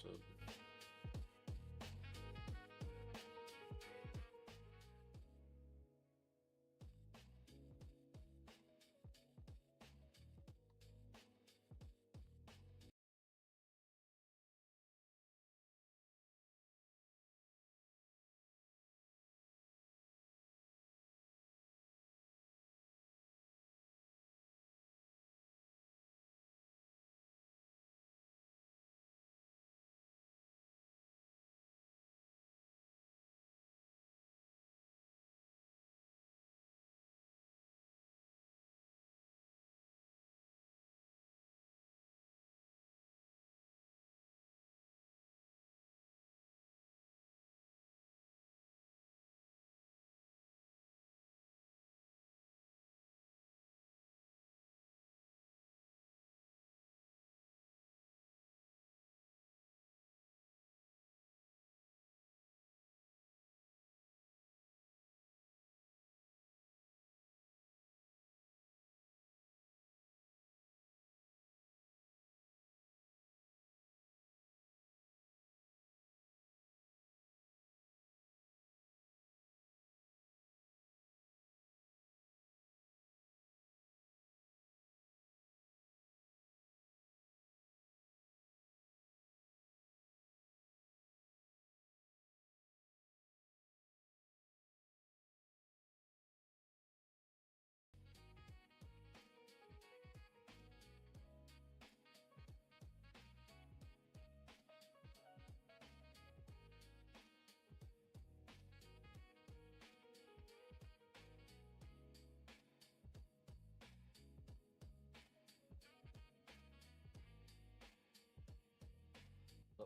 episode.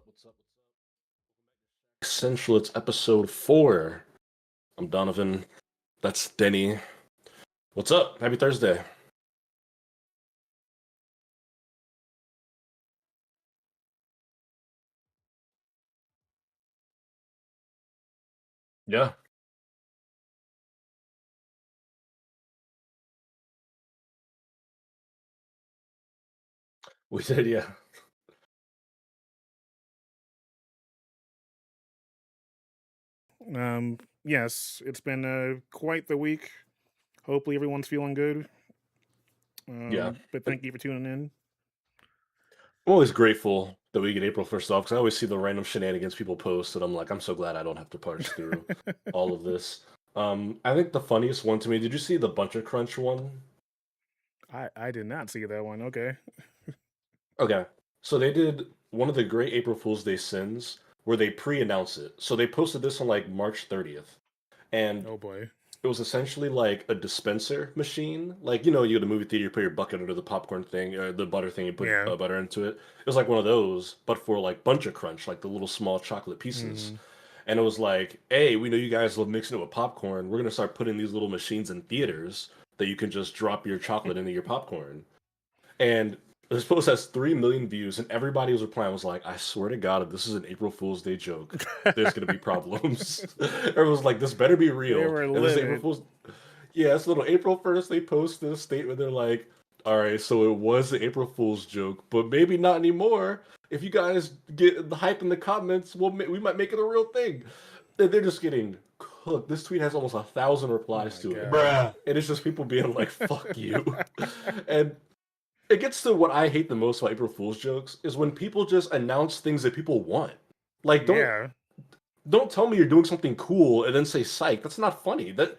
What's up? Central, it's episode 4. I'm Donovan. That's Denny. What's up? Happy Thursday. Yeah, we did. Yeah. Yes, it's been quite the week. Hopefully, everyone's feeling good. Yeah. But thank you for tuning in. I'm always grateful that we get April 1st off because I always see the random shenanigans people post, and I'm like, I'm so glad I don't have to parse through all of this. I think the funniest one to me, did you see the Bunch of Crunch one? I did not see that one. Okay. Okay. So they did one of the great April Fool's Day sins where they pre-announce it. So they posted this on like March 30th. And Oh boy. it was essentially like a dispenser machine. Like, you go to the movie theater, you put your bucket under the popcorn thing, or the butter thing, and put Yeah. butter into it. It was like one of those, but for like Bunch of Crunch, like the little small chocolate pieces. Hmm. And it was like, hey, we know you guys love mixing it with popcorn. We're going to start putting these little machines in theaters that you can just drop your chocolate into your popcorn. And this post has 3 million views, and everybody was replying was like, I swear to God, if this is an April Fool's Day joke, there's going to be problems. Everyone was like, this better be They real. were And this is April livid. Fool's. Yeah, it's little April 1st. They post this statement. They're like, all right, so it was the April Fool's joke, but maybe not anymore. If you guys get the hype in the comments, we might make it a real thing. They're just getting cooked. This tweet has almost 1,000 Oh replies my to it. god. Bruh. And it's just people being like, fuck you. And it gets to what I hate the most about April Fool's jokes is when people just announce things that people want. Like, Yeah. don't tell me you're doing something cool and then say psych. That's not funny. That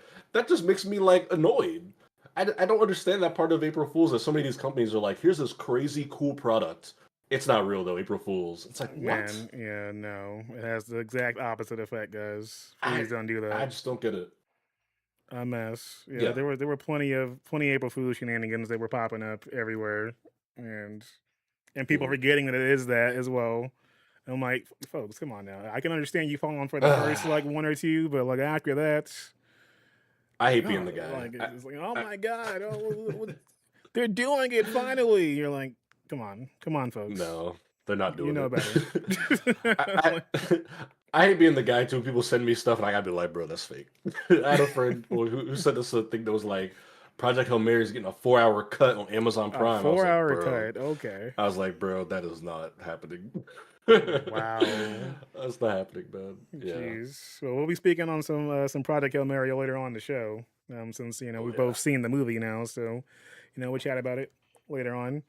just makes me like annoyed. I don't understand that part of April Fools that so many of these companies are like, here's this crazy cool product. It's not real though, April Fools. It's like what? Man. Yeah. No. It has the exact opposite effect, guys. I Please don't do I that. just don't get it. A mess. Yeah. Yeah. There were plenty April Fool shenanigans that were popping up everywhere, and people Mhm. forgetting that it is that as well. I'm like, folks, come on now. I can understand you falling for the first like one or two, but like after that, I hate being oh, the guy. like it's like, oh I, my god, they're doing it finally. You're like, come on, folks, no, they're not you doing know better. it. I hate being the guy too. People send me stuff and I gotta be like, bro, that's fake. I had a friend who sent us a thing that was like, Project Hail Mary is getting a 4-hour cut on Amazon A Prime. I was like, 4 hour bro, cut. Okay. that is not happening. Wow. That's not happening, man. Yeah. Jeez. Well, we'll be speaking on some Project Hail Mary later on in the show. Since Oh we've yeah. both seen the movie now, so we'll chat about it later on.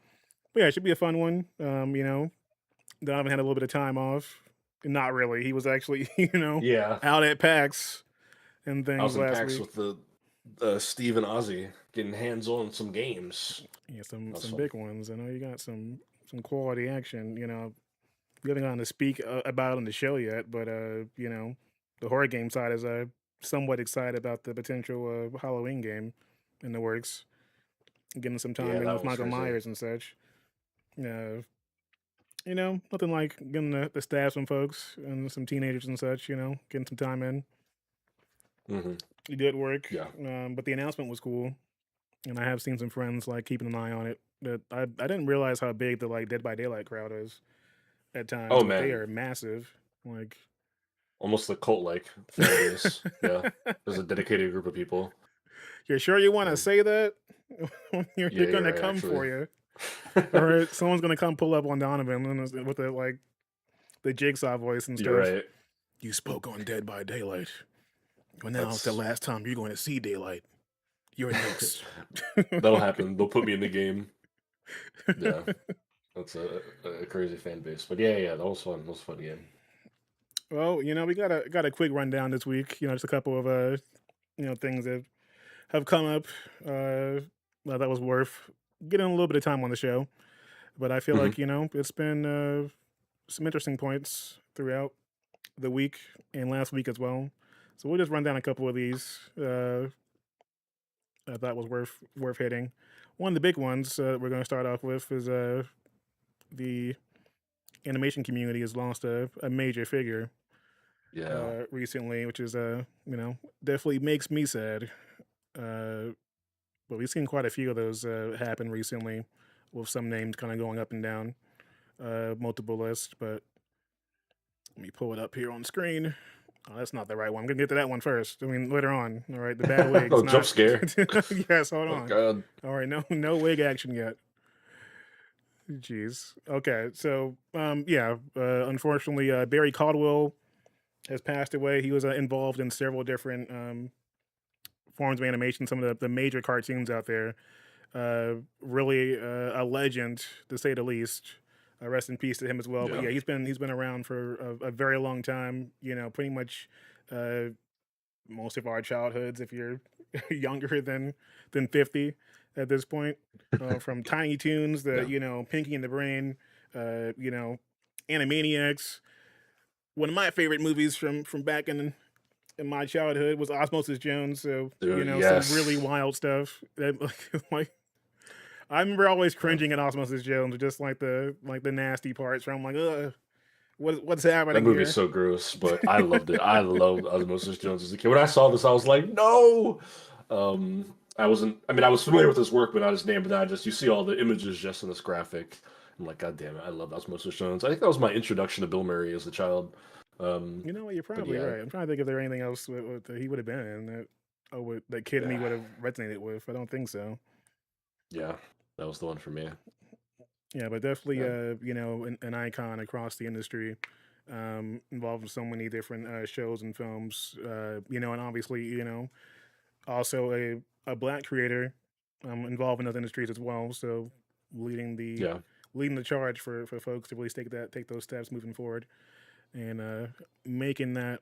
But yeah, it should be a fun one. Donovan had a little bit of time off. Not really. He was actually, Yeah. out at PAX and I things was in last PAX week. with the Steve and Ozzy getting hands on some games. Yeah, That was some fun. big ones. I know you got some quality action. We haven't gotten to speak about it on the show yet, but the horror game side is somewhat excited about the potential Halloween game in the works. Getting some Yeah, time in that with was Michael crazy. Myers and such. Uh, Nothing like getting to stab some folks and some teenagers and such. Getting some time in. Hmm. It did work, Yeah. but the announcement was cool, and I have seen some friends like keeping an eye on it. That I didn't realize how big the like Dead by Daylight crowd is at times, Oh but they man, are massive. Like, almost a cult-like fan base. Yeah, there's a dedicated group of people. you're sure you want to Yeah, say that? You're yeah, you're gonna right. come Actually, for you, or someone's gonna come pull up on Donovan with the jigsaw voice and you're stuff. right. You spoke on Dead by Daylight. Well, now it's the That's last time you're going to see daylight. You're next. that'll happen. They'll put me in the game. Yeah, that's a crazy fan base. But yeah, yeah, that was fun. That was a fun game. Well, we got a quick rundown this week. Just a couple of things that have come up that was worth getting a little bit of time on the show. But I feel Hmm. like it's been some interesting points throughout the week and last week as well. So we'll just run down a couple of these I thought was worth hitting. One of the big ones we're going to start off with is the animation community has lost a major figure Yeah, recently, which is definitely makes me sad. Uh, but we've seen quite a few of those happen recently, with some names kind of going up and down multiple lists. But let me pull it up here on screen. Oh, that's not the right one. I'm gonna get to that one first. I mean, later on. All right, the bad wigs, oh, jump not. scare. Yes, hold Oh on. god. All right, no wig action yet. Jeez. Okay, so yeah, unfortunately, Barry Caldwell has passed away. He was involved in several different forms of animation, some of the major cartoons out there. Really a legend to say the least. Rest in peace to him as well. But Yeah. yeah, he's been around for a very long time. Pretty much uh, most of our childhoods. If you're younger than 50 at this point, from Tiny Toons, the Yeah. Pinky and the Brain, Animaniacs. One of my favorite movies from back in my childhood was Osmosis Jones. So Dude, some really yes. wild stuff. That, like I remember always Yeah. cringing at Osmosis Jones, just like the nasty parts. Where I'm like, what's That happening movie's here? so gross, but I loved it. I loved Osmosis Jones as a kid. When I saw this, I was like, no. I wasn't. I mean, I was familiar with his work, but not his name. But then you see all the images just in this graphic. I'm like, God damn it, I love Osmosis Jones. I think that was my introduction to Bill Murray as a child. Um, You know what? You're but probably yeah, right. I'm trying to think if there anything else that he would have been in that kid me yeah, would have resonated with. I don't think so. yeah, that was the one for me. Yeah, but definitely, Yeah, an icon across the industry, involved in so many different shows and films. And obviously, also a black creator, involved in those industries as well. So leading the yeah. leading the charge for folks to really take those steps moving forward and making that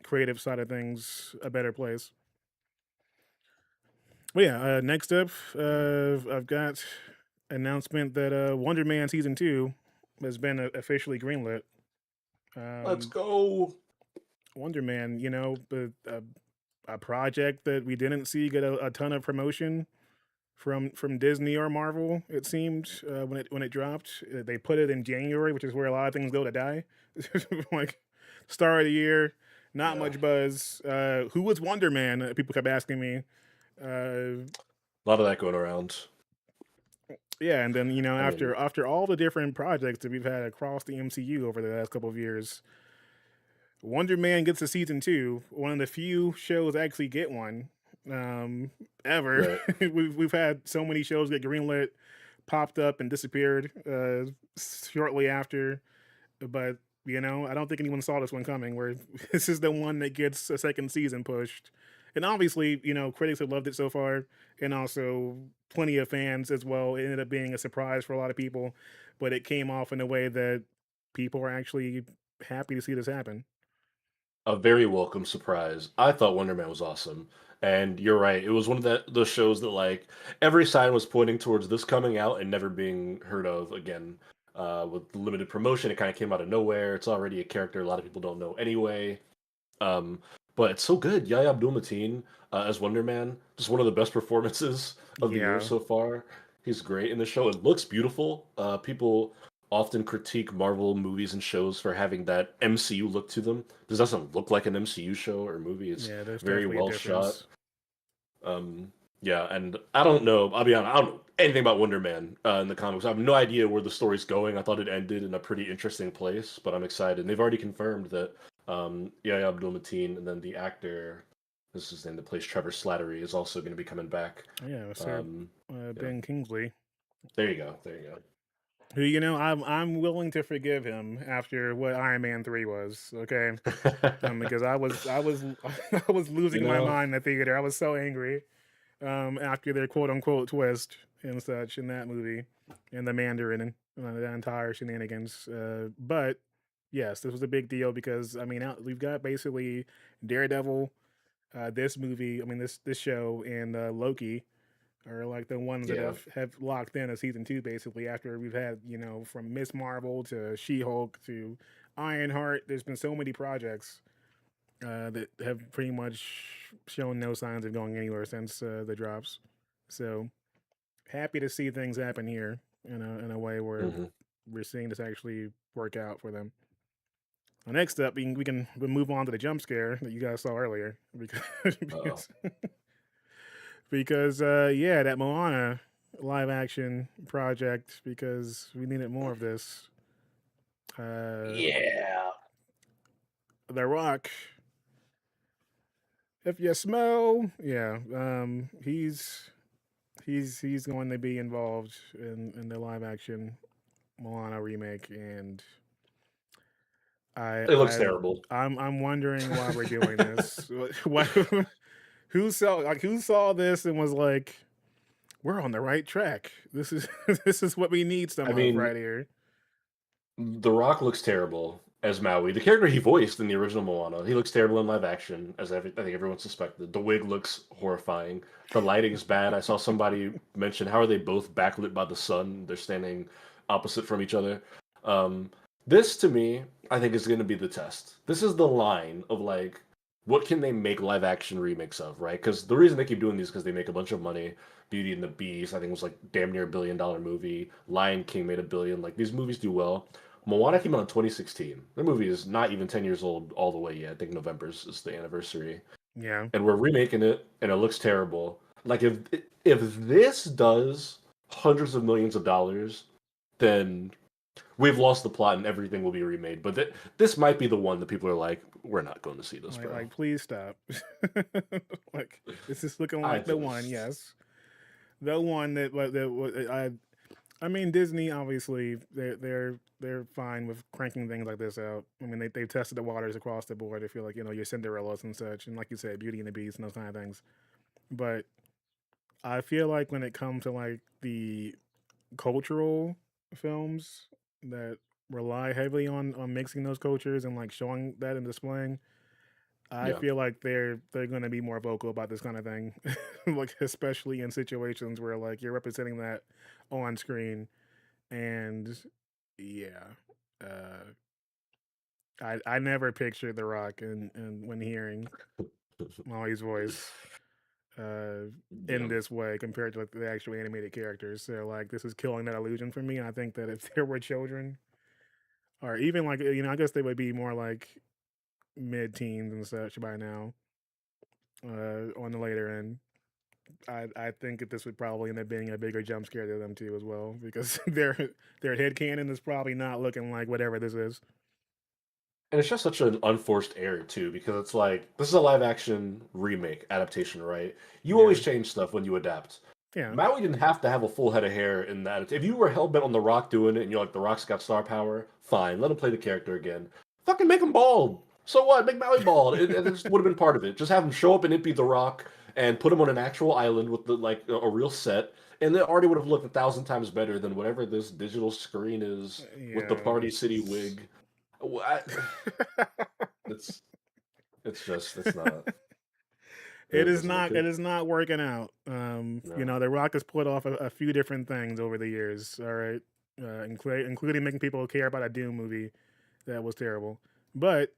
creative side of things a better place. But yeah, next up, I've got announcement that Wonder Man season 2 has been officially greenlit. Let's Um, go. Wonder Man, a project that we didn't see get a ton of promotion from Disney or Marvel. It seemed when it dropped, they put it in January, which is where a lot of things go to die. Like start of the year, not Yeah, much buzz. Who was Wonder Man? People kept asking me. Uh, a lot of that going around. yeah, and then I mean, after all the different projects that we've had across the MCU over the last couple of years, Wonder Man gets a season 2. One of the few shows actually get one ever. right. We've had so many shows get greenlit, popped up and disappeared shortly after. but I don't think anyone saw this one coming. Where this is the one that gets a second season pushed, and obviously, critics have loved it so far, and also plenty of fans as well. It ended up being a surprise for a lot of people, but it came off in a way that people are actually happy to see this happen. A very welcome surprise. I thought Wonder Man was awesome, and you're right. It was one of those shows that like every sign was pointing towards this coming out and never being heard of again. With limited promotion, it kind of came out of nowhere. It's already a character a lot of people don't know anyway. Um, but it's so good. Yahya Abdul-Mateen as Wonder Man, just one of the best performances of the year Yeah, so far. He's great in the show. It looks beautiful. People often critique Marvel movies and shows for having that MCU look to them. This doesn't look like an MCU show or movie. It's yeah. There's very definitely a well shot. difference. Yeah, and I don't know. I'll be honest. I don't know anything about Wonder Man in the comics. I have no idea where the story's going. I thought it ended in a pretty interesting place, but I'm excited. And they've already confirmed that Yahya Abdul-Mateen and then the actor, this is his name, that plays Trevor Slattery, is also going to be coming back. Yeah, Sir Um, yeah, Ben Kingsley, there you go. There you go. who I'm willing to forgive him after what Iron Man 3 was. Okay, because I was I was You losing my know, mind in the theater. I was so angry after their quote unquote twist and such in that movie, and the Mandarin and the entire shenanigans. But yes, this was a big deal because we've got basically Daredevil, this movie. This show and Loki are like the ones that yeah. have locked in a season two basically after we've had from Miss Marvel to She Hulk to Ironheart. There's been so many projects that have pretty much shown no signs of going anywhere since the drops. So happy to see things happen here in a way where Hmm. we're seeing this actually work out for them. Next up, we move on to the jump scare that you guys saw earlier because Uh, yeah, that Moana live action project because we needed more of this. Uh, yeah. the Rock, if you smell, yeah, he's going to be involved in the live action Moana remake, and I It looks I terrible. I'm wondering why we're doing this. Why, who saw this and was like, we're on the right track. This is this is what we need some I of mean, right here. The Rock looks terrible as Maui. The character he voiced in the original Moana, he looks terrible in live action, as I think everyone suspected. The wig looks horrifying. The lighting is bad. I saw somebody mention how are they both backlit by the sun? They're standing opposite from each other. Um, this to me, I think is going to be the test. This is the line of like, what can they make live action remakes of, right? Because the reason they keep doing these is because they make a bunch of money. Beauty and the Beast, I think was like damn near $1 billion movie. Lion King made $1 billion. Like these movies do well. Moana came out in 2016. The movie is not even 10 years old all the way yet. I think November's is the anniversary. Yeah, And we're remaking it and it looks terrible. Like if this does hundreds of millions of dollars, then we've lost the plot and everything will be remade. But this might be the one that people are like, we're not going to see this, bro. like please stop. Like this is looking I like the one. just Yes, the one that Disney obviously they're fine with cranking things like this out. They've tested the waters across the board. I feel like your Cinderellas and such, and like you said, Beauty and the Beast and those kind of things. But I feel like when it comes to like the cultural films that rely heavily on mixing those cultures and like showing that and displaying, I yeah. feel like they're going to be more vocal about this kind of thing, like especially in situations where like you're representing that on screen. And yeah, uh, I never pictured The Rock and when hearing Molly's voice uh, in Yeah. this way compared to like the actual animated characters. So like this is killing that illusion for me. And I think that if there were children, or even like I guess they would be more like mid teens and such by now, on the later end. I think that this would probably end up being a bigger jump scare to them too as well because their head canon is probably not looking like whatever this is. And it's just such an unforced error too, because it's like this is a live action remake adaptation, right? You Yeah, always change stuff when you adapt. Yeah. Maui didn't have to have a full head of hair in that. If you were hell bent on The Rock doing it, and you're like, The Rock's got star power, fine, let him play the character again. Fucking make him bald. So what? Make Maui bald. It just would have been part of it. Just have him show up and it be The Rock, and put him on an actual island with the like a real set, and it already would have looked 1,000 times better than whatever this digital screen is with the Yeah. Party City wig. It's it's not. It It is doesn't look not. It good. is not working out. No. The Rock has put off a few different things over the years. All right, including making people care about a Doom movie that was terrible. But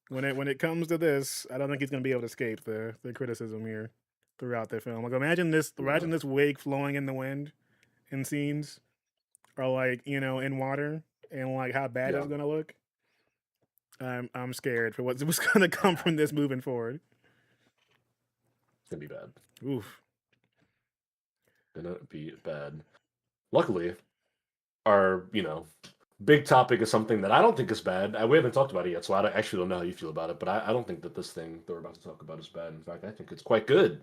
when it comes to this, I don't think he's going to be able to escape the criticism here throughout the film. Like imagine No. this wig flowing in the wind in scenes, or like in water, and like how bad Yeah. it's going to look. I'm scared for what's going to come from this moving forward. It's gonna be bad. Oof. Gonna be bad. Luckily, our big topic is something that I don't think is bad. We haven't talked about it yet, so actually don't know how you feel about it. But I don't think that this thing that we're about to talk about is bad. In fact, I think it's quite good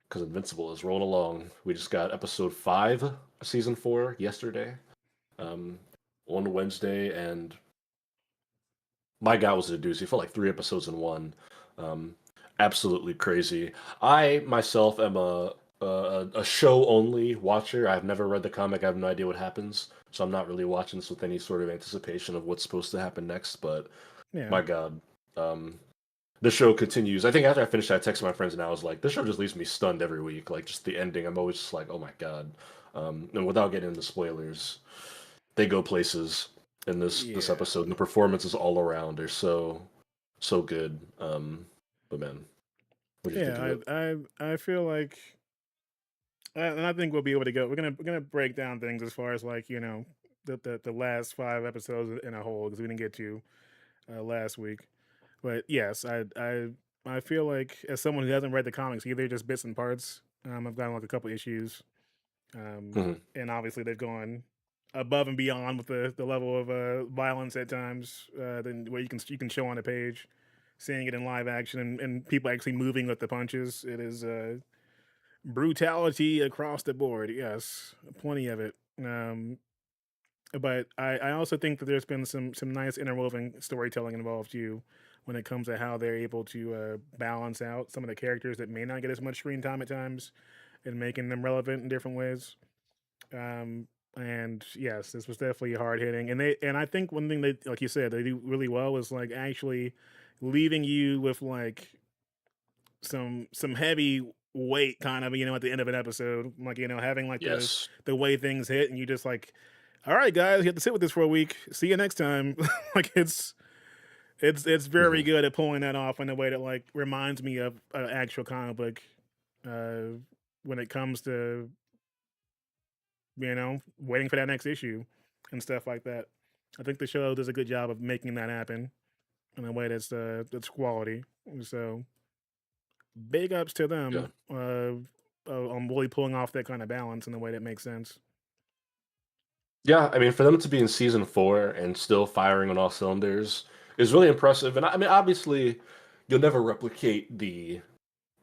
because Invincible is rolling along. We just got episode 5 of season 4 yesterday, um, on Wednesday, and my God, was it a doozy. It felt like 3 episodes in 1. Um, Absolutely crazy. I myself am a show only watcher. I've never read the comic. I have no idea what happens, so I'm not really watching this with any sort of anticipation of what's supposed to happen next. But Yeah. my God, um, the show continues. I think after I finished, I texted my friends and I was like, "This show just leaves me stunned every week. Like just the ending. I'm always just like, oh my God." And without getting into spoilers, they go places in this Yeah. episode, and the performances all around are so good. But man, what do you think of Yeah. it? I feel like, and I think we'll be able to go. We're gonna break down things as far as like the last 5 episodes in a whole because we didn't get to last week. But yes, I feel like as someone who hasn't read the comics either, just bits and parts. I've gotten like a couple issues, Mhm. and obviously they've gone above and beyond with the level of violence at times than what you can show on a page. Seeing it in live action and people actually moving with the punches, it is brutality across the board. Yes, plenty of it. But I also think that there's been some nice interwoven storytelling involved too when it comes to how they're able to balance out some of the characters that may not get as much screen time at times and making them relevant in different ways. Um, and yes, this was definitely hard hitting. And I think one thing they, like you said, they do really well is like actually leaving you with like some heavy weight kind of at the end of an episode, like having like Yes. the way things hit, and you just like, all right guys, you have to sit with this for a week, see you next time. Like it's very Mhm. good at pulling that off in a way that like reminds me of an actual comic book uh when it comes to waiting for that next issue and stuff like that. I think the show does a good job of making that happen in a way that's quality. So big ups to Yeah. them on really pulling off that kind of balance in a way that makes sense. Yeah, I mean, for them to be in season 4 and still firing on all cylinders is really impressive. And I mean, obviously, you'll never replicate the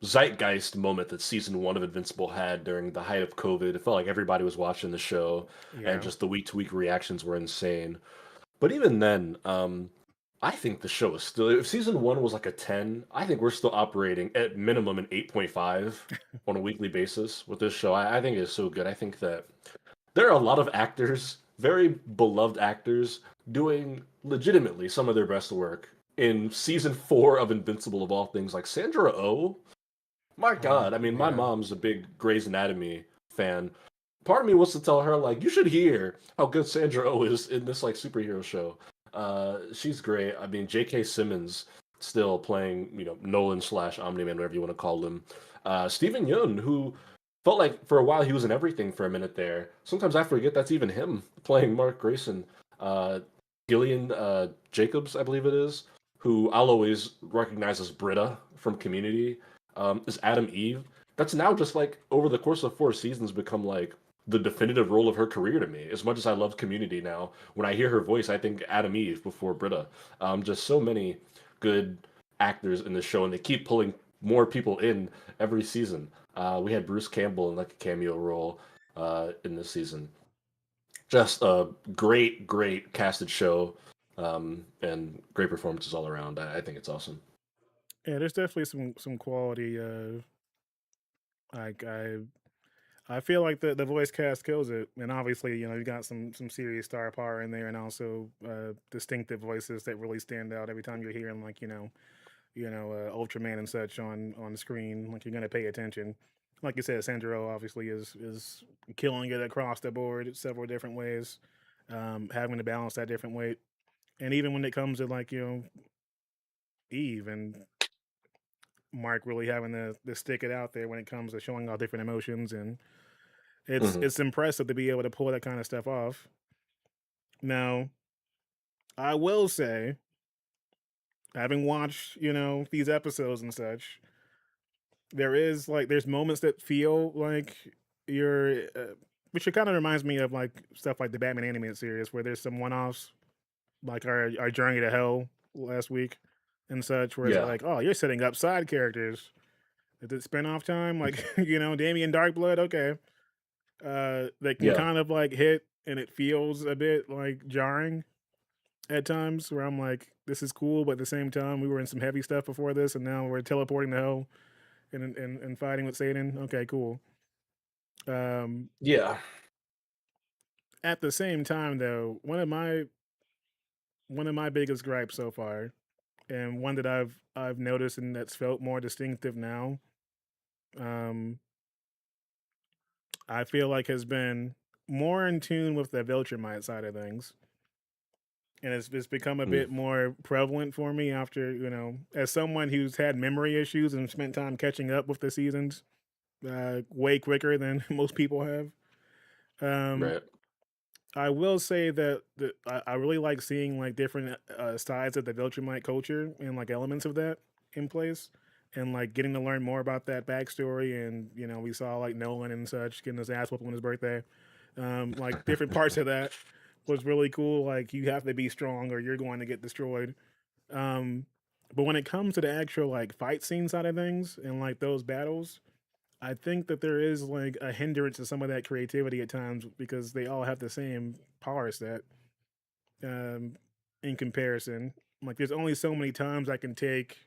zeitgeist moment that season 1 of Invincible had during the height of COVID. It felt like everybody was watching the show, and Yeah. just the week to week reactions were insane. But even then, I think the show is still. If season 1 was like a 10, I think we're still operating at minimum an 8.5 on a weekly basis with this show. I think it's so good. I think that there are a lot of actors, very beloved actors, doing legitimately some of their best work in season 4 of Invincible of all things. Like Sandra Oh, my God. I mean, my Yeah. mom's a big Grey's Anatomy fan. Part of me wants to tell her, like, you should hear how good Sandra Oh is in this like superhero show. She's great. I mean, J.K. Simmons still playing, Nolan slash Omni Man, whatever you want to call him. Steven Yeun, who felt like for a while he was in everything for a minute there. Sometimes I forget that's even him playing Mark Grayson. Uh, Gillian Jacobs, I believe it is, who I'll always recognize as Britta from Community, is Adam Eve. That's now just like over the course of 4 seasons become like the definitive role of her career to me. As much as I love Community now, when I hear her voice, I think Adam Eve before Britta. Just so many good actors in this show, and they keep pulling more people in every season. We had Bruce Campbell in like a cameo role in this season. Just a great casted show, and great performances all around. I think it's awesome. Yeah, there's definitely some quality. Like I feel like the voice cast kills it, and obviously, you got some serious star power in there, and also distinctive voices that really stand out every time you're hearing like Ultraman and such on the screen. Like you're gonna pay attention. Like you said, Sandro obviously is killing it across the board, several different ways, having to balance that different weight, and even when it comes to like Eve and Mark really having to stick it out there when it comes to showing all different emotions, and Hmm. it's impressive to be able to pull that kind of stuff off. Now, I will say, having watched these episodes and such, there's moments that feel like you're, which it kind of reminds me of like stuff like the Batman animated series, where there's some one offs like our Journey to Hell last week and such, where it's Yeah, like, oh, you're setting up side characters. Is it spinoff time? Like, Damien Darkblood, okay. They can yeah, kind of like hit and it feels a bit like jarring at times where I'm like, this is cool, but at the same time, we were in some heavy stuff before this, and now we're teleporting to hell and fighting with Satan. Okay, cool. Um, yeah. at the same time, though, one of my biggest gripes so far, and one that I've noticed and that's felt more distinctive now, um, I feel like has been more in tune with the Viltrumite side of things, and it's become a Mm, bit more prevalent for me after as someone who's had memory issues and spent time catching up with the seasons way quicker than most people have. Um, right. I will say that I really like seeing like different sides of the Viltrumite culture and like elements of that in place, and like getting to learn more about that backstory. And we saw like Nolan and such getting his ass whooped on his birthday. Like different parts of that was really cool. Like you have to be strong or you're going to get destroyed. Um, but when it comes to the actual like fight scene side of things and like those battles, I think that there is like a hindrance to some of that creativity at times because they all have the same power set um, in comparison. Like there's only so many times I can take.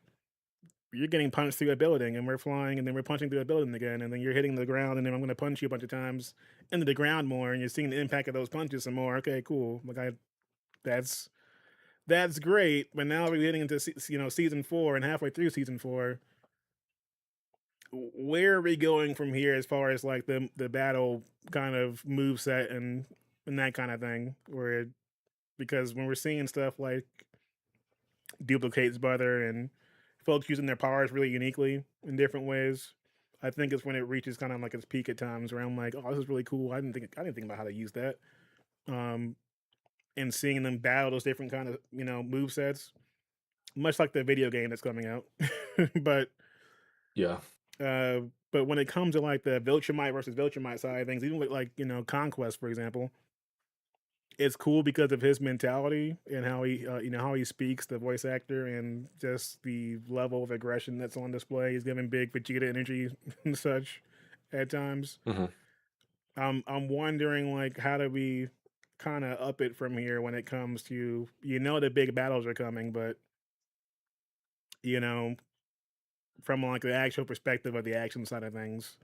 You're getting punched through a building, and we're flying, and then we're punching through a building again, and then you're hitting the ground, and then I'm going to punch you a bunch of times into the ground more, and you're seeing the impact of those punches some more. Okay, cool. That's that's great. But now we're getting into season 4 and halfway through season 4. Where are we going from here as far as like the battle kind of move set and that kind of thing? Where because when we're seeing stuff like duplicates brother and folks using their powers really uniquely in different ways, I think it's when it reaches kind of like its peak at times where I'm like, oh, this is really cool. I didn't think about how to use that. Um, and seeing them battle those different kind of move sets, much like the video game that's coming out. but Yeah, uh, but when it comes to like the Viltrumite versus Viltrumite side of things, even with like Conquest for example, it's cool because of his mentality and how he speaks, the voice actor, and just the level of aggression that's on display. He's giving big Vegeta energy and such at times. hmm, I'm wondering like how do we kind of up it from here when it comes to the big battles are coming, but you know from like the actual perspective of the action side of things,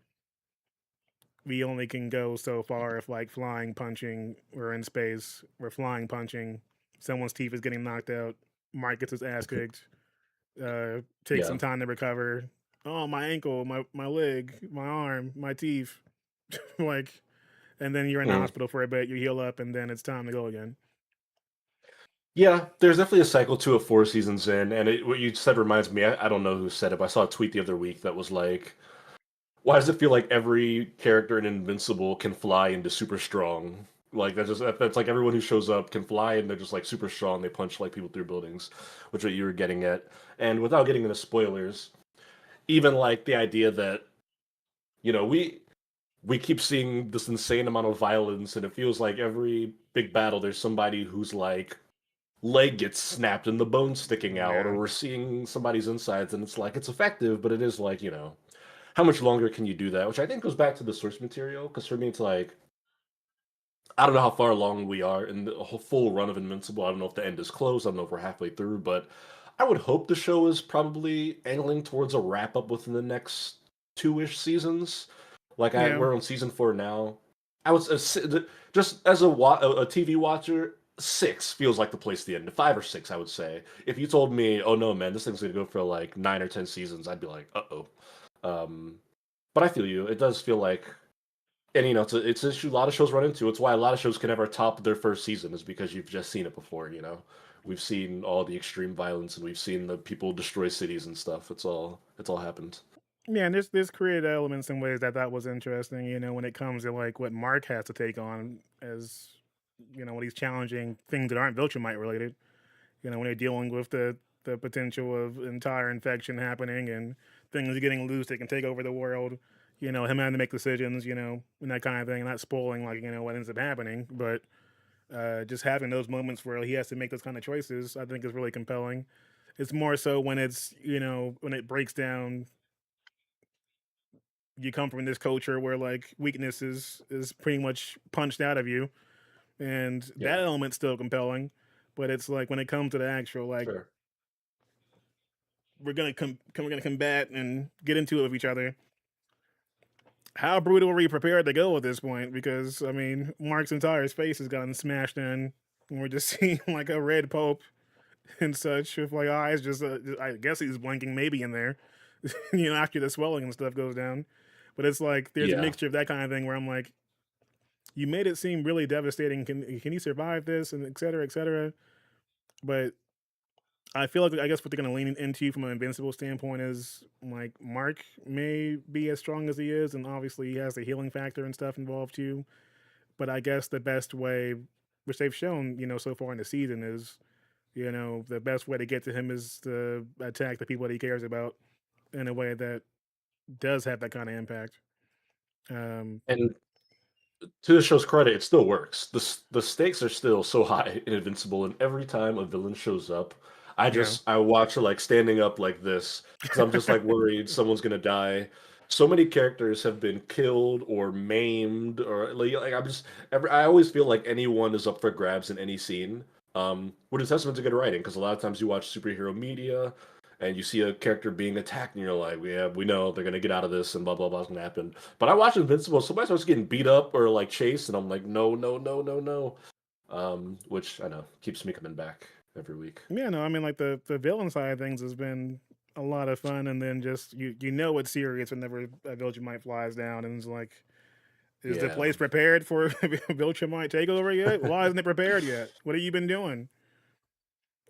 we only can go so far if like flying, punching, we're in space, we're flying, punching, someone's teeth is getting knocked out, Mark gets his ass kicked, takes yeah. some time to recover. Oh, my ankle, my leg, my arm, my teeth, like, and then you're in the Mhm. hospital for a bit, you heal up, and then it's time to go again. Yeah, there's definitely a cycle to it 4 seasons in, and what you said reminds me. I don't know who said it, but I saw a tweet the other week that was like, "Why does it feel like every character in Invincible can fly and is super strong? Like that's like everyone who shows up can fly and they're just like super strong. They punch like people through buildings," which is what you were getting at. And without getting into spoilers, even like the idea that you know we keep seeing this insane amount of violence, and it feels like every big battle there's somebody who's like leg gets snapped and the bone sticking out, or Yeah. we're seeing somebody's insides, and it's like it's effective, but it is like, how much longer can you do that? Which I think goes back to the source material, because for me, it's like I don't know how far along we are in the whole full run of Invincible. I don't know if the end is close. I don't know if we're halfway through, but I would hope the show is probably angling towards a wrap up within the next two-ish seasons. Yeah. We're on season 4 now. I was just as a TV watcher, 6 feels like the place to end. 5 or 6, I would say. If you told me, "Oh no, man, this thing's gonna go for like 9 or 10 seasons," I'd be like, "Uh oh." Um, but I feel you. It does feel like, and it's an issue a lot of shows run into. It's why a lot of shows can never top their first season, is because you've just seen it before. We've seen all the extreme violence, and we've seen the people destroy cities and stuff. It's all happened. Yeah, and there's creative elements in ways that was interesting. When it comes to like what Mark has to take on as when he's challenging things that aren't Viltrumite related. When they're dealing with the potential of entire infection happening and things getting loose that can take over the world. Him having to make decisions. And that kind of thing. Not spoiling like what ends up happening, but just having those moments where he has to make those kind of choices, I think is really compelling. It's more so when it's when it breaks down. You come from this culture where like weakness is pretty much punched out of you, and that Yeah, element's still compelling. But it's like when it comes to the actual like sure. we're gonna combat and get into it with each other. How brutal are we prepared to go at this point? Because I mean, Mark's entire face has gotten smashed in, and we're just seeing like a red pope and such with like eyes just. I guess he's blinking maybe in there, after the swelling and stuff goes down. But it's like there's a Yeah, mixture of that kind of thing where I'm like, you made it seem really devastating. Can you survive this and et cetera, et cetera? But I feel like I guess what they're going to lean into from an Invincible standpoint is like Mark may be as strong as he is, and obviously he has the healing factor and stuff involved too. But I guess the best way, which they've shown, so far in the season, is the best way to get to him is to attack the people that he cares about in a way that does have that kind of impact. Um, and to the show's credit, it still works. The stakes are still so high in Invincible, and every time a villain shows up, yeah, I watch her like standing up like this, because I'm just like worried someone's gonna die. So many characters have been killed or maimed, or like I always feel like anyone is up for grabs in any scene. Which is testament to good writing, because a lot of times you watch superhero media and you see a character being attacked, and you're like, yeah, we know they're gonna get out of this, and blah blah blah's gonna happen. But I watch Invincible, somebody starts getting beat up or like chased, and I'm like, no, no, no, no, no. Which I know keeps me coming back every week. yeah, no, I mean like the villain side of things has been a lot of fun, and then just it's serious whenever a Viltrumite flies down, and it's like, is the Yeah, place prepared for a Viltrumite takeover yet? Why isn't it prepared yet? What have you been doing?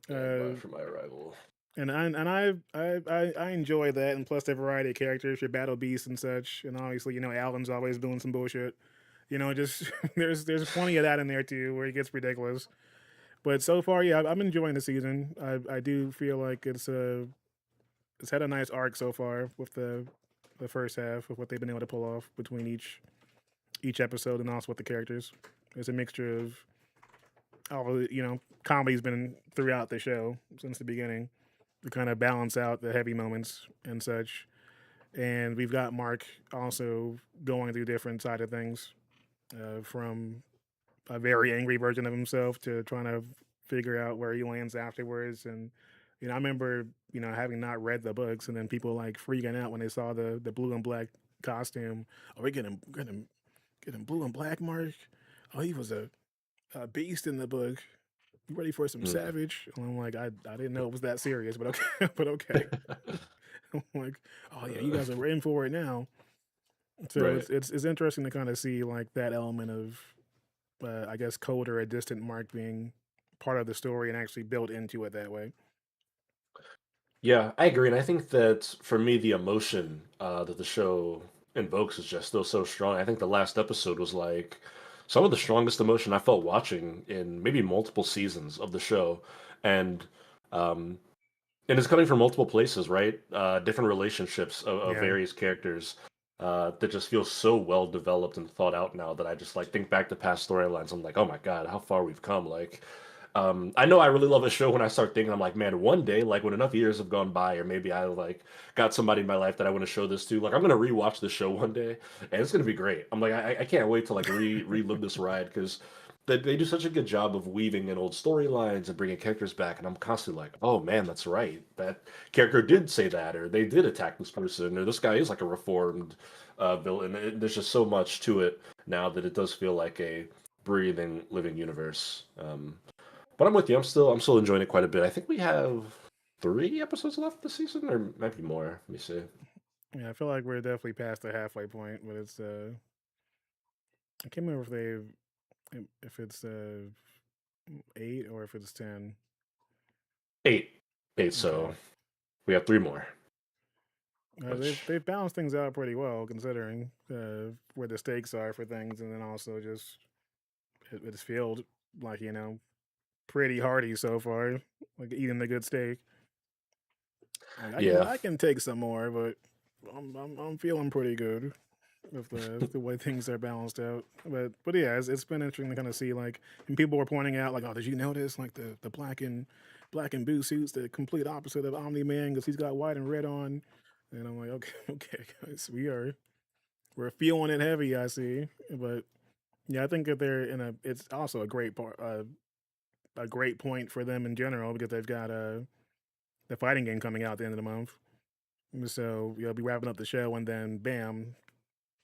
stand by Uh, for my arrival. and I enjoy that, and plus the variety of characters, your battle beasts and such, and obviously Alvin's always doing some bullshit. Just there's plenty of that in there too, where it gets ridiculous. But so far, yeah, I'm enjoying the season. I do feel like it's had a nice arc so far with the first half of what they've been able to pull off between each episode, and also with the characters. There's a mixture of all comedy's been throughout the show since the beginning to kind of balance out the heavy moments and such. And we've got Mark also going through different side of things, from a very angry version of himself to trying to figure out where he lands afterwards. And I remember having not read the books, and then people like freaking out when they saw the blue and black costume. Oh, we're getting blue and black, Mark. Oh, he was a beast in the book. You ready for some Mm. savage? And I'm like, I didn't know it was that serious, but okay, but okay. I'm like, oh yeah, you guys are in for it now. So Right. it's interesting to kind of see like that element of I guess cold or a distant Mark being part of the story and actually built into it that way. Yeah, I agree, and I think that for me, the emotion that the show invokes is just still so strong. I think the last episode was like some of the strongest emotion I felt watching in maybe multiple seasons of the show, and um, and it's coming from multiple places, right? Different relationships of Yeah, various characters that just feel so well developed and thought out now, that I just like think back to past storylines. I'm like, oh my god, how far we've come! Like, I know I really love a show when I start thinking, I'm like, man, one day, like when enough years have gone by, or maybe I like got somebody in my life that I want to show this to, like I'm gonna rewatch the show one day, and it's gonna be great. I'm like, I can't wait to like relive this ride because they do such a good job of weaving in old storylines and bringing characters back, and I'm constantly like, oh man, that's right, that character did say that, or they did attack this person, or this guy is like a reformed villain. There's just so much to it now that it does feel like a breathing, living universe. But I'm with you. I'm still enjoying it quite a bit. I think we have 3 episodes left this season, or might be more. Let me see. Yeah, I feel like we're definitely past the halfway point, but it's I can't remember if it's 8 or if it's 10. 8, 8. Okay. So we have 3 more. They've Which, they've balanced things out pretty well considering where the stakes are for things, and then also just it's felt like pretty hearty so far, like eating the good steak. Like yeah, I can take some more, but I'm feeling pretty good with the way things are balanced out. But yeah, it's been interesting to kind of see like, and people were pointing out like, oh, did you notice like the black and blue suits, the complete opposite of Omni Man because he's got white and red on, and I'm like, okay, okay, guys, we're feeling it heavy, I see, but yeah, I think that they're in a. It's also a great part, a great point for them in general because they've got the fighting game coming out at the end of the month. So you'll be wrapping up the show, and then bam,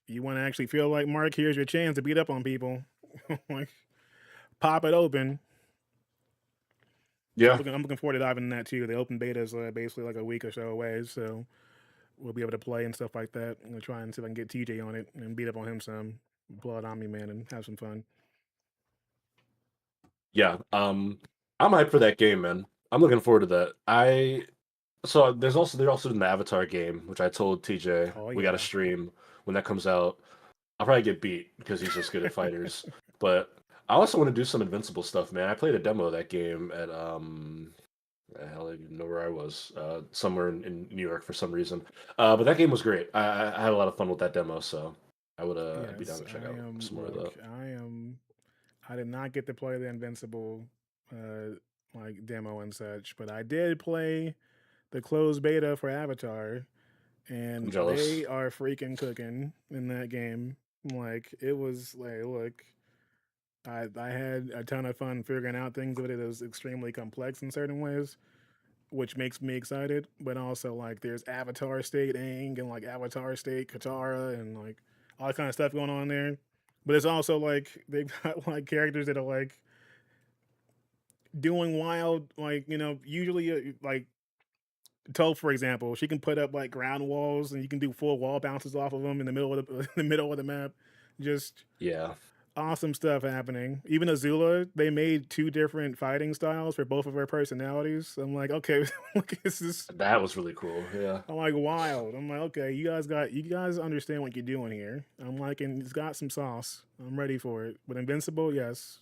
you want to actually feel like Mark. Here's your chance to beat up on people. Like pop it open. So yeah, I'm looking forward to diving in that too. The open beta is basically like a week or so away, so we'll be able to play and stuff like that. I'm gonna try and see if I can get TJ on it and beat up on him some, pull out Omni Man and have some fun. yeah. I'm hyped for that game, man. I'm looking forward to that. They're also doing the Avatar game, which I told TJ Oh we got to yeah. stream when that comes out. I'll probably get beat because he's just good at fighters. But I also want to do some Invincible stuff, man. I played a demo of that game at hell, I don't even know where I was. Somewhere in New York for some reason. But that game was great. I had a lot of fun with that demo, so I'd be down Yes, to check I out am. some more of Look, that. I am. I did not get to play the Invincible uh like demo and such, but I did play the closed beta for Avatar, I'm and jealous. they are freaking cooking in that game. Like it was like, look, I had a ton of fun figuring out things with it. It was extremely complex in certain ways, which makes me excited. But also like there's Avatar State Aang and like Avatar State Katara and like all that kind of stuff going on there. But it's also like they've got like characters that are like doing wild, like usually like Toph, for example, she can put up like ground walls and you can do full wall bounces off of them in the middle of in the middle of the map. Just Yeah, awesome stuff happening. Even Azula, they made 2 different fighting styles for both of her personalities. I'm like, okay, look, this is. that was really cool. Yeah, I'm like wild. I'm like, okay, you guys understand what you're doing here. I'm like, and it's got some sauce. I'm ready for it. But Invincible, yes.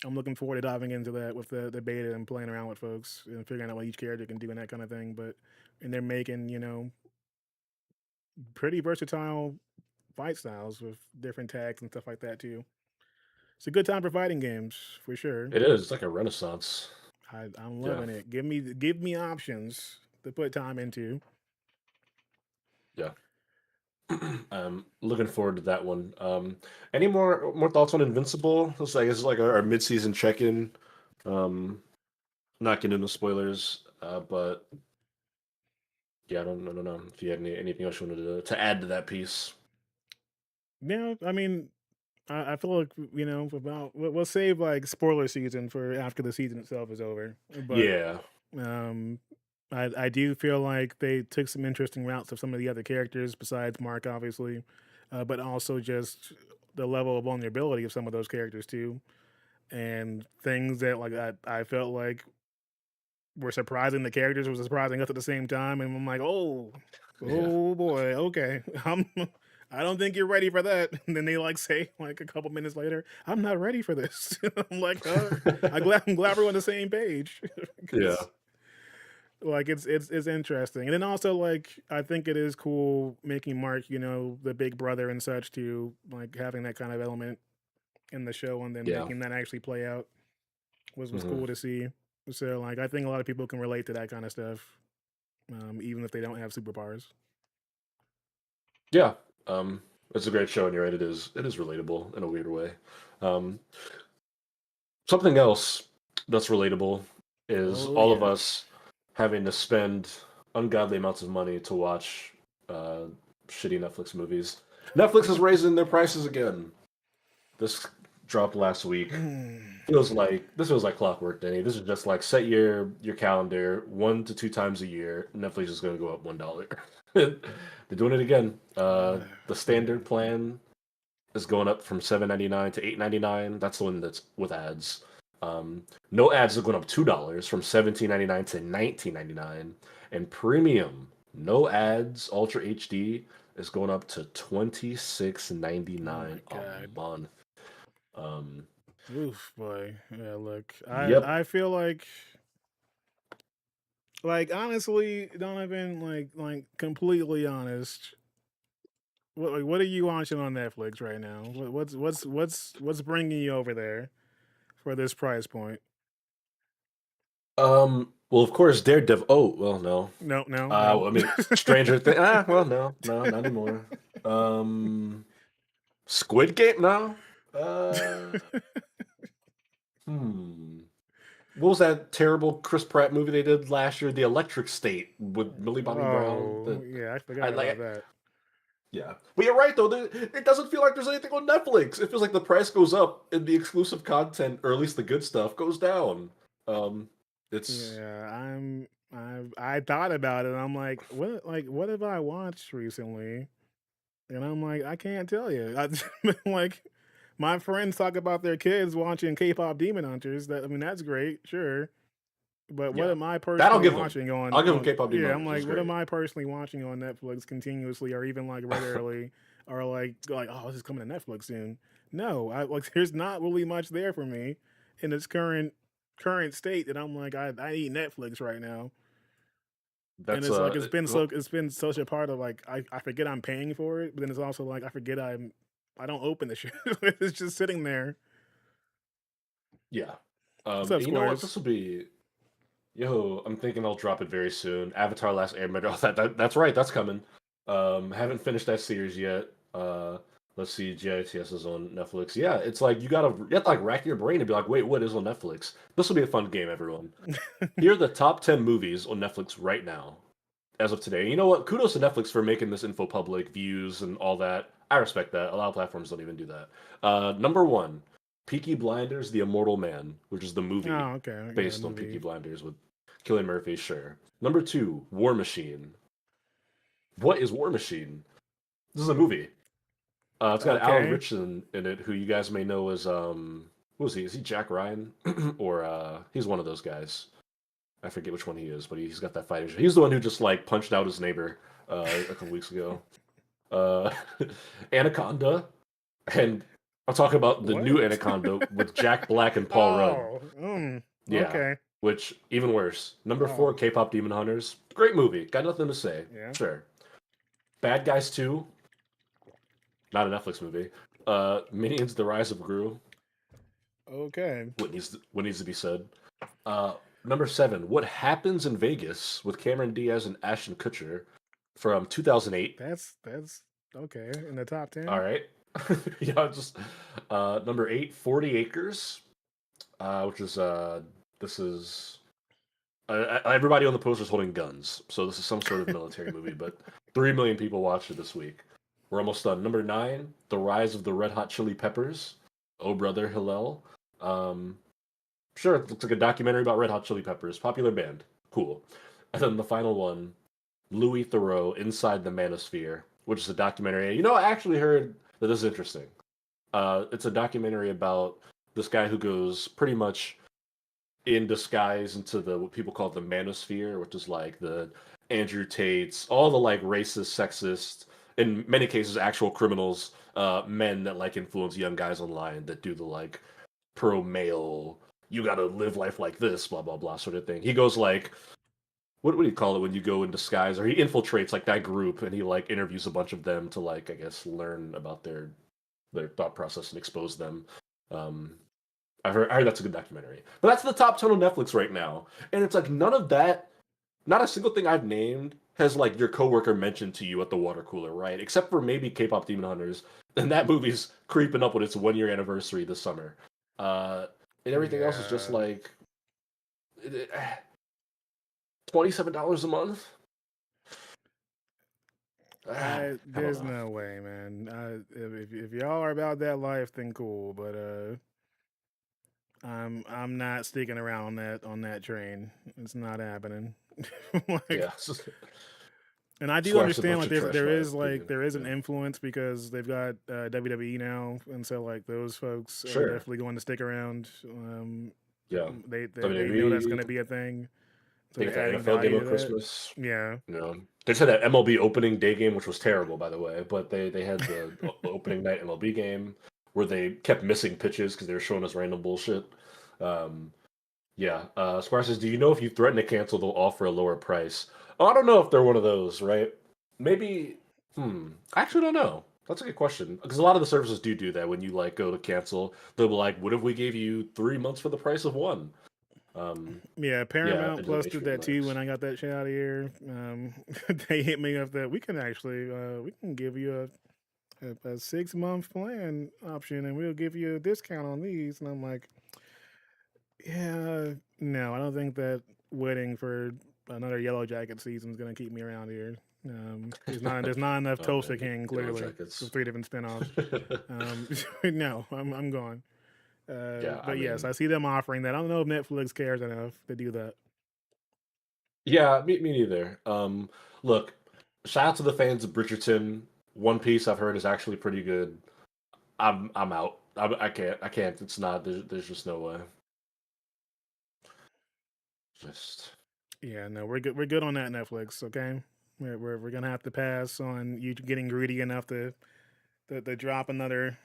I'm looking forward to diving into that with the beta and playing around with folks and figuring out what each character can do and that kind of thing. But and they're making pretty versatile fight styles with different tags and stuff like that too. It's a good time for fighting games for sure. it is. It's like a renaissance. I'm Yeah, loving it. Give me options to put time into. yeah. I'm looking forward to that one. Any more thoughts on Invincible? It's like our mid-season check-in. Um, not getting into spoilers, but yeah, I don't know if you had anything else you wanted to add to that piece. Yeah, I mean, I feel like about we'll save like spoiler season for after the season itself is over. But Yeah, um, I do feel like they took some interesting routes of some of the other characters besides Mark, obviously, but also just the level of vulnerability of some of those characters too, and things that like I felt like were surprising the characters was surprising us at the same time, and I'm like, oh, yeah, oh boy, okay, I don't think you're ready for that. And then they like say like a couple minutes later, I'm not ready for this. I'm like, I'm glad we're on the same page yeah, because like it's interesting, and then also like I think it is cool making Mark the big brother and such too, like having that kind of element in the show and then yeah. making that actually play out. was Hmm. cool to see. So like I think a lot of people can relate to that kind of stuff, even if they don't have superpowers. Yeah, it's a great show, and you're right. It is relatable in a weird way. Um, Something else that's relatable is Oh all of yeah. us having to spend ungodly amounts of money to watch uh, shitty Netflix movies. Netflix is raising their prices again. This dropped last week. Hmm. This feels like clockwork, Denny. This is just like set your calendar 1 to 2 times a year. Netflix is going to go up $1. They're doing it again. The Yeah. standard plan is going up from 7.99 to 8.99. That's the one that's with ads. No ads are going up $2 from 17.99 to 19.99, and premium no ads Ultra HD is going up to twenty six ninety Oh my nine a god. month. Um, Oof, boy. Yeah, look, yep. I feel like honestly, Donovan, like completely honest. What are you watching on Netflix right now? What's bringing you over there for this price point? Well, of course, Daredevil. Oh, well, no. No, no, no. I mean, Stranger Things. Well, no, no, not anymore. Um, Squid Game. No. Uh, hmm. What was that terrible Chris Pratt movie they did last year? The Electric State with Millie Bobby Brown. Oh, yeah, I I forgot about like. that. Yeah, but you're right though. It doesn't feel like there's anything on Netflix. It feels like the price goes up and the exclusive content, or at least the good stuff, goes down. Um, it's Yeah, I thought about it. And I'm what have I watched recently? And I'm like, I can't tell you. Like my friends talk about their kids watching K-pop Demon Hunters. That I mean, that's great, sure. But what yeah, am I that I'll personally give them. watching I'll give them on K-pop Demon yeah, I'm Hunters. like, It's what am great. I personally watching on Netflix continuously or even like regularly or like, oh, this is coming to Netflix soon. No, I like there's not really much there for me in its current state that I'm like, I need Netflix right now. And That's it's like well, it's been such a part of like I forget I'm paying for it, but then it's also like I forget I don't open the shit. It's just sitting there. yeah. What's up, And you know what? Squares? This will be. Yo, I'm thinking I'll drop it very soon. Avatar: Last Airbender. Oh, that's right. That's coming. Haven't finished that series yet. Let's see. GITS is on Netflix. Yeah, it's like you have to like rack your brain and be like, wait, what is on Netflix? This will be a fun game, everyone. Here are the top 10 movies on Netflix right now, as of today. You know what? Kudos to Netflix for making this info public, views and all that. I respect that. A lot of platforms don't even do that. Number one, Peaky Blinders: The Immortal Man, which is the movie Oh, okay. Yeah, based on Peaky movie. Blinders with Cillian Murphy. Sure. Number two, War Machine. What is War Machine? This is a movie. It's got Alan Okay. Ritchson in it, who you guys may know as who is he? Is he Jack Ryan or he's one of those guys? I forget which one he is, but he's got that fighting. He's the one who just like punched out his neighbor a couple weeks ago. Uh, Anaconda, and I'm talking about the new What? Anaconda with Jack Black and Paul Rudd. Oh, Yeah, okay. which even worse. Number four, Oh, K-pop Demon Hunters. Great movie. Got nothing to say. yeah. Sure. Bad Guys 2, not a Netflix movie. Minions: The Rise of Gru. Okay. What needs to be said. Number seven, What Happens in Vegas with Cameron Diaz and Ashton Kutcher from 2008. That's okay. In the top All 10. right. Yeah, just number eight, 40 Acres, which is this is everybody on the poster is holding guns, so this is some sort of military movie. But 3 million people watched it this week. We're almost done. Number nine, The Rise of the Red Hot Chili Peppers. Oh brother Hillel. Um, sure, it looks like a documentary about Red Hot Chili Peppers, popular band. Cool. And then the final one, Louis Theroux, Inside the Manosphere, which is a documentary. You know, I actually heard that this is interesting. It's a documentary about this guy who goes pretty much in disguise into the what people call the manosphere, which is like the Andrew Tates, all the like racist, sexist, in many cases actual criminals, men that like influence young guys online that do the like pro male, you gotta live life like this, blah blah blah sort of thing. He goes like what do you call it when you go in disguise, or he infiltrates like that group and he like interviews a bunch of them to like I guess learn about their thought process and expose them. Um, I heard that's a good documentary. But that's the top 10 on Netflix right now. And it's like none of that, not a single thing I've named has like your coworker mentioned to you at the water cooler, right? Except for maybe K-pop Demon Hunters. And that movie's creeping up on its 1 year anniversary this summer. And everything else is just Yeah. like $27 a month. Come There's on. no way, man. If y'all are about that life, then cool. But I'm not sticking around on that train. It's not happening. Like, Yeah. and I do Square's a understand bunch like of trash, my opinion. there is an Yeah. influence because they've got WWE now, and so like those folks are Sure. definitely going to stick around. Yeah. They know that's going WWE, to be a thing, so they they're got that adding NFL game value on to that. Christmas. Yeah, You know, they just had that MLB opening day game, which was terrible, by the way. But they had the opening night MLB game where they kept missing pitches because they were showing us random bullshit. Um, yeah. Square says, "Do you know if you threaten to cancel, they'll offer a lower price?" Oh, I don't know if they're one of those, right? Maybe. I actually don't know. That's a good question because a lot of the services do that. When you like go to cancel, they'll be like, "What if we gave you 3 months for the price of one?" Um, yeah. yeah, Paramount and then Plus did HBO that too when Max. I got that shit out of here. They hit me up that we can actually we can give you a 6 month plan option, and we'll give you a discount on these. And I'm like, yeah, no, I don't think that waiting for another Yellow Jacket season is going to keep me around here. There's not enough Oh Tulsa man, King Yellow clearly for Jackets. 3 different spinoffs. No, I'm gone. Yeah, I But yes, mean, I see them offering that. I don't know if Netflix cares enough to do that yeah, me neither. Look, shout out to the fans of Bridgerton. One Piece I've heard is actually pretty good. I'm out. I can't. It's not. There's just no way. Just Yeah, no, we're good. We're good on that Netflix. Okay, we're gonna have to pass on you getting greedy enough to drop another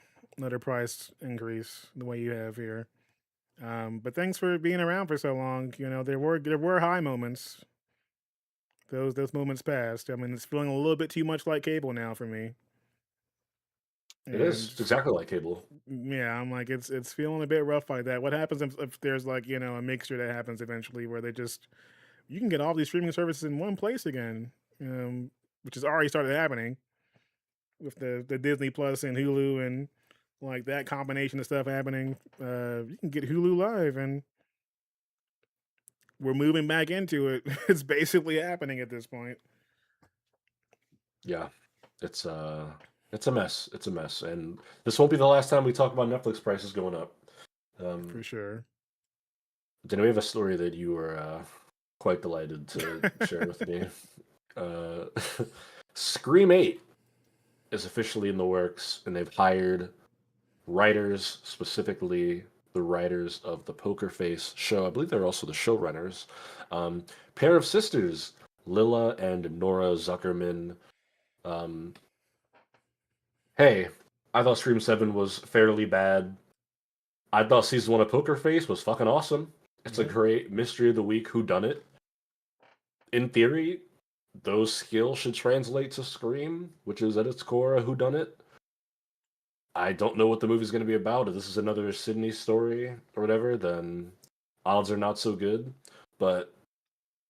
price increase the way you have here. But thanks for being around for so long. You know, there were high moments. Those moments passed. I mean, it's feeling a little bit too much like cable now for me. it is. And It's exactly like cable. yeah, I'm like it's feeling a bit rough like that. What happens if there's like a mixture that happens eventually where they just you can get all these streaming services in one place again, which has already started happening with the Disney Plus and Hulu and like that combination of stuff happening. You can get Hulu Live, and we're moving back into it. It's basically happening at this point, Yeah, it's it's a mess. It's a mess, and this won't be the last time we talk about Netflix prices going up. Um, for sure. then we have a story that you were quite delighted to share with me. Uh, Scream 8 is officially in the works, and they've hired writers, specifically the writers of the Poker Face show. I believe they're also the showrunners. Um, pair of sisters, Lila and Nora Zuckerman. Um, hey, I thought Scream 7 was fairly bad. I thought season 1 of Poker Face was fucking awesome. It's a Yeah, great mystery of the week who done it. In theory, those skills should translate to Scream, which is at its core a who done it. I don't know what the movie's going to be about. If this is another Sydney story or whatever, then odds are not so good. But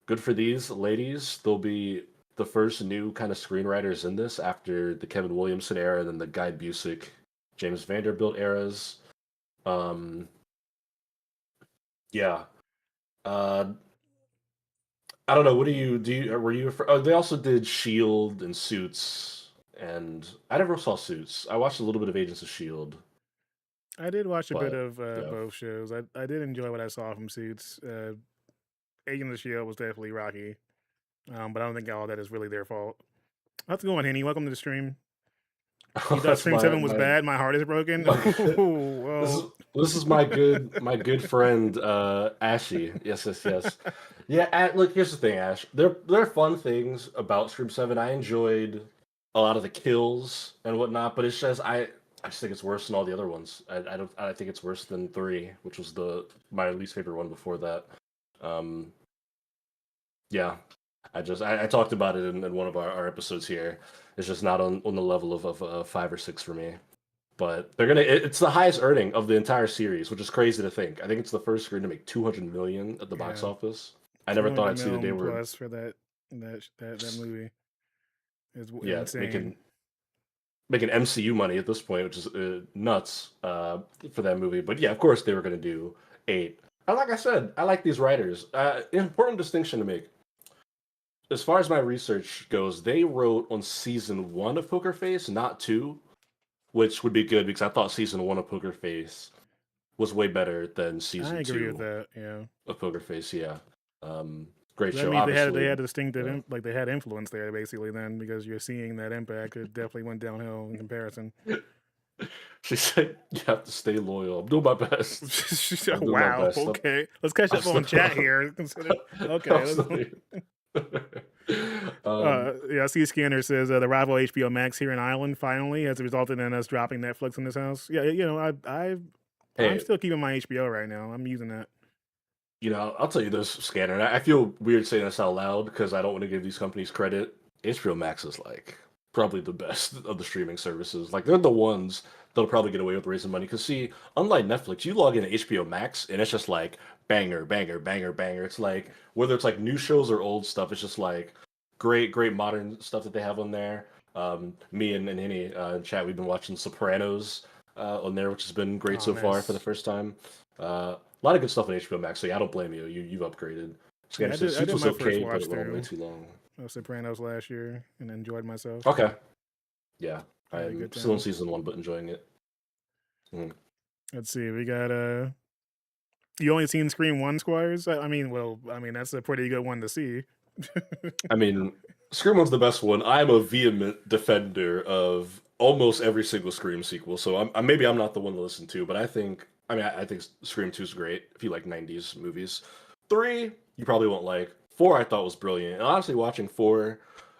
good for these ladies. They'll be the first new kind of screenwriters in this after the Kevin Williamson era and then the Guy Busick, James Vanderbilt eras. Um, yeah. Uh, I don't know. What do you were you? Oh, they also did Shield and Suits, and I never saw Suits. I watched a little bit of Agents of Shield, I did watch a bit but of yeah. both shows. I did enjoy what I saw from Suits. Agent of the Shield was definitely rocky, but I don't think all that is really their fault. How's it going, Henny? Welcome to the stream. You thought That's Stream Seven was my bad? My heart is broken. my Oh this well. is this is my good friend Ashy. Yes. Yeah, look, here's the thing, Ash. There are fun things about Scream 7. I enjoyed a lot of the kills and whatnot, but it's just I just think it's worse than all the other ones. I think it's worse than 3, which was the my least favorite one before that. Um yeah. I talked about it in one of our episodes here. It's just not on the level of 5 or 6 for me. But they're gonna. It's the highest earning of the entire series, which is crazy to think. I think it's the first screen to make 200 million at the box Yeah, office. I never thought 200 I'd see the day million where, plus for that movie is yeah, insane. making MCU money at this point, which is nuts for that movie. But yeah, of course they were gonna do 8. And like I said, I like these writers. Important distinction to make. As far as my research goes, they wrote on season 1 of Poker Face, not 2, which would be good because I thought season 1 of Poker Face was way better than I season agree with 2 that. Yeah, of Poker Face. Yeah, great 'cause that show. means they Obviously, had a distinctive uh, like they had influence there basically then because you're seeing that impact. It definitely went downhill in comparison. she said you have to stay loyal. I'm doing my best. I'm doing my Wow. best. Okay, let's catch I'm up on chat still, here. Consider I'm okay. still um, Yeah, I see Scanner says the rival HBO Max here in Ireland finally has resulted in us dropping Netflix in this house. Yeah, I'm hey, still keeping my HBO right now. I'm using that. I'll tell you this, Scanner. And I feel weird saying this out loud because I don't want to give these companies credit. HBO Max is like probably the best of the streaming services. Like they're the ones that'll probably get away with raising money. Because see, unlike Netflix, you log into HBO Max and it's just like banger, banger, banger, banger. It's like whether it's like new shows or old stuff, it's just like great, great modern stuff that they have on there. Me and Henny in chat, we've been watching Sopranos on there, which has been great Oh, so far for the nice. first time. A lot of good stuff on HBO Max. So yeah, I don't blame you. You've upgraded. Yeah, Scanner says I Suits did was my first okay, but watch it went on way through too long. of Sopranos last year and enjoyed myself. Okay, yeah, I had a I'm good still in time. season 1, but enjoying it. Mhm. Let's see. We got you only seen Scream One, Squires? I mean that's a pretty good one to see. I mean, Scream One's the best one. I'm a vehement defender of almost every single Scream sequel, so maybe I'm not the one to listen to, but I think Scream 2 is great if you like 90s movies. 3, you probably won't like. 4, I thought was brilliant. And honestly, watching 4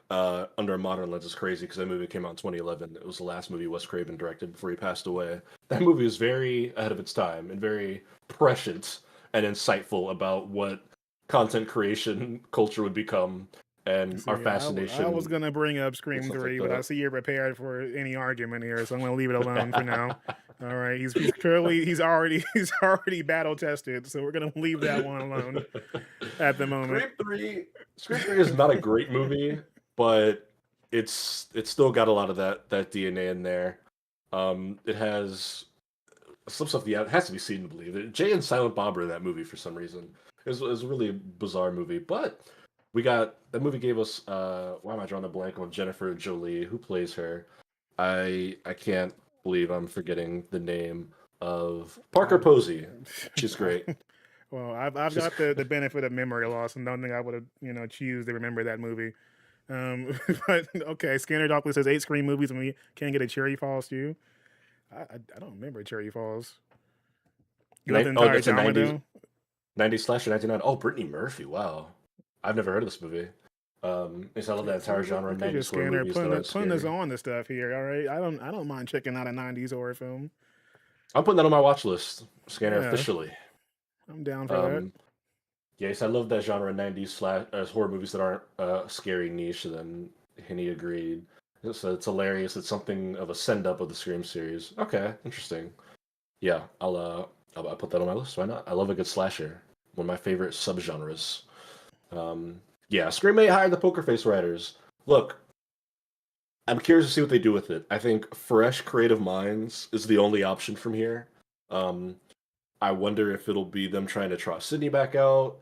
under a modern lens is crazy because that movie came out in 2011. It was the last movie Wes Craven directed before he passed away. That movie is very ahead of its time and very prescient and insightful about what content creation culture would become and our See, I was fascination gonna bring up with Scream stuff like 3, but I that. see you're prepared for any argument here, so I'm gonna leave it alone for now. All right, he's clearly he's already he's already battle tested, so we're gonna leave that one alone at the moment. Scream 3 Scream 3 is not a great movie, but it's still got a lot of that DNA in there. It has some stuff. Yeah, it has to be seen to believe it. Jay and Silent Bob are in that movie for some reason. It was a really bizarre movie, but we got that movie gave us. Why am I drawing a blank on Jennifer Jolie? Who plays her? I can't believe I'm forgetting the name of Parker I, Posey. She's great. well, I've She's got the benefit of memory loss, and don't think I would have choose to remember that movie. But okay, Scanner Doctor says 8 Scream movies, and we can't get a Cherry Falls too. I don't remember Cherry Falls. You love the Oh, entire that's a genre 90s though. 90s slasher 99. Oh, Brittany Murphy. Wow, I've never heard of this movie. Yes, I love that See, entire genre of look at your 90s horror Scanner movies that aren't putting us scary. on the stuff here. All right, I don't mind checking out a '90s horror film. I'm putting that on my watch list. Scanner Yeah, officially. I'm down for that. Um, yes, I love that genre of 90s slash horror movies that aren't scary niche. And then Henny agreed. So it's hilarious. It's something of a send up of the Scream series. Okay, interesting. Yeah, I'll put that on my list. Why not? I love a good slasher. One of my favorite subgenres. Yeah, Scream 8 hired the Poker Face writers. Look, I'm curious to see what they do with it. I think fresh creative minds is the only option from here. Um, I wonder if it'll be them trying to trot Sydney back out.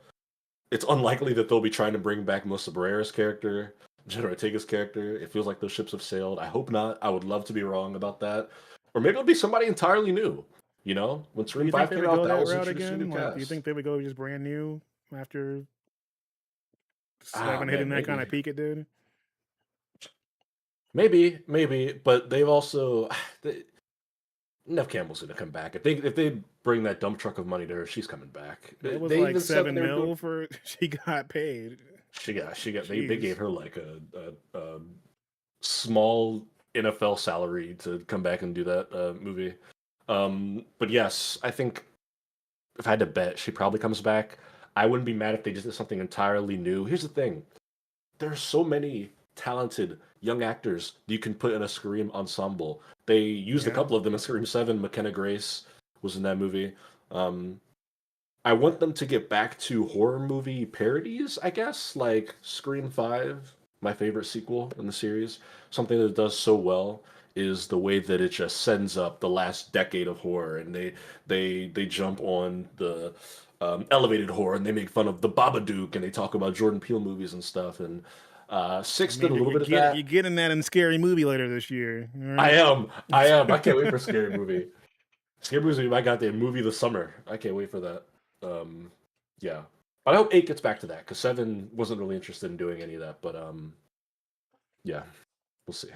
It's unlikely that they'll be trying to bring back Melissa Barrera's character, Jenna Ortega's character. It feels like those ships have sailed. I hope not. I would love to be wrong about that. Or maybe it'll be somebody entirely new. When Do Scream you think 5 they came would out, go that that was route introducing a new again? Like, do you cast. think they would go just brand new after Ah, Seven hitting man, that kind maybe. of peak it did? Maybe, but they've also Nev Campbell's gonna come back. If they bring that dump truck of money to her, she's coming back. It was They like even said that seven they were doing. mil for she got paid. She got. They Jeez. gave her like a small NFL salary to come back and do that movie. But yes, I think if I had to bet, she probably comes back. I wouldn't be mad if they just did something entirely new. Here's the thing: there's so many talented young actors you can put in a Scream ensemble. They used a Yeah. couple of them in Scream 7. McKenna Grace was in that movie. Um, I want them to get back to horror movie parodies, I guess, like Scream 5, my favorite sequel in the series. Something that it does so well is the way that it just sends up the last decade of horror, and they jump on the elevated horror, and they make fun of the Babadook, and they talk about Jordan Peele movies and stuff. And I Six did mean, a little bit of you're that. getting that in Scary Movie later this year. All I right. am, I am. I can't wait for Scary Movie. Scary Movie, my goddamn movie of the summer. I can't wait for that. Um, yeah, but I hope 8 gets back to that because 7 wasn't really interested in doing any of that. But yeah, we'll see.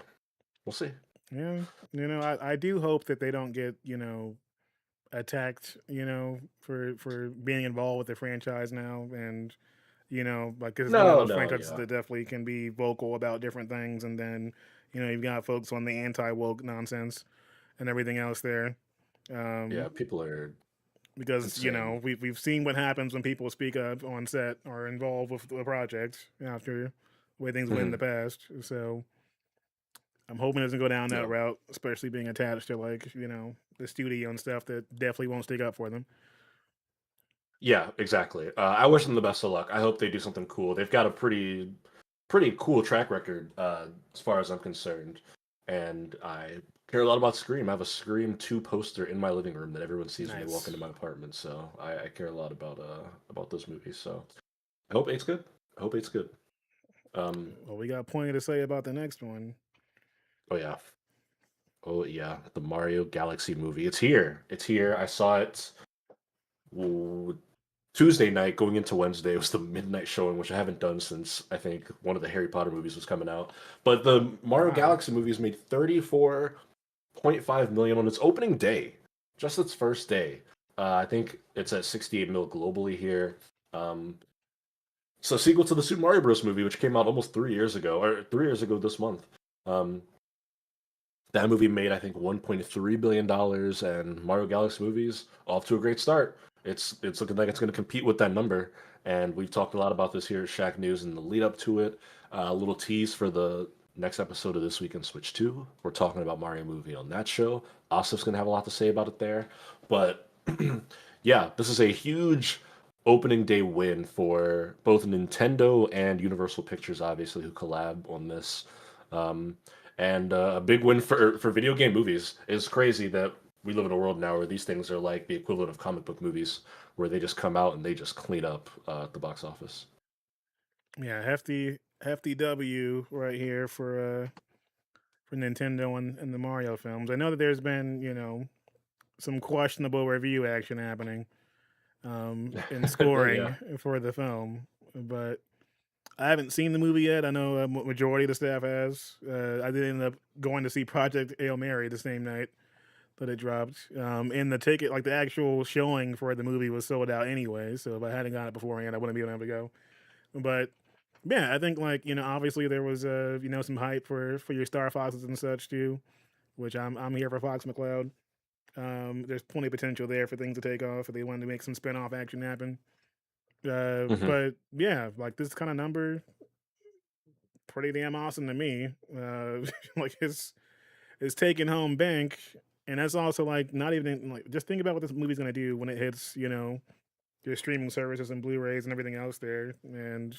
We'll see. Yeah. I do hope that they don't get, attacked, for being involved with the franchise now. And, like, 'cause it's one of No, those no, franchises yeah, that definitely can be vocal about different things. And then, you've got folks on the anti woke nonsense and everything else there. yeah. Um, People are because, insane. we've seen what happens when people speak up on set or involved with the project after the way things went in the Hmm. past. So I'm hoping it doesn't go down that Yeah, route, especially being attached to, like, the studio and stuff that definitely won't stick up for them. yeah, exactly. I wish them the best of luck. I hope they do something cool. They've got a pretty cool track record as far as I'm concerned, and I care a lot about Scream. I have a Scream 2 poster in my living room that everyone sees when they walk Nice. into my apartment. So I care a lot about those movies. So I hope eight's good. I hope eight's good. Um, Well, we got plenty to say about the next one. oh yeah, oh yeah, the Mario Galaxy movie. It's here. It's here. I saw it ooh, Tuesday night going into Wednesday. It was the midnight showing, which I haven't done since I think one of the Harry Potter movies was coming out. But the Mario Wow. Galaxy movie has made 34.5 million on its opening day, just its first day. I think it's at 68 mil globally here. Um, so sequel to the Super Mario Bros. Movie, which came out almost 3 years ago, or 3 years ago this month. Um, that movie made, I think, $1.3 billion, and Mario Galaxy movies off to a great start. It's looking like it's going to compete with that number, and we've talked a lot about this here at Shack News and the lead up to it. A little tease for the next episode of This Week in Switch 2. We're talking about Mario movie on that show. Asif's going to have a lot to say about it there. But yeah, this is a huge opening day win for both Nintendo and Universal Pictures, obviously, who collab on this. Um, and a big win for video game movies. It's crazy that we live in a world now where these things are like the equivalent of comic book movies, where they just come out and they just clean up at the box office. Yeah, hefty W right here for Nintendo and the Mario films. I know that there's been, some questionable review action happening in Yeah. scoring for the film, but I haven't seen the movie yet. I know a majority of the staff has. I did end up going to see Project Hail Mary the same night that it dropped. And the ticket, like the actual showing for the movie, was sold out anyway. So if I hadn't got it beforehand, I wouldn't be able to go. But yeah, I think, like, obviously there was some hype for your Star Foxes and such too, which I'm here for Fox McCloud. There's plenty of potential there for things to take off if they wanted to make some spin-off action happen. Hmm. But yeah, like this kind of number, pretty damn awesome to me. Like it's taking home bank, and that's also like not even like just think about what this movie's gonna do when it hits your streaming services and Blu-rays and everything else there. And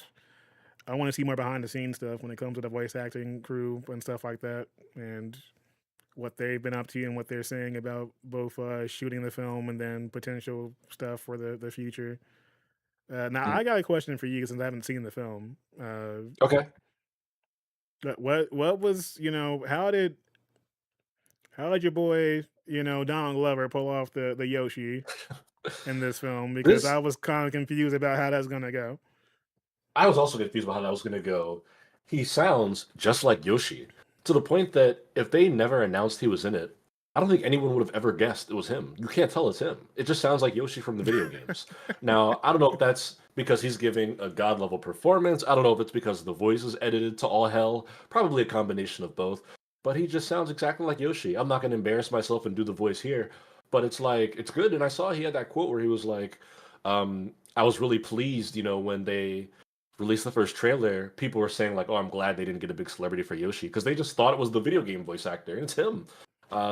I want to see more behind the scenes stuff when it comes to the voice acting crew and stuff like that, and what they've been up to and what they're saying about both shooting the film and then potential stuff for the future. Now I got a question for you since I haven't seen the film. Okay. What was how did your boy Donald Glover pull off the Yoshi in this film? Because I This was kind of confused about how that's gonna go. I was also confused about how that was going to go. He sounds just like Yoshi to the point that if they never announced he was in it, I don't think anyone would have ever guessed it was him. You can't tell it's him. It just sounds like Yoshi from the video games. Now, I don't know if that's because he's giving a god level performance. I don't know if it's because the voice is edited to all hell. Probably a combination of both. But he just sounds exactly like Yoshi. I'm not going to embarrass myself and do the voice here, but it's like it's good. And I saw he had that quote where he was like, "I was really pleased, when they." released the first trailer, people were saying like, "Oh, I'm glad they didn't get a big celebrity for Yoshi," because they just thought it was the video game voice actor, and it's him.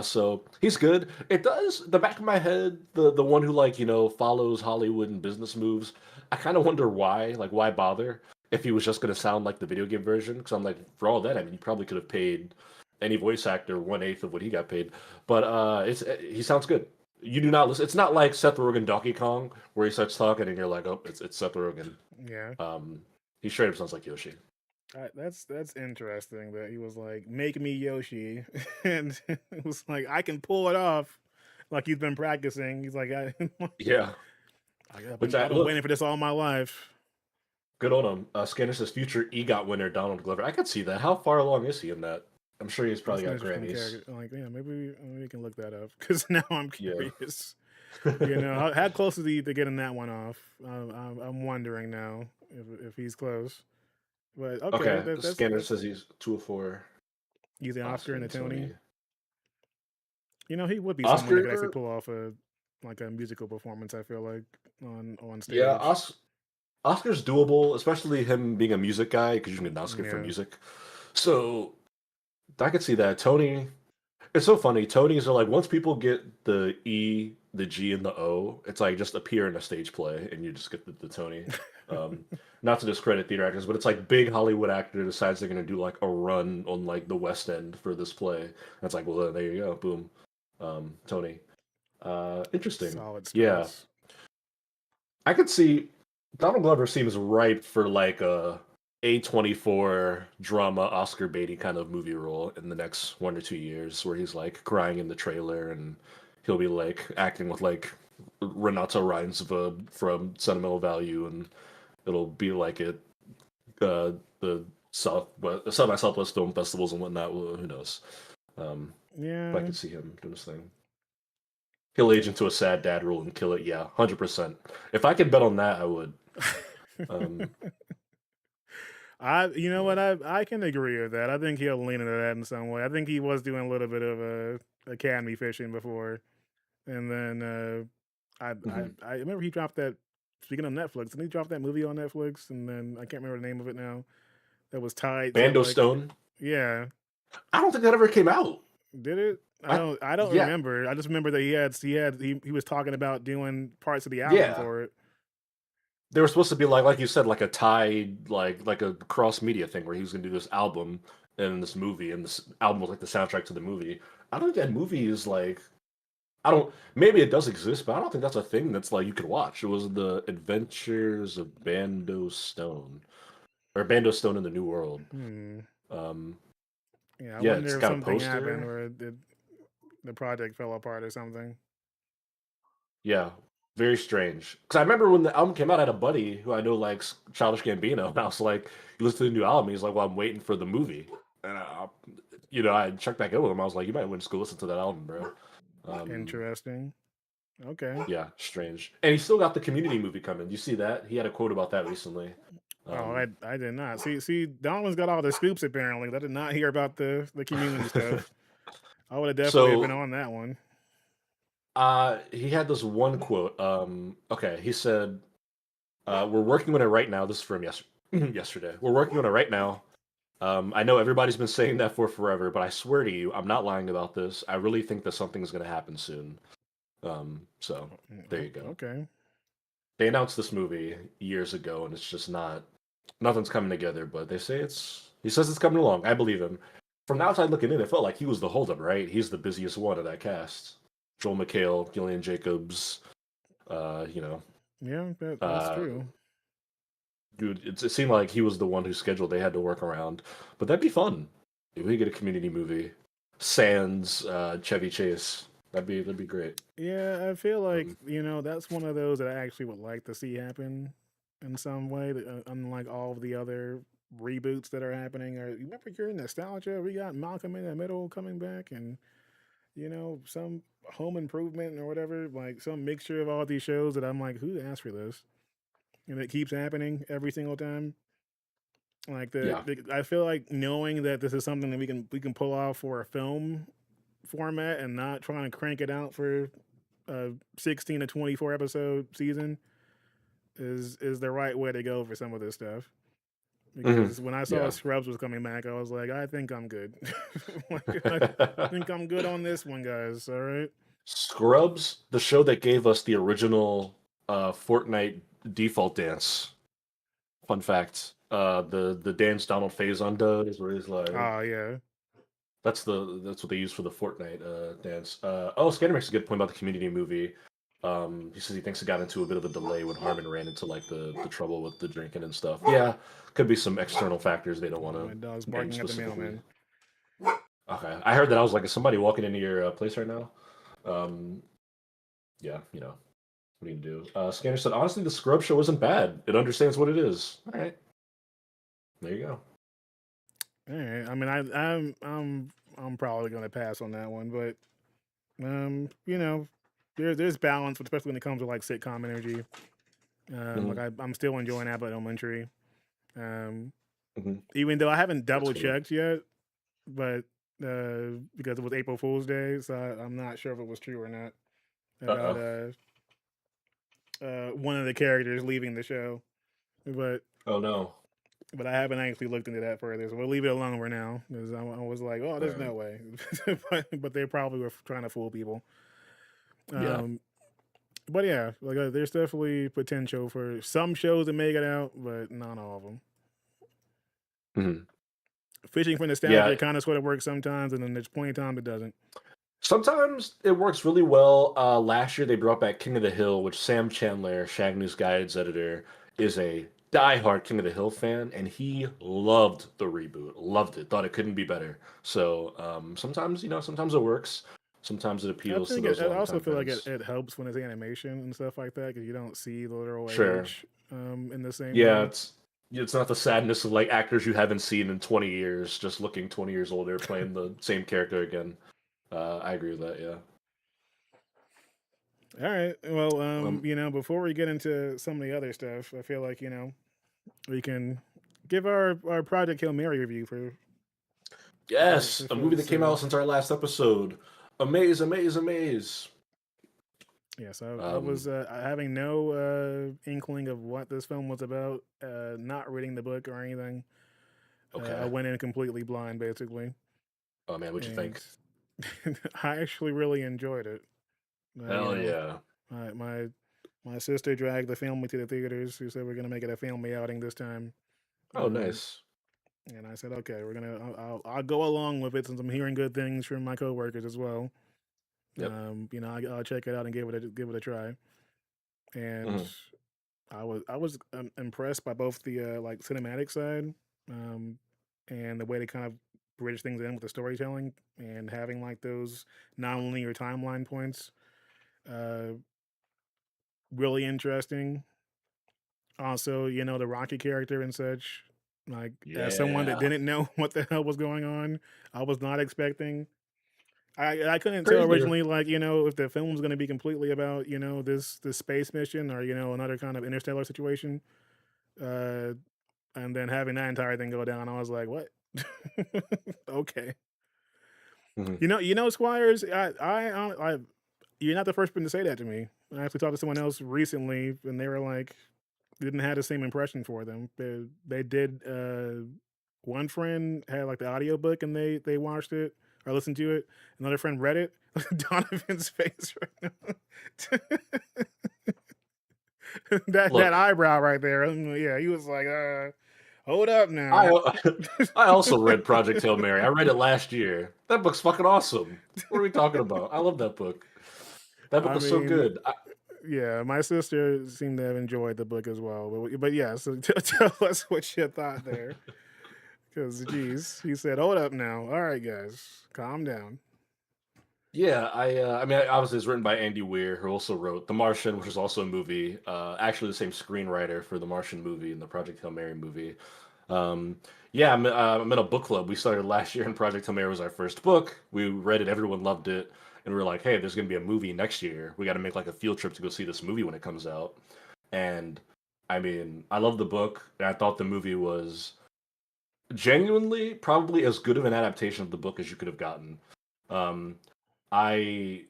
So he's good. It does the back of my head, the one who like follows Hollywood and business moves. I kind of wonder why, like why bother if he was just gonna sound like the video game version? Because I'm like, for all that, I mean, you probably could have paid any voice actor 1/8 of what he got paid. But he sounds good. You do not listen. It's not like Seth Rogen Donkey Kong where he starts talking and you're like, oh, it's Seth Rogen. Yeah. Um, he straight up sounds like Yoshi. That's interesting that he was like, "Make me Yoshi," and it was like, "I can pull it off," like he's been practicing. He's like, Yeah, I've which been I I've been look waiting for this all my life." good on him. Scanner says future EGOT winner Donald Glover. I could see that. How far along is he in that? I'm sure he's That's probably an got interesting Grammys. character. Like, yeah, maybe we can look that up because now I'm Yeah. curious. How close is he to getting that one off? I'm wondering now if he's close. But okay, Okay. Scanner that's says he's 204 he's the Oscar Oscar and the and Tony. Tony. He would be someone that could actually Oscar, pull off a musical performance. I feel like on yeah, stage. Oscar's doable, especially him being a music guy because you can get an Oscar for Yeah. music. So I could see that. Tony, it's so funny. Tonys are like once people get the E, the G, and the O, it's like just appear in a stage play and you just get the Tony. Um, Not to discredit theater actors, but it's like big Hollywood actor decides they're gonna do like a run on like the West End for this play. And it's like, well, there you go, boom, Tony. Interesting. Solid Yeah, space. I could see Donald Glover seems ripe for like a A24 drama Oscar baity kind of movie role in the next 1 or 2 years, where he's like crying in the trailer and he'll be like acting with like Renato Reinsve from Sentimental Value, and it'll be like the South by Southwest film festivals and whatnot. Well, who knows? Um, but I Yeah. could see him doing this thing. He'll age into a sad dad role and kill it. Yeah, 100%. If I could bet on that, I would. Um, You know yeah. what, I can agree with that. I think he'll lean into that in some way. I think he was doing a little bit of academy fishing before, and then Mhm. I remember he dropped that. Speaking of Netflix, didn't he drop that movie on Netflix? And then I can't remember the name of it now. That was tied to Bando like, Stone. yeah, I don't think that ever came out. did it? I I don't Yeah, remember. I just remember that he was talking about doing parts of the album yeah. for it. They were supposed to be like you said, like a tied, like a cross media thing where he was gonna do this album and this movie, and this album was like the soundtrack to the movie. I don't think that movie is like I don't. Maybe it does exist, but I don't think that's a thing that's like you could watch. It was the Adventures of Bando Stone or Bando Stone in the New World. Hmm. Um, Yeah, I yeah, it's wonder if got a something happened poster. where the project fell apart or something. Yeah, very strange. Because I remember when the album came out, I had a buddy who I know likes Childish Gambino, and I was like, "You listen to the new album?" He's like, "Well, I'm waiting for the movie." And I checked back in with him. I was like, "You might want to go listen to that album, bro." Um, Interesting. Okay. yeah, strange. And he still got the Community movie coming. You see that? He had a quote about that recently. Oh, Um, I did not see. Donald's got all the scoops apparently. I did not hear about the community stuff. I would have definitely have been so on that one. he had this one quote. Okay, he said, "We're working on it right now." This is from yesterday. We're working on it right now. I know everybody's been saying that for forever, but I swear to you, I'm not lying about this. I really think that something is going to happen soon. So there you go. Okay. They announced this movie years ago, and it's just nothing's coming together. But they say he says it's coming along. I believe him. From the outside looking in, it felt like he was the holdup, right? He's the busiest one of that cast. Joel McHale, Gillian Jacobs, uh, you know, Yeah, that's uh, true. dude, it seemed like he was the one whose schedule they had to work around. But that'd be fun if we get a Community movie. Sans Chevy Chase. That'd be great. Yeah, I feel like Um, that's one of those that I actually would like to see happen in some way. Unlike all of the other reboots that are happening, or you remember your nostalgia? We got Malcolm in the Middle coming back, and some Home Improvement or whatever, like some mixture of all these shows that I'm like, who asked for this? And it keeps happening every single time. Like yeah, I feel like knowing that this is something that we can pull off for a film format and not trying to crank it out for a 16 to 24 episode season is the right way to go for some of this stuff. because when I saw Yeah. Scrubs was coming back, I was like, I think I'm good. Like, I think I'm good on this one, guys. All right. Scrubs, the show that gave us the original Fortnite default dance. Fun fact: the dance Donald Faison does, where he's like, Oh yeah. that's what they use for the Fortnite dance. Oh, Scanner makes a good point about the Community movie. He says he thinks it got into a bit of a delay when Harmon ran into like the trouble with the drinking and stuff. Yeah, could be some external factors they don't want My dog's to name barking at the specifically. mailman. Okay, I heard that. I was like, is somebody walking into your place right now? Um, yeah, what do you do? Scanner said, honestly, the Scrub Show isn't bad. It understands what it is. All right, there you go. All right. I mean, I'm probably gonna pass on that one, but you know, there's balance, especially when it comes to like sitcom energy. Like Hmm. I'm still enjoying Abbott Elementary. Um, Hmm. Even though I haven't That's double a good one. checked yet, but because it was April Fool's Day, so I'm not sure if it was true or not about Uh-oh. one of the characters leaving the show. But Oh no. I haven't actually looked into that further, so we'll leave it alone for now. Because I was like, oh, All there's right. no way, but they probably were trying to fool people. Yeah. Um, but yeah, like there's definitely potential for some shows to make it out, but not all of them. Hmm. Fishing for nostalgia Yeah. kind of sort of works sometimes, and then there's plenty of time it doesn't. Sometimes it works really well. Last year they brought back King of the Hill, which Sam Chandler, Shag News Guide's editor, is a diehard King of the Hill fan, and he loved the reboot. Loved it. Thought it couldn't be better. So sometimes, sometimes it works. Sometimes it I appeals to think those I also longtime feel like fans. it helps when it's animation and stuff like that because you don't see the literal Sure. age in the same Yeah, way. it's not the sadness of like actors you haven't seen in 20 years, just looking 20 years older, playing the same character again. I agree with that. Yeah. All right. Well, Um. before we get into some of the other stuff, I feel like we can give our Project Hail Mary review Yes, for a movie folks. that came out since our last episode. Amaze, amaze, amaze. Yes, I was Um. having no inkling of what this film was about. Not reading the book or anything. I Okay. went in completely blind, basically, Oh man, what'd you and think? I actually really enjoyed it. You Hell know, yeah. my my my sister dragged the family to the theaters. She said we're gonna make it a family outing this time, Oh um, nice. and I said okay, we're gonna. I'll go along with it since I'm hearing good things from my coworkers as well. Yep. I'll check it out and give it a try. And Hmm. I was impressed by both the like cinematic side, um, and the way they kind of bridge things in with the storytelling and having like those non-linear timeline points. Uh, Really interesting. Also, the Rocky character and such. Like as someone that Yeah. didn't know what the hell was going on, I was not expecting. I couldn't tell Crazier. originally, like if the film was going to be completely about this space mission or another kind of interstellar situation. Uh, and then having that entire thing go down, I was like, what? Okay. Hmm. Squires. You're not the first person to say that to me. I actually talked to someone else recently, and they were like, didn't have the same impression for them. They did. One friend had like the audiobook and they watched it or listened to it. Another friend read it. Donovan's face right now. that Look, eyebrow right there. Yeah, he was like, hold up I now. I also read Project Hail Mary. I read it last year. That book's fucking awesome. What are we talking about? I love that book. That book I was so mean, good. yeah, my sister seemed to have enjoyed the book as well. But yeah, so tell us what you thought there. Because, geez, he said, hold up now. All right, guys, calm down. Yeah, I mean, obviously it's written by Andy Weir, who also wrote The Martian, which is also a movie. Actually, the same screenwriter for the Martian movie and the Project Hail Mary movie. Um, yeah, I'm in a book club. We started last year, and Project Hail Mary was our first book. We read it, everyone loved it, and we were like, "Hey, there's going to be a movie next year. We got to make like a field trip to go see this movie when it comes out." And I mean, I love the book, and I thought the movie was genuinely probably as good of an adaptation of the book as you could have gotten. Um, I,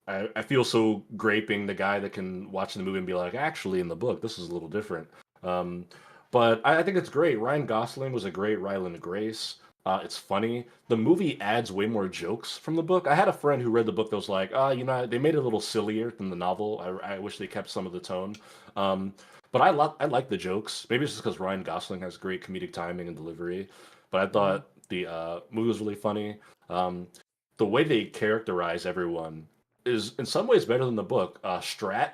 I feel so great being the guy that can watch the movie and be like, actually, in the book, this is a little different. Um, But I think it's great. Ryan Gosling was a great Ryland Grace. It's funny. The movie adds way more jokes from the book. I had a friend who read the book that was like, they made it a little sillier than the novel. I wish they kept some of the tone. Um, but I like the jokes. Maybe it's just because Ryan Gosling has great comedic timing and delivery. But I Hmm. thought the movie was really funny. Um, the way they characterize everyone is in some ways better than the book. Strat,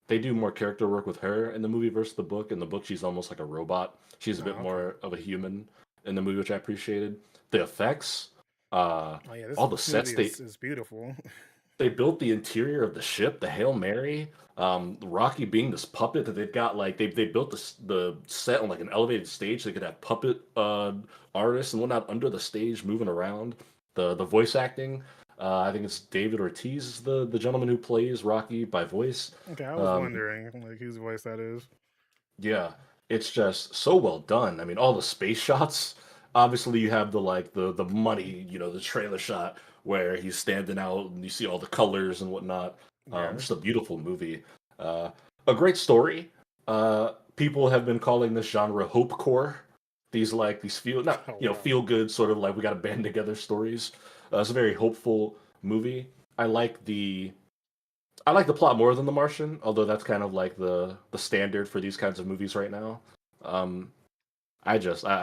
they do more character work with her in the movie versus the book. In the book, she's almost like a robot. She's a bit Oh, okay. more of a human in the movie, which I appreciated. The effects, uh, Oh yeah, all the this sets movie is beautiful. they built the interior of the ship, the Hail Mary, Rocky being this puppet that they've got like they built the set on like an elevated stage. So they could have puppet artists and whatnot under the stage moving around. The voice acting, I think it's David Ortiz is the gentleman who plays Rocky by voice. Okay, I was Um, wondering like whose voice that is. yeah, it's just so well done. I mean, all the space shots. Obviously, you have the like the money, the trailer shot where he's standing out and you see all the colors and whatnot. Yeah. Just a beautiful movie. Uh, a great story. People have been calling this genre hopecore. These feel not Oh wow. feel good sort of like we got to band together stories. It's a very hopeful movie. I like the I like the plot more than The Martian, although that's kind of like the standard for these kinds of movies right now. Um, I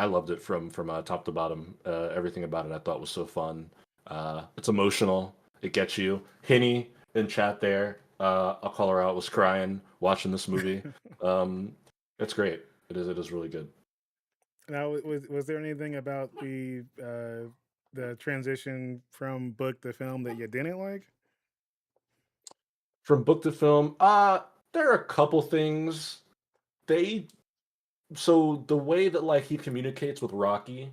loved it from top to bottom. Everything about it I thought was so fun. It's emotional. It gets you. Hinny in chat there. I'll call her out. Was crying watching this movie. Um, it's great. It is really good. Now, was there anything about the transition from book to film that you didn't like? From book to film, there are a couple things they so the way that like he communicates with Rocky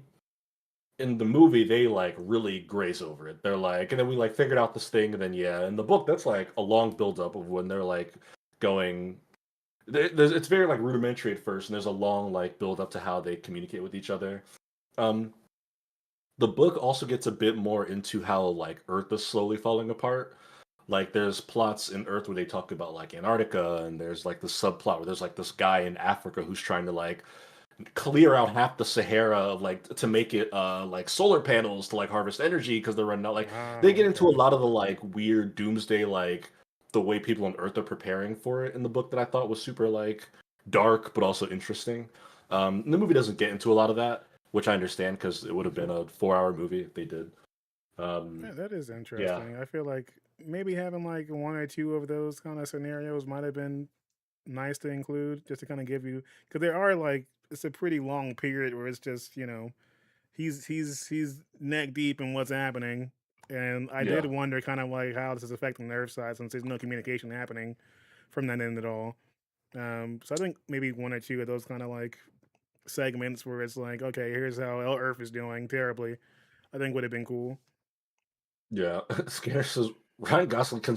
in the movie they like really graze over it. They're like, and then we like figured out this thing, and then yeah, in the book that's like a long build up of when they're like going. It's very like rudimentary at first, and there's a long like build up to how they communicate with each other. Um, the book also gets a bit more into how like Earth is slowly falling apart. Like there's plots in Earth where they talk about like Antarctica, and there's like the subplot where there's like this guy in Africa who's trying to like clear out half the Sahara of like to make it like solar panels to like harvest energy because they're running out. Like they Ah, get into a okay. lot of the like weird doomsday like the way people on Earth are preparing for it in the book that I thought was super like dark but also interesting. The movie doesn't get into a lot of that, which I understand because it would have been a 4 hour movie if they did. Um, That is yeah, interesting. I feel like maybe having like one or two of those kind of scenarios might have been nice to include, just to kind of give you, because there are like it's a pretty long period where it's just he's neck deep in what's happening, and I did yeah, wonder kind of like how this is affecting the Earth side since there's no communication happening from that end at all. So I think maybe one or two of those kind of like segments where it's like, okay, here's how Earth is doing terribly. I think would have been cool. yeah. Skinner says Ryan Gosling can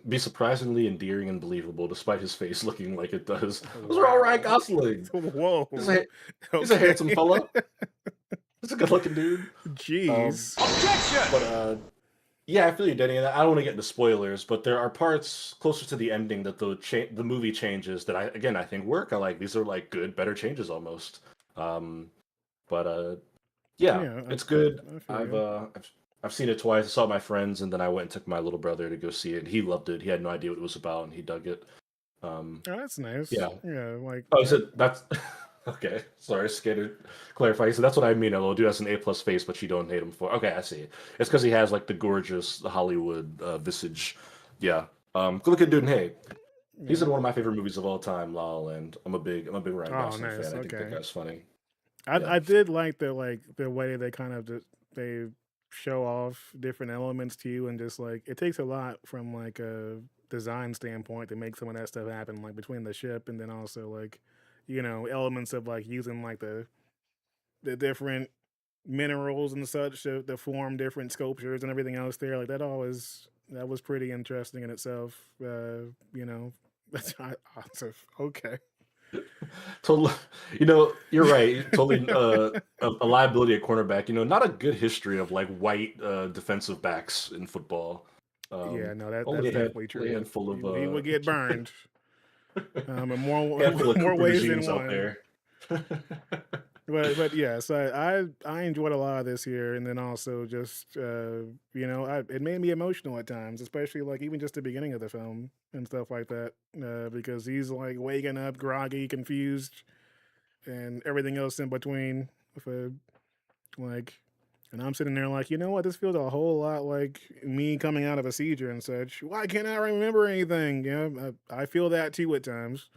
be surprisingly endearing and believable despite his face looking like it does. What's wrong with Ryan Wow. Gosling? He's Whoa. a he's a Okay. handsome fella. He's a good looking dude. Um, Jeez. but yeah, I feel you, Denny. And I don't want to get into spoilers, but there are parts closer to the ending that the movie changes that I think work. I like these are like good, better changes almost. Um, but yeah, Yeah, it's good. I feel you. I've seen it twice. I saw it with my friends, and then I went and took my little brother to go see it. He loved it. He had no idea what it was about, and he dug it. Um, Oh, that's nice. yeah. Yeah, like Oh, is that. it that's okay? Sorry, scared to clarify. So that's what I mean. A little dude has an A plus face, but you don't hate him for. Okay, I see. It's because he has like the gorgeous Hollywood visage. Yeah. Good looking dude. And hey, he's in Yeah. one of my favorite movies of all time, La La Land. I'm a big Ryan Oh, Gosling nice. fan. I think that Okay. guy's funny. Yeah. I did like the way they kind of they show off different elements to you, and just like it takes a lot from like a design standpoint to make some of that stuff happen, like between the ship and then also like elements of like using like the different minerals and such to form different sculptures and everything else there. Like that was pretty interesting in itself. You know, that's awesome. Okay. Totally. You're right. Totally a liability at cornerback. Not a good history of like white defensive backs in football. Yeah, no, that's Only definitely a true. handful of He would get burned, in more handful of more Cooper ways than DeJeans out one. there. But yes, I enjoyed a lot of this here, and then also just it made me emotional at times, especially like even just the beginning of the film and stuff like that, because he's like waking up groggy, confused, and everything else in between. With a like, and I'm sitting there like, you know what, this feels a whole lot like me coming out of a seizure and such. Why can't I remember anything? I feel that too at times.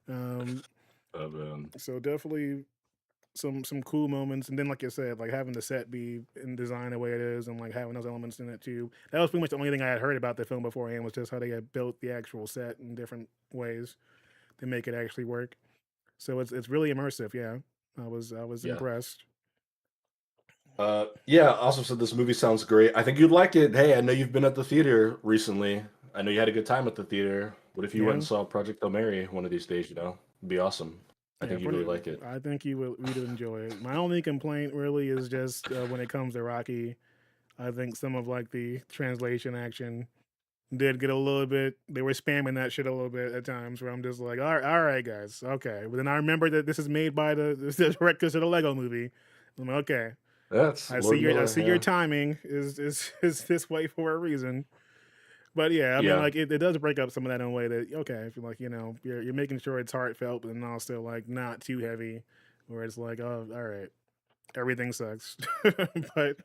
Um, Oh man. so definitely some cool moments, and then like you said, like having the set be in design the way it is, and like having those elements in it too. That was pretty much the only thing I had heard about the film beforehand, was just how they had built the actual set in different ways to make it actually work. So it's really immersive. Yeah, I was Yeah. impressed. Yeah, also said this movie sounds great. I think you'd like it. Hey, I know you've been at the theater recently. I know you had a good time at the theater. What if you went Yeah, and saw Project Hail Mary one of these days, you know? It'd be awesome. I yeah. think you'd really like it. I think you will. We'd enjoy it. My only complaint really is just when it comes to Rocky. I think some of like the translation action did get a little bit. They were spamming that shit a little bit at times, where I'm just like, all right, guys, okay. But then I remember that this is made by the directors of the Lego Movie. I'm like, okay, That's Lord I Miller, see your yeah. timing is this way for a reason. But yeah, I mean, Yeah. like it does break up some of that in a way that okay, if you're like you're making sure it's heartfelt, but then also like not too heavy, where it's like oh, all right, everything sucks. But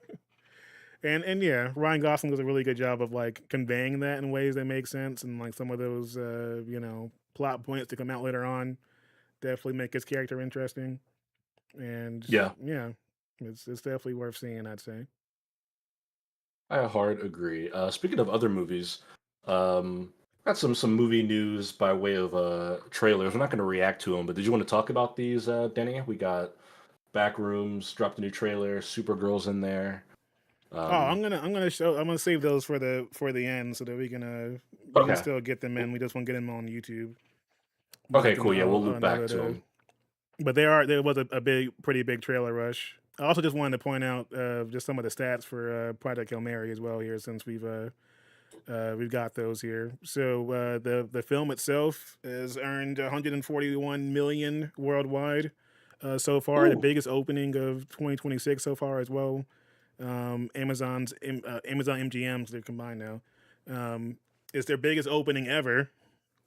and yeah, Ryan Gosling does a really good job of like conveying that in ways that make sense, and like some of those plot points to come out later on definitely make his character interesting. And Yeah. yeah, it's definitely worth seeing, I'd say. I hard agree. Speaking of other movies, got some movie news by way of trailers. We're not going to react to them, but did you want to talk about these, Denny? We got Backrooms dropped a new trailer. Supergirl's in there. Oh, Um, I'm gonna save those for the end so that we can okay. still get them in. We just won't get them on YouTube, Okay, but cool. Yeah, we'll I'll loop know back that. to them. But there was a pretty big trailer rush. I also just wanted to point out just some of the stats for Project Hail Mary as well here, since we've got those here. So the film itself has earned 141 million worldwide so far, the Ooh. biggest opening of 2026 so far as well. Amazon MGMs, they're combined now. Um, it's their biggest opening ever.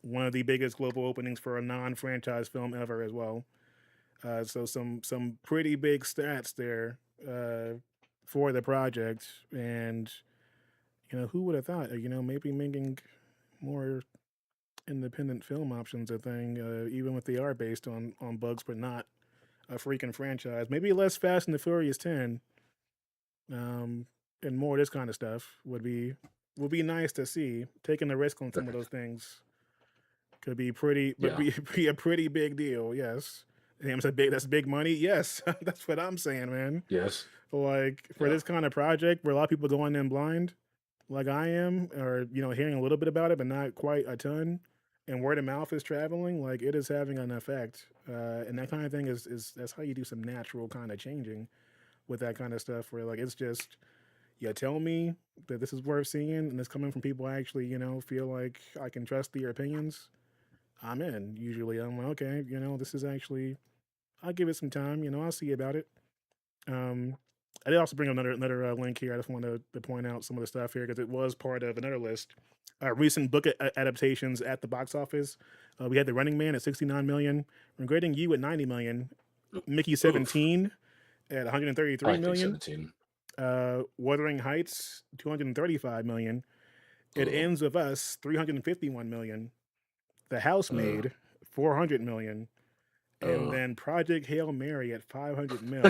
One of the biggest global openings for a non-franchise film ever as well. So some pretty big stats there for the project, and who would have thought? Maybe making more independent film options a thing, even if they are based on bugs, but not a freaking franchise. Maybe less Fast and the Furious 10, um, and more of this kind of stuff would be nice to see. Taking the risk on some of those things could be pretty, but Yeah. be a pretty big deal. Yes, damn, that's big money. Yes, that's what I'm saying, man. Yes. Like for Yeah. this kind of project, where a lot of people going in blind, like I am, or hearing a little bit about it, but not quite a ton, and word of mouth is traveling, like it is having an effect, and that kind of thing is that's how you do some natural kind of changing with that kind of stuff, where like it's just you tell me that this is worth seeing and it's coming from people I actually feel like I can trust their opinions. I'm in. Usually, I'm like, okay, this is actually. I'll give it some time. I'll see about it. Um, I did also bring up another link here. I just wanted to point out some of the stuff here because it was part of another list. Recent book adaptations at the box office. We had The Running Man at 69 million. Regretting You at 90 million. Mickey Oof. 17 at 133 I think million. 17. Wuthering Heights 235 million. It Ugh. Ends With Us 351 million. The Housemaid 400 million. And Uh. then Project Hail Mary at 500 mil.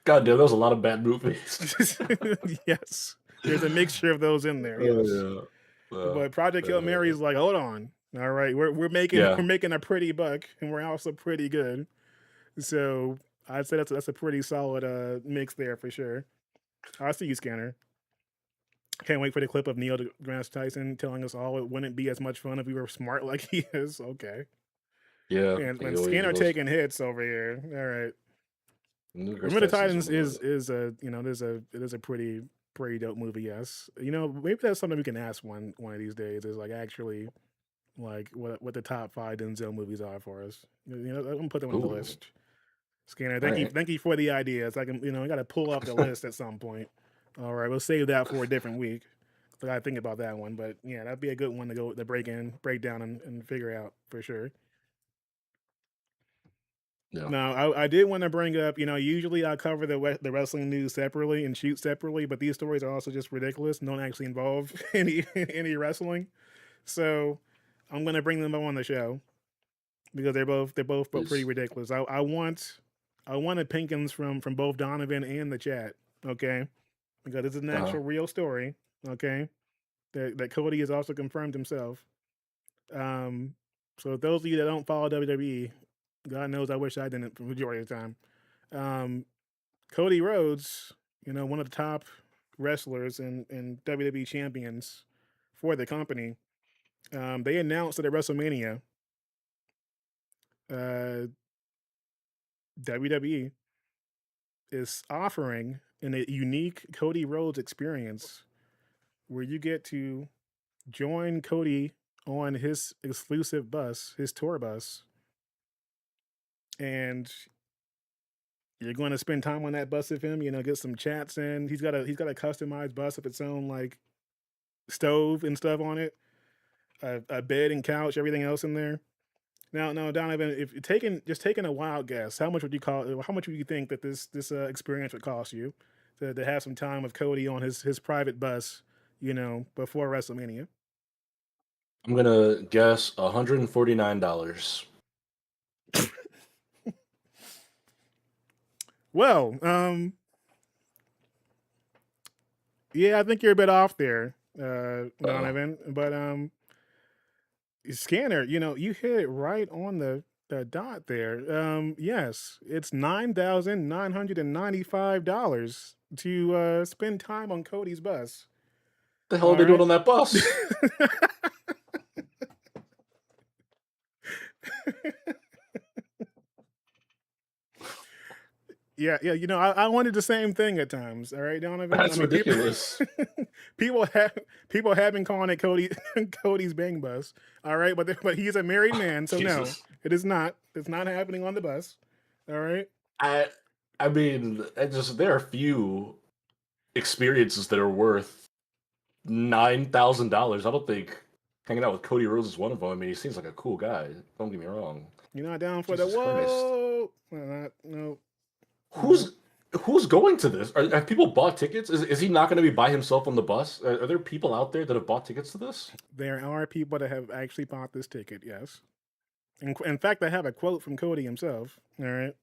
God damn, that was a lot of bad movies. Yes. There's a mixture of those in there, yes. Oh yeah. But Project Hail Mary is like, hold on. All right, we're making Yeah. we're making a pretty buck, and we're also pretty good. So I'd say that's a pretty solid mix there for sure. I see you, Scanner. Can't wait for the clip of Neil deGrasse Tyson telling us all it wouldn't be as much fun if we were smart like he is. Okay. Yeah. Man, He always Scanner goes. taking hits over here. All right. Neil deGrasse Remember the Tyson's Titans one of is a it is a pretty dope movie. Yes, maybe that's something we can ask one of these days. Is like actually like what the top 5 Denzel movies are for us. I'm gonna put them on the Ooh, list. Scanner, all right. thank you for the ideas. I can, I got to pull up the list at some point. All right, we'll save that for a different week. I got to think about that one, but yeah, that'd be a good one to go to break down, and figure out for sure. Yeah. Now, I did want to bring up, usually I cover the wrestling news separately and shoot separately, but these stories are also just ridiculous and don't actually involve any wrestling. So I'm gonna bring them up on the show because they're both pretty Please. ridiculous. I want opinions from both Donovan and the chat, okay? Because it's an Uh-huh. actual real story, okay? That Cody has also confirmed himself. Um, so those of you that don't follow WWE, God knows I wish I didn't for the majority of the time. Um, Cody Rhodes, one of the top wrestlers and WWE champions for the company, they announced that at WrestleMania, uh, WWE is offering a unique Cody Rhodes experience where you get to join Cody on his exclusive bus, his tour bus, and you're going to spend time on that bus with him. Get some chats in. He's got a customized bus of its own, like stove and stuff on it, a bed and couch, everything else in there. Now, Donovan, if you're taking a wild guess, how much would you think that this experience would cost you to have some time with Cody on his private bus, before WrestleMania? I'm gonna guess $149. Well, yeah, I think you're a bit off there, Uh-oh. Donovan. But Scanner, you hit it right on the dot there. Yes, it's $9,995 to spend time on Cody's bus. The hell are All they doing right. on that bus? Yeah, yeah. I wanted the same thing at times. All right, Donovan. I That's mean, people, ridiculous. people have people have been calling it Cody's bang bus. All right, but he's a married man, so no, Jesus. it is not. It's not happening on the bus. All right. I I mean, there are few experiences that are worth $9,000. I don't think hanging out with Cody Rhodes is one of them. I mean, he seems like a cool guy. Don't get me wrong. You're not down for the Jesus Christ. whoa. No, no. Who's who's going to this? Have people bought tickets? Is he not going to be by himself on the bus? Are there people out there that have bought tickets to this? There are people that have actually bought this ticket. Yes. In fact, I have a quote from Cody himself. All right,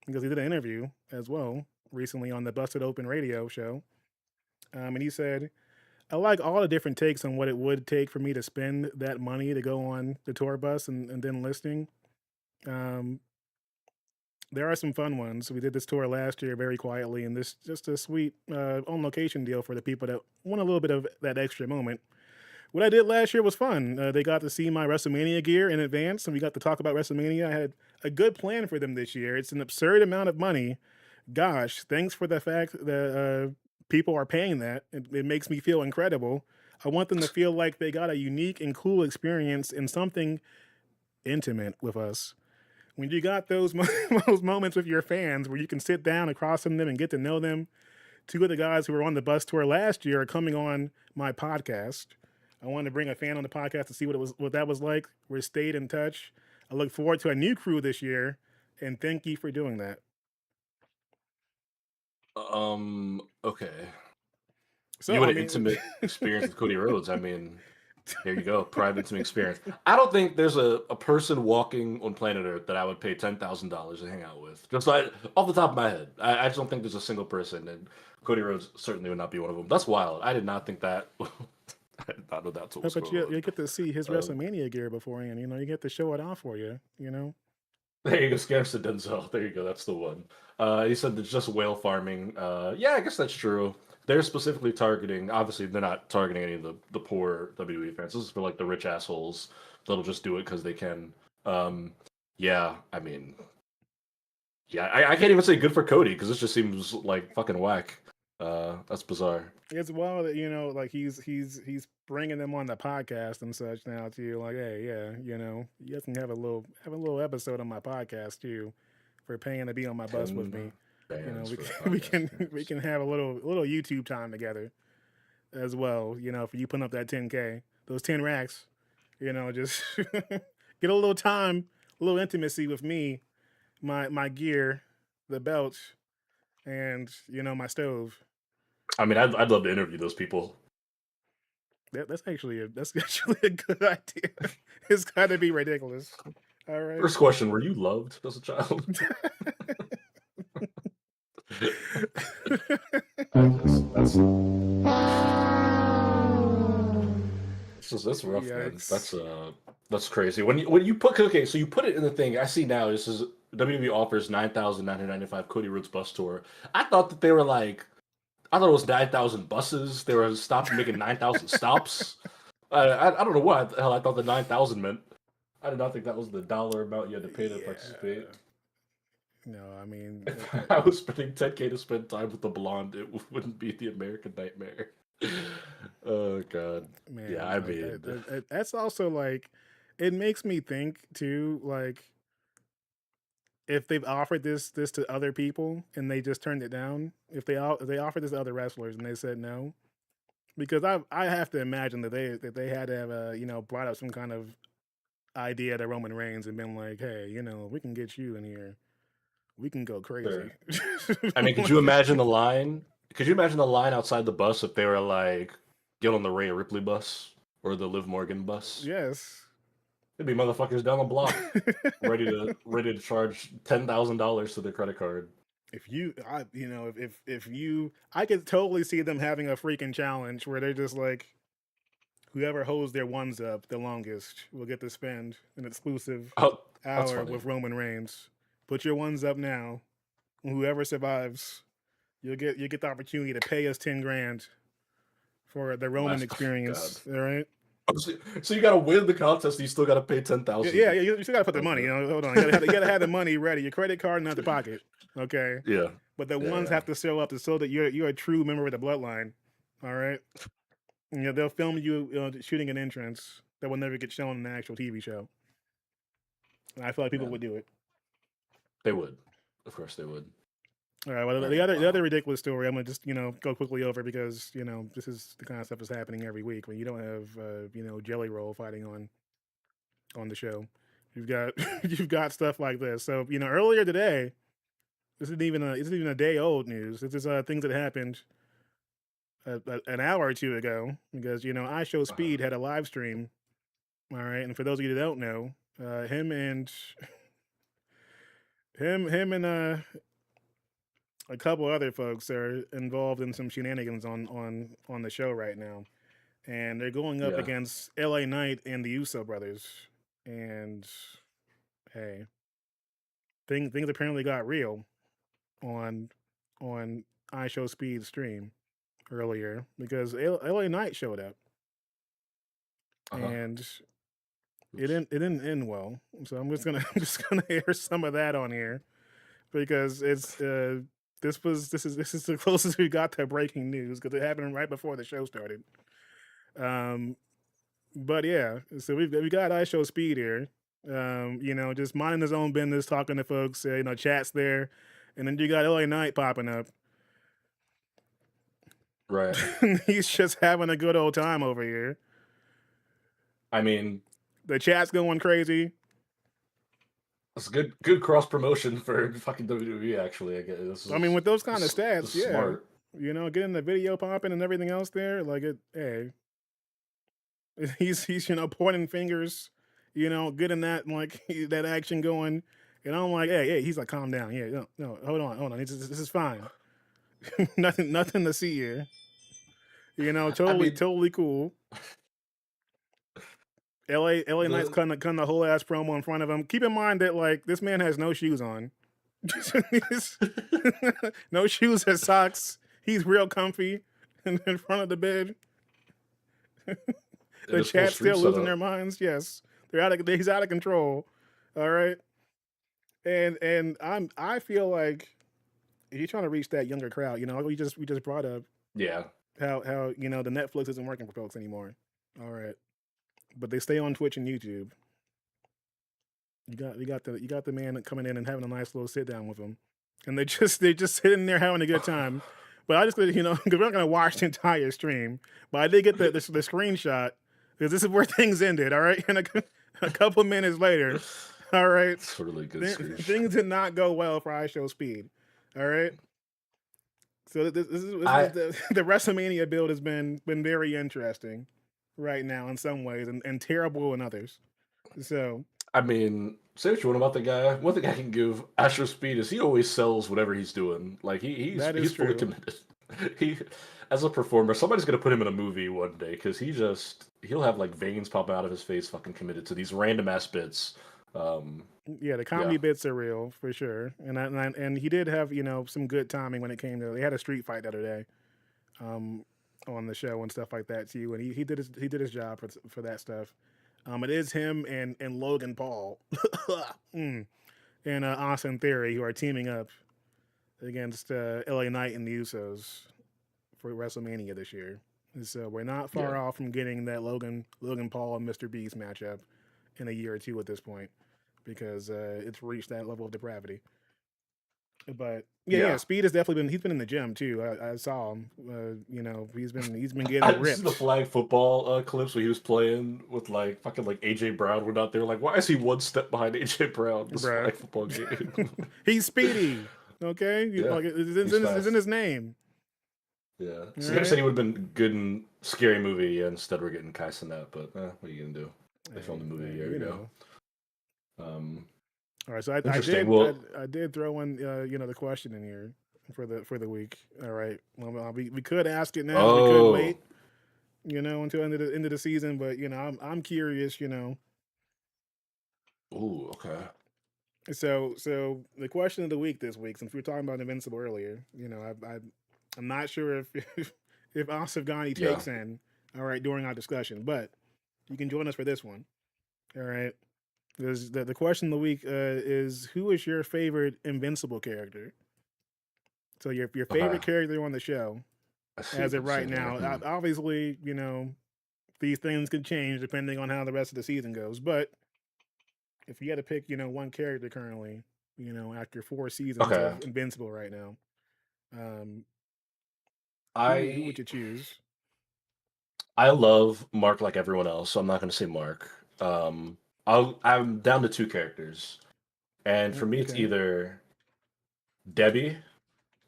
because he did an interview as well recently on the Busted Open radio show. And he said, I like all the different takes on what it would take for me to spend that money to go on the tour bus and then listing. Um, there are some fun ones. We did this tour last year very quietly, and this just a sweet on location deal for the people that want a little bit of that extra moment. What I did last year was fun. They got to see my WrestleMania gear in advance, and we got to talk about WrestleMania. I had a good plan for them this year. It's an absurd amount of money. Gosh, thanks for the fact that people are paying that. It makes me feel incredible. I want them to feel like they got a unique and cool experience and something intimate with us. When you got those those moments with your fans where you can sit down across from them and get to know them, two of the guys who were on the bus tour last year are coming on my podcast. I wanted to bring a fan on the podcast to see what that was like. We stayed in touch. I look forward to a new crew this year, and thank you for doing that. Okay. You So had I an mean, intimate experience with Cody Rhodes. I mean, there you go. Private intimate experience. I don't think there's a person walking on planet Earth that I would pay $10,000 to hang out with. Just like off the top of my head. I just don't think there's a single person, and Cody Rhodes certainly would not be one of them. That's wild. I did not think that. I did not know that's what was but going you on. get to see his Um, WrestleMania gear beforehand. You get to show it off for you. You know. There you go, Scams to Denzel. There you go. That's the one. He said it's just whale farming. Yeah, I guess that's true. They're specifically targeting. Obviously, they're not targeting any of the poor WWE fans. This is for like the rich assholes that'll just do it because they can. Um, yeah, I mean, yeah, I can't even say good for Cody because this just seems like fucking whack. That's bizarre. It's wild that like he's bringing them on the podcast and such now too. Like, hey, yeah, you guys can have a little episode on my podcast too, for paying to be on my bus with me. $10 We for a can we podcast can we appearance. can have a little YouTube time together as well. For you putting up that 10K, those 10 racks. Just get a little time, a little intimacy with me, my gear, the belt, and my stove. I mean, I'd love to interview those people. That's actually a good idea. It's got to be ridiculous. All right. First question: were you loved as a child? That's rough, man. Yikes. That's crazy. When you put okay, so you put it in the thing. I see now. This is WWE offers 9,995 Cody Rhodes bus tour. I thought that they were like, I thought it was 9,000 buses. They were making 9,000 stops. I don't know what the hell I thought the 9,000 meant. I did not think that was the dollar amount you had to pay to participate. Yeah. No, I mean, If I was spending 10K to spend time with the blonde, it wouldn't be the American Nightmare. Oh god. Yeah, man, I like mean, that's also like, it makes me think too, like if they've offered this to other people and they just turned it down, if they offered this to other wrestlers and they said no, because I have to imagine that they had to have brought up some kind of idea to Roman Reigns and been like, hey, we can get you in here, we can go crazy. sure. I mean, could you imagine the line? Could you imagine the line outside the bus if they were like, get on the Rhea Ripley bus or the Liv Morgan bus? Yes. There'd be motherfuckers down the block ready to charge $10,000 to their credit card. If you, I, if you, I could totally see them having a freaking challenge where they're just like, whoever holds their ones up the longest will get to spend an exclusive Oh, that's hour funny. with Roman Reigns. Put your ones up now. Whoever survives, you get the opportunity to pay us 10 grand for the Roman Last God. experience. All right. So you gotta win the contest. You still gotta pay Yeah, 10,000. you still gotta put the money. Okay. Hold on. You gotta have the money ready. Your credit card and out the pocket. Okay. Yeah. But the ones Yeah. have to show up to show that you're a true member of the bloodline. All right. They'll film you shooting an entrance that will never get shown in an actual TV show. And I feel like people Man, would do it. they would. Of course they would. All right. Well, All the right. other the Wow. other ridiculous story, I'm gonna just go quickly over because this is the kind of stuff that's happening every week when you don't have Jelly Roll fighting on the show. You've got you've got stuff like this. So earlier today, this isn't even a day old news. This is things that happened an hour or two ago because I Show Uh-huh. Speed had a live stream. All right, and for those of you that don't know, him and a couple other folks are involved in some shenanigans on the show right now, and they're going up Yeah. against L.A. Knight and the Uso brothers. And hey, things apparently got real on I Show Speed stream earlier because L.A. Knight showed up, Uh-huh. and it Oops. didn't end well. So I'm just gonna air some of that on here because it's this is the closest we got to breaking news because it happened right before the show started. Um, but yeah, so we got I Show Speed here. Just minding his own business, talking to folks. Chats there, and then you got LA Knight popping up. Right. He's just having a good old time over here. I mean, The chat's going crazy. it's good cross promotion for fucking WWE. Actually, I guess I mean, with those kind of this stats, is yeah. smart. Getting the video popping and everything else there, like it. Hey, he's pointing fingers, getting that like that action going, and I'm like, hey, he's like, calm down, yeah, no, hold on, this is fine, nothing to see here, I totally mean, totally cool. LA Knight's the cutting the whole ass promo in front of him. Keep in mind that like this man has no shoes on, no shoes or socks. He's real comfy in front of the bed. in The his full chat's stream still losing setup. their minds. Yes, he's out of control. All right, and I feel like if you're trying to reach that younger crowd, like we just brought up Yeah. how the Netflix isn't working for folks anymore. All right, but they stay on Twitch and YouTube. You got the man coming in and having a nice little sit down with him, and they're just sitting there having a good time. But I just because we're not gonna watch the entire stream, but I did get the screenshot because this is where things ended. All right, and a couple minutes later, all right, It's a really good screenshot. things did not go well for iShow Speed. All right, so this is I the WrestleMania build has been very interesting right now in some ways and terrible in others. So I mean, say what you want about the guy. One thing I can give Astro Speed is he always sells whatever he's doing. Like that is he's fully true. committed. He as a performer, somebody's gonna put him in a movie one day because he'll have like veins popping out of his face, fucking committed to these random ass bits. Um, Yeah, the yeah, comedy bits are real for sure, and he did have some good timing when it came to. They had a street fight the other day, um, on the show and stuff like that too, and he did his job for that stuff. It is him and Logan Paul, mm, and Austin Theory who are teaming up against LA Knight and the Usos for WrestleMania this year. And so we're not yeah, far off from getting that Logan Paul and Mr. Beast matchup in a year or two at this point because it's reached that level of depravity. But yeah, yeah, yeah. Speed has definitely been. He's been in the gym too. I saw him. He's been getting I see the ripped, flag football clips where he was playing with like fucking like AJ Brown went out there. Like, why is he one step behind AJ Brown this bruh. flag football game? He's speedy. Okay, Yeah, like he's it's in fast. his name. Yeah, All Sam said right. he would have been good in scary movie. Yeah, instead we're getting Kai Cenat, but what are you gonna do? They filmed the Hey, movie a hey, year you ago. know. Um, All right, so I Interesting. did Well, I did throw in the question in here for the week. All right, well, we could ask it now. We could oh, wait, until end of the season. But I'm curious. ooh, okay, So the question of the week this week, since we were talking about Invincible earlier, I'm not sure if if Asif Ghani yeah, takes in all right during our discussion, but you can join us for this one. All right. The question of the week is who is your favorite Invincible character? So your okay. favorite character on the show I see as what of you're right saying here. now. Obviously, these things could change depending on how the rest of the season goes. But if you had to pick, one character currently, after 4 seasons Okay, of Invincible right now, um, who would I you choose? I love Mark like everyone else, so I'm not gonna say Mark. I'm down to two characters, and for me, it's Okay. either Debbie.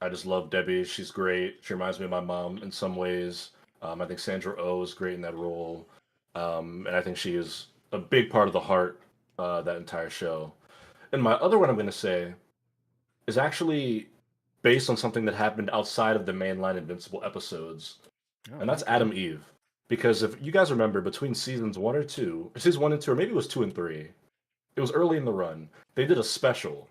I just love Debbie. She's great. She reminds me of my mom in some ways. I think Sandra Oh is great in that role, and I think she is a big part of the heart that entire show. And my other one I'm going to say is actually based on something that happened outside of the mainline Invincible episodes, and Oh, that's okay. Adam Eve. Because if you guys remember, between seasons 1 and 2, or maybe it was 2 and 3, it was early in the run. They did a special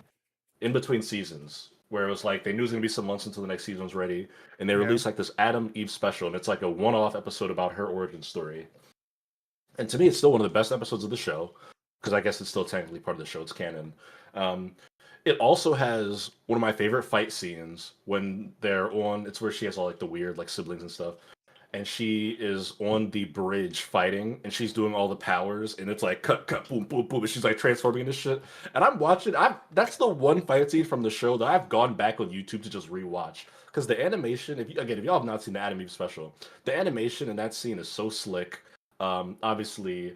in between seasons where it was like they knew it was gonna be some months until the next season was ready, and they Yeah. released like this Adam Eve special, and it's like a one-off episode about her origin story. And to me, it's still one of the best episodes of the show because I guess it's still technically part of the show. It's canon. Um, it also has one of my favorite fight scenes when they're on. It's where she has all like the weird like siblings and stuff, and she is on the bridge fighting and she's doing all the powers and it's like cut cut boom boom boom and she's like transforming into shit and I'm watching I that's the one fight scene from the show that I've gone back on YouTube to just rewatch because the animation if y'all have not seen the anime special, the animation in that scene is so slick. Obviously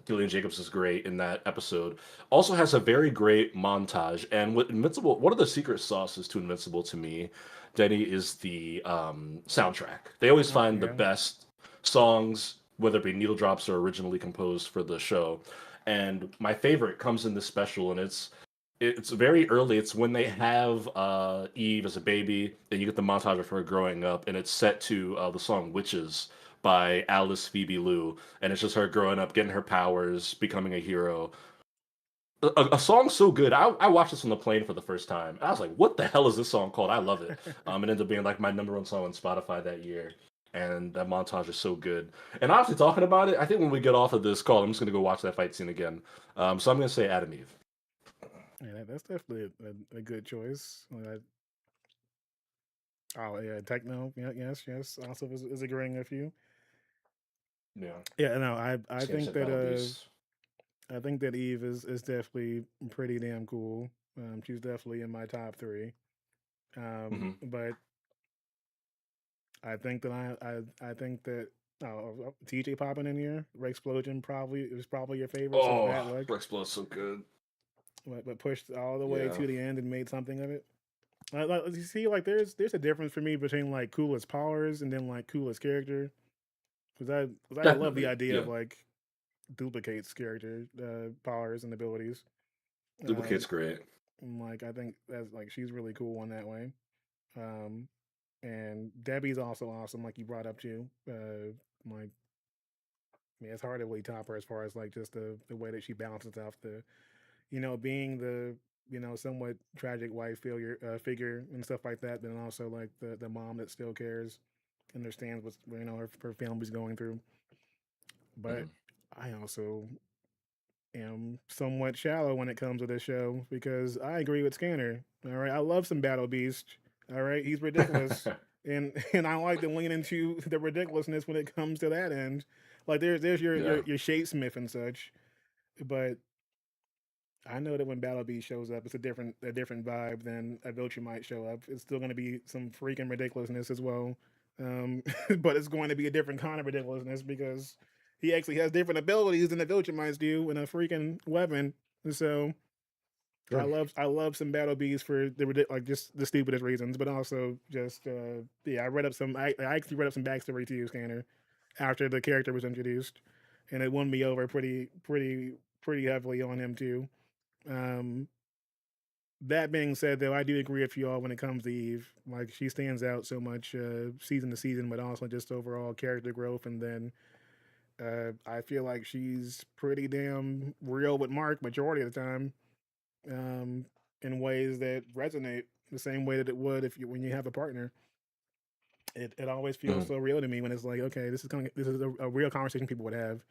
Gillian Jacobs is great in that episode. Also has a very great montage. And with Invincible, one of the secret sauces to Invincible to me, Denny, is the soundtrack. They always Oh, find the yeah. best songs, whether it be needle drops or originally composed for the show. And my favorite comes in this special, and it's very early. It's when they have Eve as a baby, and you get the montage of her growing up, and it's set to the song "Witches" by Alice Phoebe Lou, and it's just her growing up, getting her powers, becoming a hero. A song so good. I watched this on the plane for the first time. I was like, "What the hell is this song called?" I love it. It ended up being like my number one song on Spotify that year, and that montage is so good. And honestly, talking about it, I think when we get off of this call, I'm just gonna go watch that fight scene again. So I'm gonna say Adam Eve. Yeah, that's definitely a good choice. Oh yeah, techno. Yeah, yes. Also is agreeing with you. Yeah, Yeah, no, this game said Battle Beast. I think that Eve is definitely pretty damn cool. She's definitely in my top three. Hmm. But I think that I think that TJ popping in here, Ray Explosion probably it was probably your favorite since Oh, Bad Luck, Rex Blood's so good. but pushed all the way Yeah, to the end and made something of it. You see, like there's a difference for me between like coolest powers and then like coolest character. Because I love the definitely. idea of Yeah, like duplicates character powers and abilities. Duplicate's Um, great. and, like I think that's like she's really cool in that way. Um, and Debbie's also awesome, like you brought up too. Like I mean, it's hard to really top her as far as like just the way that she balances off the being the somewhat tragic wife figure and stuff like that, but then also like the mom that still cares, understands what's her family's going through. But Hmm. I also am somewhat shallow when it comes to this show because I agree with Scanner. All right, I love some Battle Beast. All right, he's ridiculous, and and I like to lean into the ridiculousness when it comes to that end. Like there's Yeah. your Shapesmith and such, but I know that when Battle Beast shows up, it's a different vibe than a Viltrum might show up. It's still going to be some freaking ridiculousness as well, but it's going to be a different kind of ridiculousness because he actually has different abilities than the Viltrumites do in a freaking weapon. So Sure. I love some Battle Beast for like just the stupidest reasons, but also just yeah. I actually read up some backstory to you, Scanner, after the character was introduced, and it won me over pretty heavily on him too. Um, that being said, though, I do agree with you all when it comes to Eve. Like she stands out so much season to season, but also just overall character growth. And then I feel like she's pretty damn real with Mark majority of the time, um, in ways that resonate the same way that it would if you when you have a partner. It always feels Mhm. so real to me when it's like, okay, this is a real conversation people would have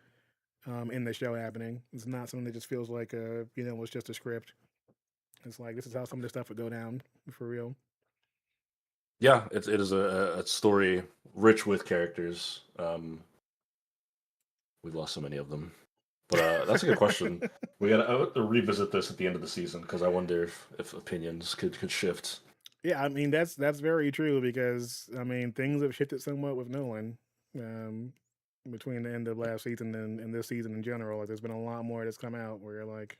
in the show happening. It's not something that just feels like it's just a script. It's like this is how some of this stuff would go down for real. Yeah, it is a story rich with characters. We've lost so many of them, but that's a good question. I have to revisit this at the end of the season because I wonder if opinions could shift. Yeah, I mean that's very true because I mean things have shifted somewhat with Nolan um, between the end of last season and this season in general. Like, there's been a lot more that's come out where you're like,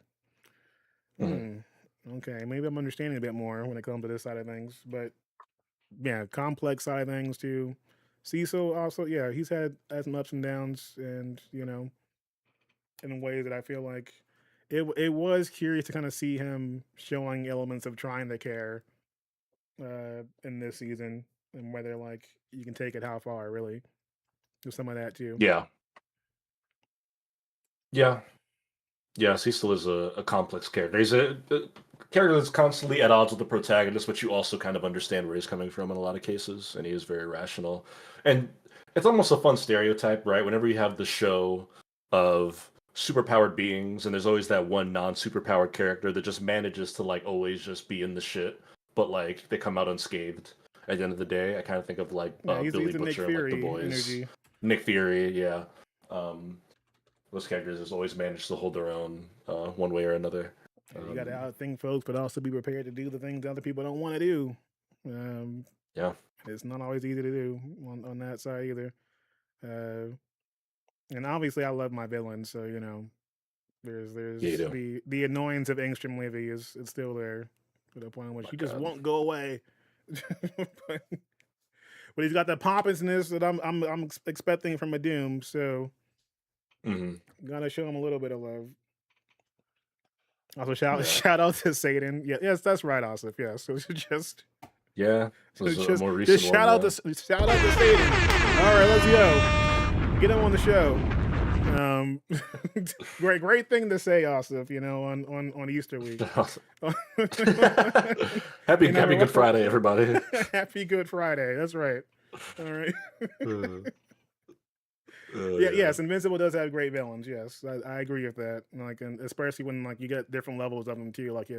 Mhm. hmm, okay, maybe I'm understanding a bit more when it comes to this side of things. But yeah, complex side of things too. Cecil also, yeah, he's had some ups and downs, and in ways that I feel like it was curious to kind of see him showing elements of trying to care in this season, and whether like you can take it how far really. There's some of that too. Yeah, yeah, yes. He still is a complex character. He's a character that's constantly at odds with the protagonist, but you also kind of understand where he's coming from in a lot of cases, and he is very rational. And it's almost a fun stereotype, right? Whenever you have the show of superpowered beings, and there's always that one non-superpowered character that just manages to like always just be in the shit, but like they come out unscathed. At the end of the day, I kind of think of like Yeah, he's Billy the Nick Butcher and like the Fury boys, energy. Nick Fury, yeah. Um, those characters has always managed to hold their own one way or another. You got to Um, outthink folks, but also be prepared to do the things other people don't want to do. Um, yeah, it's not always easy to do on that side either. Uh, and obviously, I love my villains, so yeah, you there's do. Oh the annoyance of Angstrom Levy is it's still there to the point in which my he just God. won't go away. but, but he's got the pompousness that I'm expecting from a Doom, so Hmm. gotta show him a little bit of love. Also, shout Yeah, shout out to Satan. Yeah, yes, that's right, Asif. Yeah, so just yeah. This so is a more just recent one. Yeah, shout out to Satan. All right, let's go. Get him on the show. Um, great thing to say, Asif. On Easter week. happy Good Friday, everybody. Happy Good Friday. That's right. All right. uh, oh Yeah, yeah, yes, Invincible does have great villains. Yes, I agree with that. Like, and especially when like you get different levels of them too. Like,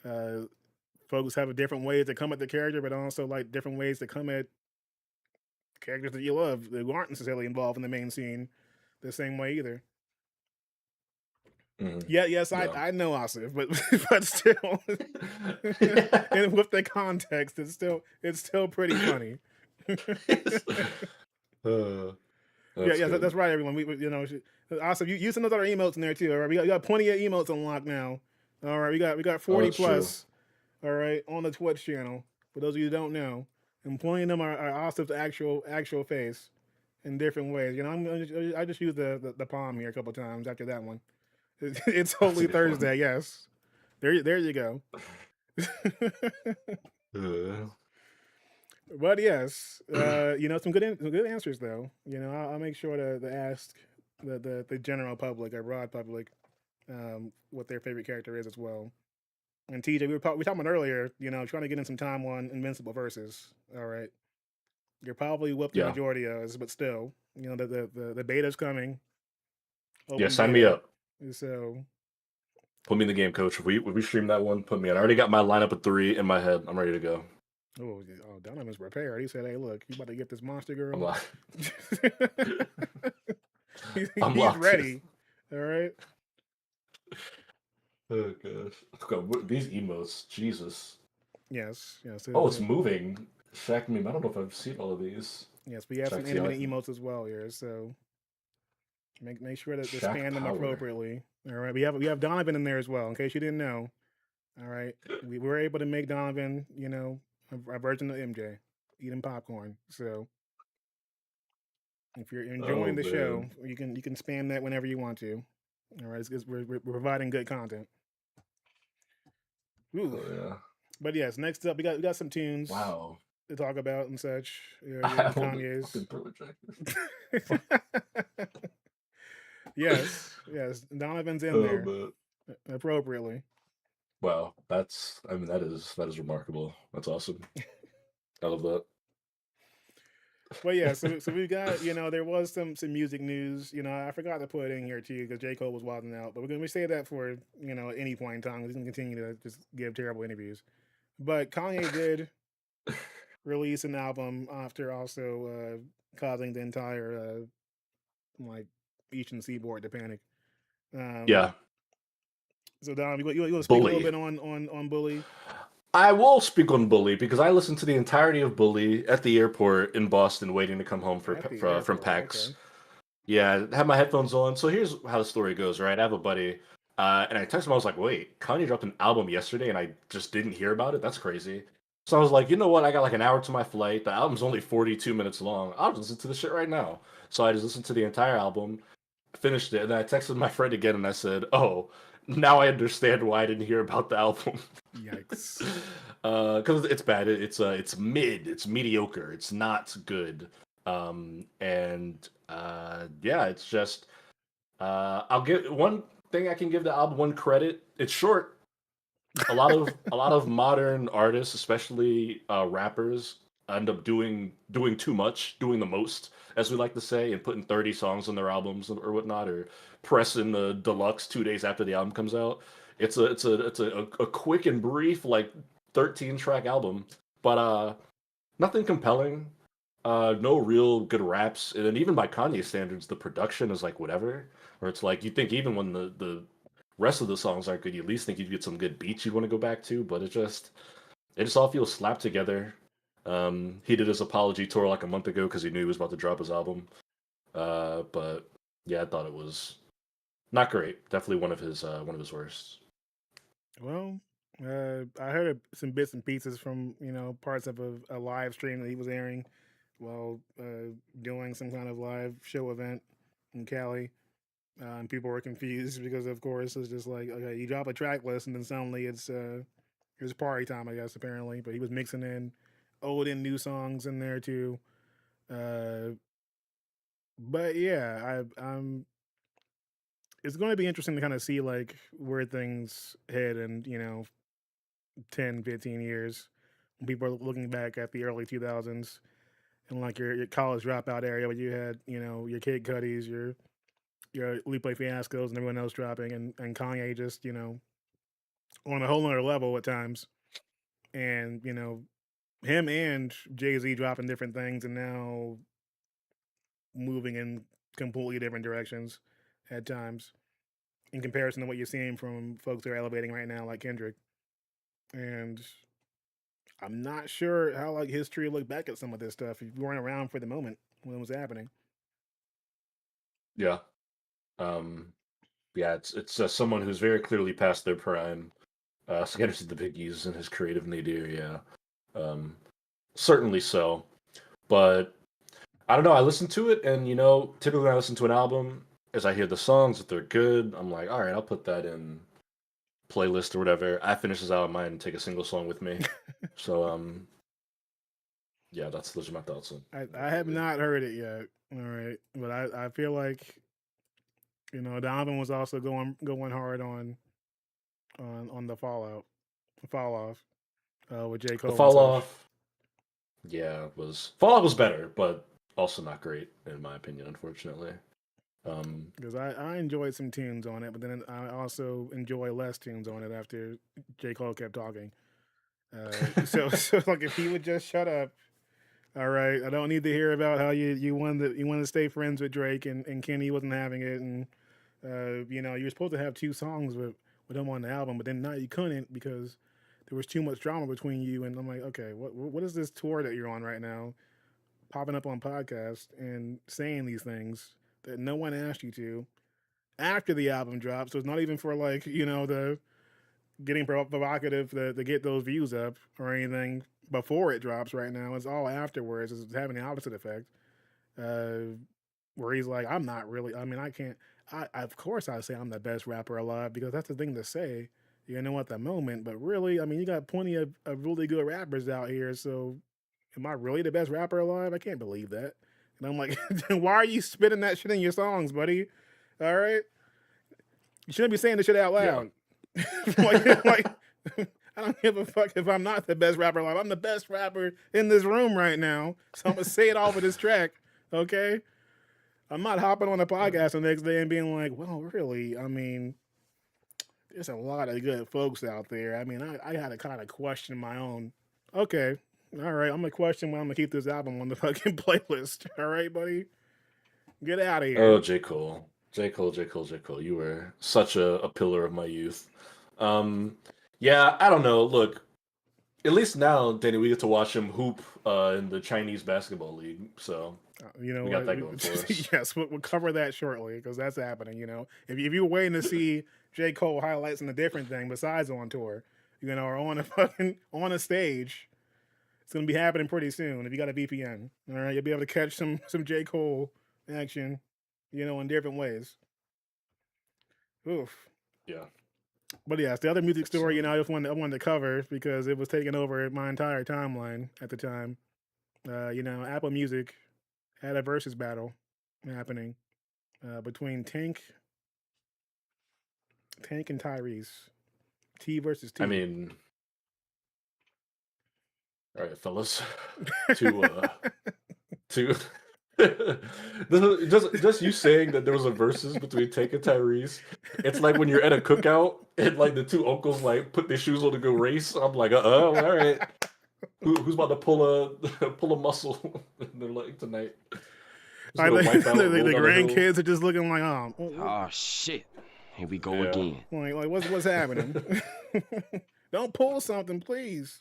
uh, folks have a different ways to come at the character, but also like different ways to come at characters that you love who aren't necessarily involved in the main scene the same way either. Mhm. Yeah, yes, Yeah. I know Asif, but but still, and with the context, it's still pretty funny. Uh, Yeah, that's yeah, good. that's right, everyone. Asif, you send those other emotes in there too. All right, we got plenty of emotes unlocked now. All right, we got Oh, 40 that's true. plus. All right, on the Twitch channel. For those of you who don't know, and plenty of them are Asif's actual face in different ways. I just used the palm here a couple times after that one. It's That's a Holy good one. Thursday. Yes, there you go. Uh, But yes, some good answers though. I'll make sure to ask the general public or broad public what their favorite character is as well. And TJ, we were talking about earlier, trying to get in some time on Invincible versus. All right, you're probably whooped the yeah. majority of us, but still, the beta's coming, Yeah, open sign me beta. up. So Put me in the game, coach. If we stream that one, put me in. I already got my lineup of 3 in my head. I'm ready to go. Donovan's prepared. He said, "Hey, look, you about to get this monster I'm girl." locked. I'm He's locked in. ready. All right. Oh gosh. Okay, these emotes, Jesus. Yes. Yes. Oh, it's moving. Shack meme. I don't know if I've seen all of these. Yes. We have some Shack see, I animated like emotes as well here. So make sure to Shack span them Power. appropriately. All right. We have Donovan in there as well. In case you didn't know. All right. We were able to make Donovan, a version of MJ eating popcorn. So if you're Oh enjoying the show, man. you can spam that whenever you want to. All right. We're providing good content. Ooh. Oh yeah. But yes, next up we got some tunes Wow. to talk about and such. I Your want to Kanye's. fucking throw a jacket. Yes, yes. Donovan's in Oh there man. appropriately. Wow. I mean that is remarkable. That's awesome. I love that. But yeah, so we got there was some music news. I forgot to put it in here too because J Cole was wilding out. But we're gonna say that for any point in time. He's gonna continue to just give terrible interviews. But Kanye did release an album after also causing the entire like Eastern Seaboard to panic. Um, Yeah. so Don, you want to speak a little Bully. bit on Bully? I will speak on Bully because I listened to the entirety of Bully at the airport in Boston, waiting to come home At the from airport. PAX. Okay. Yeah, I had my headphones on. So here's how the story goes, right? I have a buddy, and I texted him. I was like, "Wait, Kanye dropped an album yesterday, and I just didn't hear about it. That's crazy." So I was like, "You know what? I got like an hour to my flight. The album's only 42 minutes long. I'll just listen to the shit right now." So I just listened to the entire album, finished it, and then I texted my friend again, and I said, "Oh, now I understand why I didn't hear about the album." Yikes. Because it's bad. It's mid. It's mediocre. It's not good. And yeah, it's just I'll give one thing I can give the album one credit. It's short. A lot of modern artists, especially rappers, end up doing too much, doing the most, as we like to say, and putting 30 songs on their albums or whatnot, or pressing the deluxe 2 days after the album comes out. It's a quick and brief like 13 track album, but nothing compelling. No real good raps, and then even by Kanye standards, the production is like whatever. Where it's like you think even when the rest of the songs aren't good, you at least think you'd get some good beats you'd want to go back to. But it just all feels slapped together. He did his apology tour like a month ago because he knew he was about to drop his album. But yeah, I thought it was not great. Definitely one of his worst. Well, I heard some bits and pieces from parts of a live stream that he was airing while doing some kind of live show event in Cali. And people were confused because, of course, it's just like, okay, you drop a track list and then suddenly it's party time, I guess, apparently. But he was mixing in old and new songs in there too. Uh, but yeah, it's going to be interesting to kind of see like where things head in 10, 15 years when people are looking back at the early 2000s and like your college dropout area where you had your Kid Cuddies, your Lupe Fiascos and everyone else dropping, and Kanye just on a whole nother level at times. and him and Jay-Z dropping different things, and now moving in completely different directions at times in comparison to what you're seeing from folks who are elevating right now, like Kendrick. And I'm not sure how like history look back at some of this stuff if you weren't around for the moment when it was happening. Yeah. Um, yeah, it's someone who's very clearly past their prime. So get into the Biggies and his creative nadir, yeah. Um, certainly so. But I don't know. I listen to it, and typically when I listen to an album, as I hear the songs, if they're good, I'm like, all right, I'll put that in playlist or whatever. I finish this out of mine and take a single song with me. So yeah, those are my thoughts on I it have lately. not heard it yet. All right, but I feel like Donovan was also going hard on the fall off with J The Cole and fall such. off, yeah, was Fallout was better, but also not great in my opinion, unfortunately. Um, Because I enjoyed some tunes on it, but then I also enjoy less tunes on it after J Cole kept talking. So like if he would just shut up. All right, I don't need to hear about how you wanted to stay friends with Drake and Kenny wasn't having it, and you were supposed to have two songs with him on the album, but then now you couldn't because there was too much drama between you. And I'm like, okay, what is this tour that you're on right now, popping up on podcasts and saying these things that no one asked you to after the album dropped? So it's not even for like the getting provocative to get those views up or anything before it drops right now. It's all afterwards. It's having the opposite effect. Uh, where he's like, I'm not really, I mean, I can't, of course I say I'm the best rapper alive because that's the thing to say, at the moment. But really, I mean, you got plenty of really good rappers out here. So am I really the best rapper alive? I can't believe that. And I'm like, then why are you spitting that shit in your songs, buddy? All right. You shouldn't be saying this shit out yeah. loud. like, I don't give a fuck if I'm not the best rapper alive. I'm the best rapper in this room right now. So I'm gonna say it off of this track. Okay. I'm not hopping on a podcast the next day and being like, well, really, I mean, there's a lot of good folks out there. I mean, I had to kind of question my own. Okay. All right. I'm gonna question when I'm gonna keep this album on the fucking playlist. All right, buddy. Get out of here. Oh, J. Cole. J. Cole, J. Cole, J. Cole. You were such a pillar of my youth. Um, yeah, I don't know. Look, at least now, Danny, we get to watch him hoop in the Chinese basketball league. So You know we got what? that going for us. Yes, we'll cover that shortly because that's happening. If you're waiting to see J. Cole highlights in a different thing besides on tour, or on a fucking on a stage, it's gonna be happening pretty soon. If you got a VPN, all right, you'll be able to catch some J. Cole action, in different ways. Oof. Yeah, But yes, the other music it's story, I wanted to cover because it was taking over my entire timeline at the time. Apple Music had a versus battle happening between Tank and Tyrese. T versus I T. mean, all right, fellas, to to just you saying that there was a versus between Tank and Tyrese. It's like when you're at a cookout and like the two uncles like put their shoes on to go race. I'm like, all right. Who's about to pull a pull a muscle in their leg tonight? Who's I gonna think wipe out, roll the down the hill? grandkids are just looking like, Oh shit. Here we go Yeah. again. like what's happening? Don't pull something, please.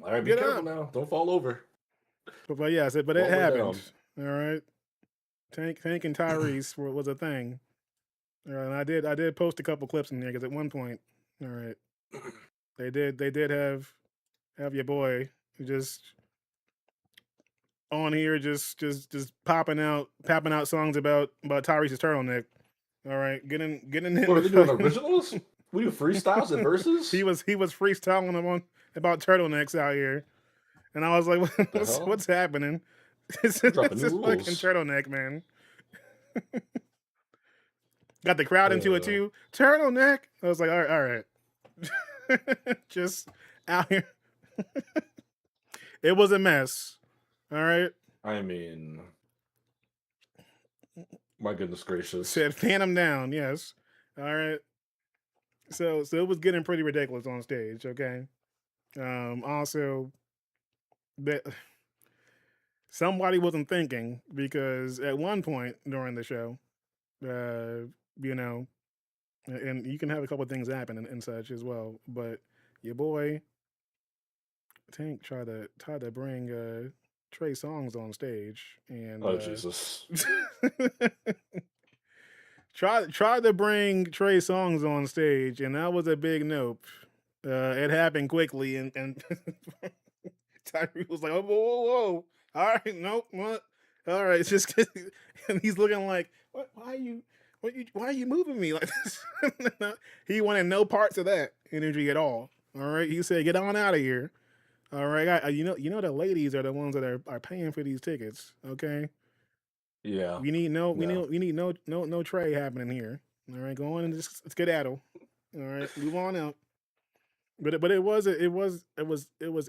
All right, be Get careful up. now. Don't fall over. But yes, but it All the way happened. down. All right. Tank and Tyrese was a thing. All right, and I did post a couple clips in there because at one point, all right, they did have your boy just on here just popping out songs about Tyrese's turtleneck. All right, getting in What are the they doing? fucking. Originals? We do freestyles and verses? he was freestyling about turtlenecks out here, and I was like, What the what's hell? what's happening? It's We're dropping new this fucking rules. turtleneck, man. Got the crowd into it Uh, too. Turtleneck. I was like, all right. Just out here. It was a mess. All right. I mean, my goodness gracious. Said Phantom down. Yes. All right. So it was getting pretty ridiculous on stage. Okay. Also, that somebody wasn't thinking because at one point during the show, you know, and you can have a couple of things happen and such as well, but your boy Tank tried to bring Trey Songz on stage and Oh Jesus. tried to bring Trey Songz on stage, and that was a big nope. It happened quickly, and Tyree was like, "Oh, whoa, whoa, whoa! All right, nope, what? All right, it's just," and he's looking like, "What? Why are you moving me like this?" He wanted no parts of that energy at all. All right, he said, "Get on out of here." All right, you know the ladies are the ones that are paying for these tickets. Okay, Yeah. we need no Trey happening here. All right, go on and just skedaddle. All right, move on out. But it was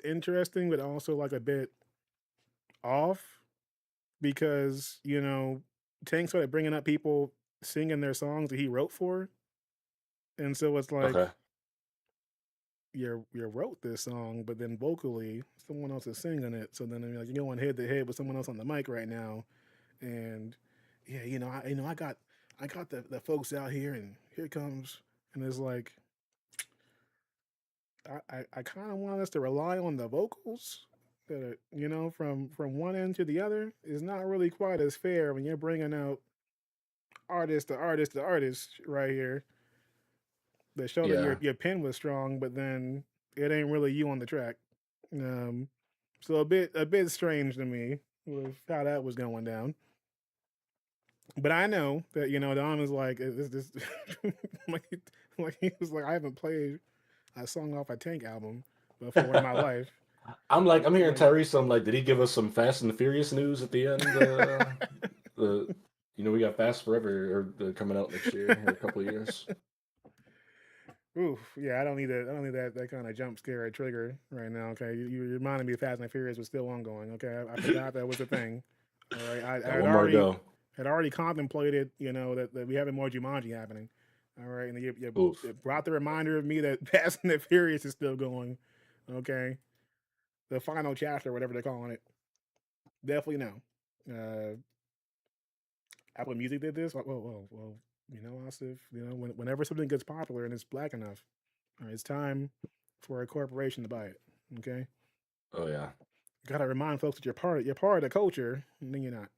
interesting, but also like a bit off because Tank started bringing up people singing their songs that he wrote for, and so it's like Okay. you wrote this song, but then vocally someone else is singing it. So then like you're going head to head with someone else on the mic right now, and yeah, I got the folks out here, and here it comes, and it's like I kind of want us to rely on the vocals. That from one end to the other is not really quite as fair when you're bringing out artist to artist to artist right here that show that Yeah. your pen was strong, but then it ain't really you on the track. Um, so a bit strange to me with how that was going down. But I know that Don is like this like he was like I haven't played a song off a Tank album before in my life. I'm hearing Like, Tyrese. I'm like, did he give us some Fast and the Furious news at the end? The we got Fast Forever coming out next year in a couple of years. oof, yeah, I don't need that. I don't need that kind of jump scare trigger right now. Okay, you reminded me of Fast and Furious was still ongoing. Okay, I forgot that was a thing. All right, I Got one more to go. had already contemplated, that we having more Jumanji happening. All right, and Oof. you brought the reminder of me that Fast and the Furious is still going. Okay, the final chapter, whatever they're calling it. Definitely no. Apple Music did this. Like, whoa. Asif, whenever something gets popular and it's black enough, all right, it's time for a corporation to buy it. Okay, Oh yeah. you gotta remind folks that you're part of the culture, and then you're not.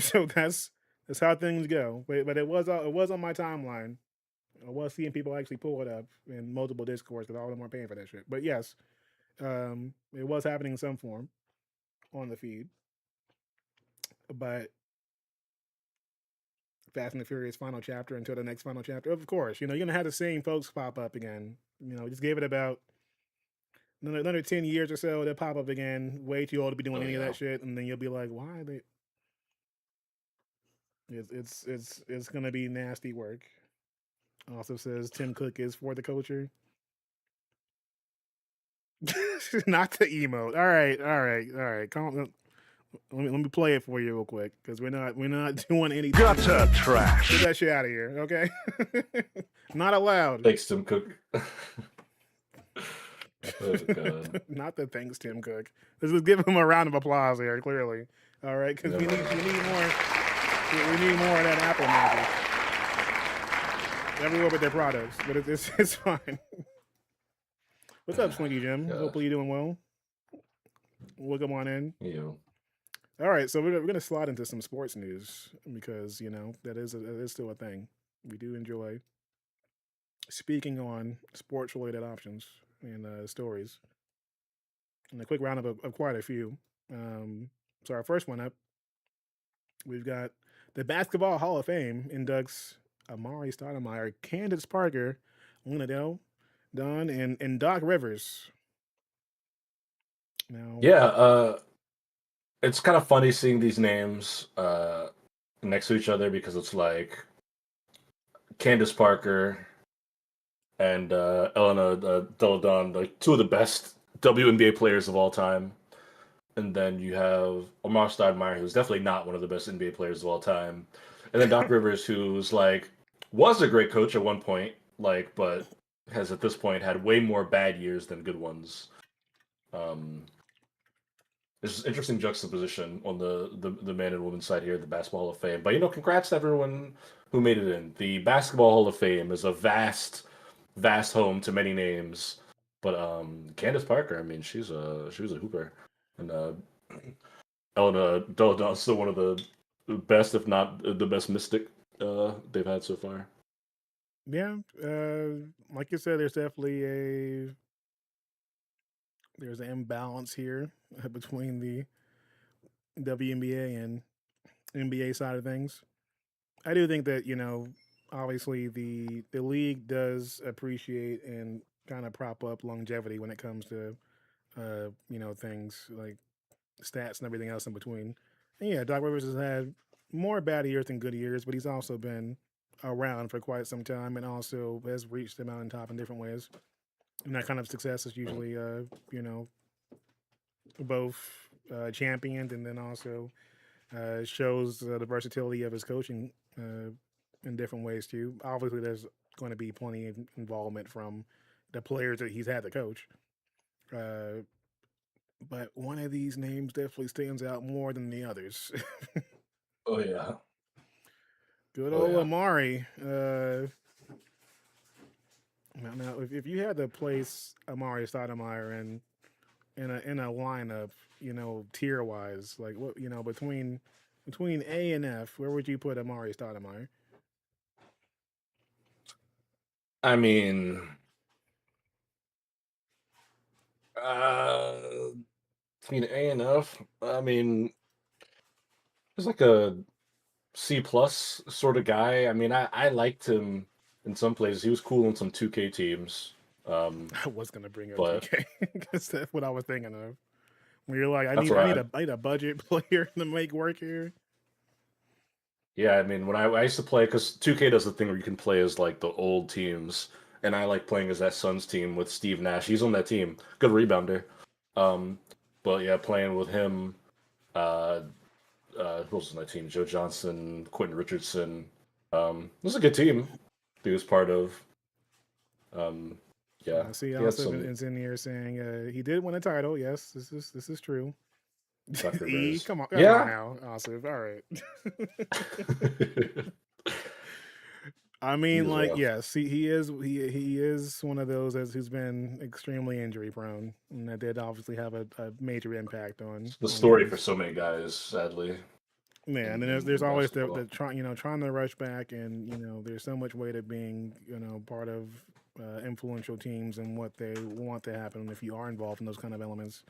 So that's how things go. But it was on my timeline. I was seeing people actually pull it up in multiple discourse because all of them weren't paying for that shit. But yes, it was happening in some form on the feed. But Fast and the Furious final chapter until the next final chapter, of course, you're gonna have the same folks pop up again. Just give it about another 10 years or so, they'll pop up again. Way too old to be doing Oh any of yeah. that shit, and then you'll be like, why are they? It's gonna be nasty work. Also says Tim Cook is for the culture. Not the emote. All right. Let me play it for you real quick because we're not doing anything. Gutter trash. Get that shit out of here, okay? Not allowed. Thanks, Tim Cook. Oh god. Not the thanks, Tim Cook. Let's give him a round of applause here. Clearly, all right, because we need more. We need more of that Apple magic everywhere with their products, but it's fine. What's up, Swinky Jim? Yeah. Hopefully you're doing well. Welcome on in. Yeah. All right, so we're gonna slide into some sports news because that is still a thing. We do enjoy speaking on sports related options and stories. And a quick roundup of quite a few. So our first one up, we've got the Basketball Hall of Fame inducts Amari Stoudemire, Candace Parker, Luna Dell, Don, and Doc Rivers. Now, Yeah. It's kind of funny seeing these names next to each other because it's like Candace Parker and Elena Deladon, like two of the best WNBA players of all time. And then you have Omar Stoudemire, who's definitely not one of the best NBA players of all time. And then Doc Rivers, who's like was a great coach at one point, like, but has at this point had way more bad years than good ones. There's this interesting juxtaposition on the man and woman side here, the Basketball Hall of Fame. But congrats to everyone who made it in. The Basketball Hall of Fame is a vast home to many names. But Candace Parker, I mean, she was a hooper, and Elena Delle still one of the best, if not the best mystic they've had so far. Yeah, like you said, there's an imbalance here between the WNBA and NBA side of things. I do think that obviously the league does appreciate and kind of prop up longevity when it comes to things like stats and everything else in between. And yeah, Doc Rivers has had more bad years than good years, but he's also been around for quite some time and also has reached the mountaintop in different ways. And that kind of success is usually both championed and then also shows the versatility of his coaching in different ways too. Obviously, there's going to be plenty of involvement from the players that he's had to coach. Uh, but one of these names definitely stands out more than the others. Oh yeah. Good Oh old yeah. Amari. Now, if you had to place Amari Stoudemire in a lineup, tier wise, like what between A and F, where would you put Amari Stoudemire? I mean, uh, between A and F, I mean, he's like a C plus sort of guy. I mean, I liked him in some places. He was cool in some 2K teams. I was gonna bring up But 2K because that's what I was thinking of. When you're like, that's what I I need a budget player to make work here. yeah, I mean, when I used to play, because 2K does the thing where you can play as like the old teams, and I like playing as that Suns team with Steve Nash. He's on that team, good rebounder. Um, but yeah, playing with him, uh, who else was on that team? Joe Johnson, Quentin Richardson. It was a good team. He was part of. Um, yeah, I see he had also some it's in here saying he did win a title. Yes, this is true. Doc E, Rivers. come on Yeah. now, Asif. All right. I mean, He's like, rough. yes, he is one of those who's been extremely injury prone, and that did obviously have a major impact It's the on story for things. so many guys, sadly, Yeah, and then there's in always basketball. the trying to rush back, and there's so much weight of being part of influential teams and what they want to happen if you are involved in those kind of elements,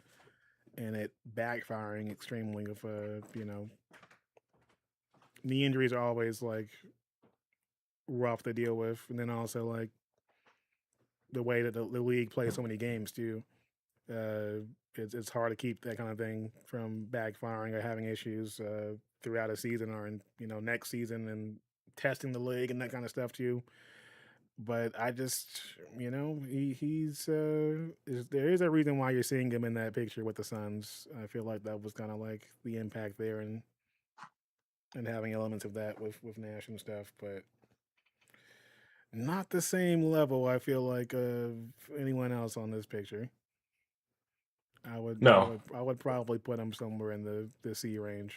and it backfiring extremely with knee injuries are always like rough to deal with, and then also like the way that the league plays so many games too. Uh, it's hard to keep that kind of thing from backfiring or having issues throughout a season or in next season and testing the league and that kind of stuff too. But I just there is a reason why you're seeing him in that picture with the Suns. I feel like that was kind of like the impact there and having elements of that with Nash and stuff, but not the same level. I feel like of anyone else on this picture. No, I would probably put him somewhere in the C range.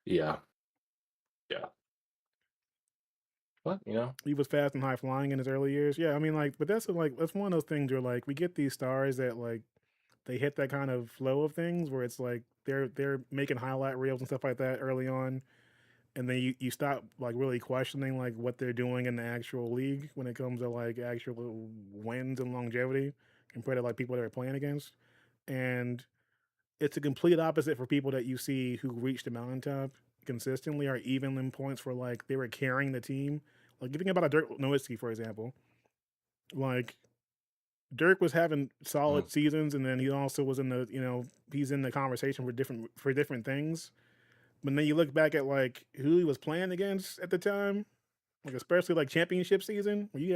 yeah, yeah, but He was fast and high flying in his early years. Yeah, I mean but that's one of those things where like we get these stars that like they hit that kind of flow of things where it's like they're making highlight reels and stuff like that early on, and then you stop like really questioning like what they're doing in the actual league when it comes to like actual wins and longevity compared to like people that are playing against. And it's a complete opposite for people that you see who reach the mountaintop consistently or even in points where like they were carrying the team. Like you think about a Dirk Nowitzki, for example. Like Dirk was having mm, solid seasons, and then he also was in the he's in the conversation for different things. But then you look back at like who he was playing against at the time, like especially like championship season, where you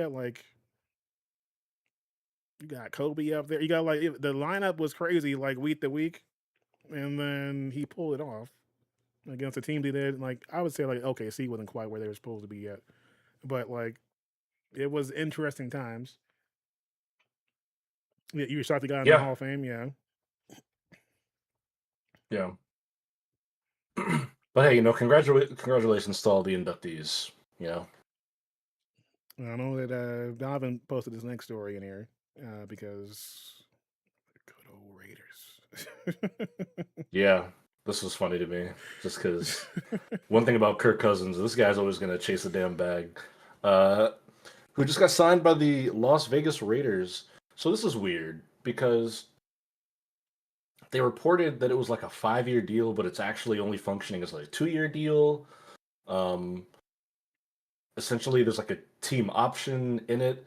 got Kobe up there. You got like the lineup was crazy like week to week, and then he pulled it off against a team that did like I would say like OKC wasn't quite where they were supposed to be yet, but like it was interesting times. Yeah, you shot the guy in the Yeah, Hall of Fame. Yeah, yeah. But hey, congratulations to all the inductees. You know, I know that Donovan posted this next story in here because good old Raiders. yeah, this was funny to me just because one thing about Kirk Cousins, this guy's always gonna chase a damn bag. Uh, who just got signed by the Las Vegas Raiders. So this is weird because they reported that it was like a 5-year deal, but it's actually only functioning as like a 2-year deal. Um, Essentially, there's like a team option in it,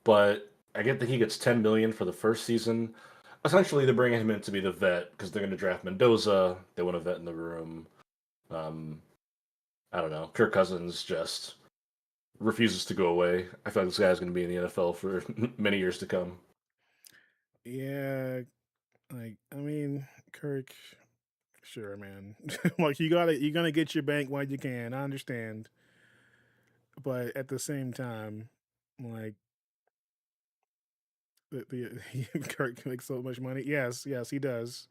but I get that he gets 10 million for the first season. Essentially, they're bringing him in to be the vet because they're going to draft Mendoza. They want a vet in the room. Um, I don't know. Kirk Cousins just refuses to go away. I feel like this guy's going to be in the NFL for many years to come. Yeah, like I mean, Kirk. Sure, man. Like you're gonna get your bank while you can. I understand, but at the same time, like Kirk makes so much money. Yes, yes, he does.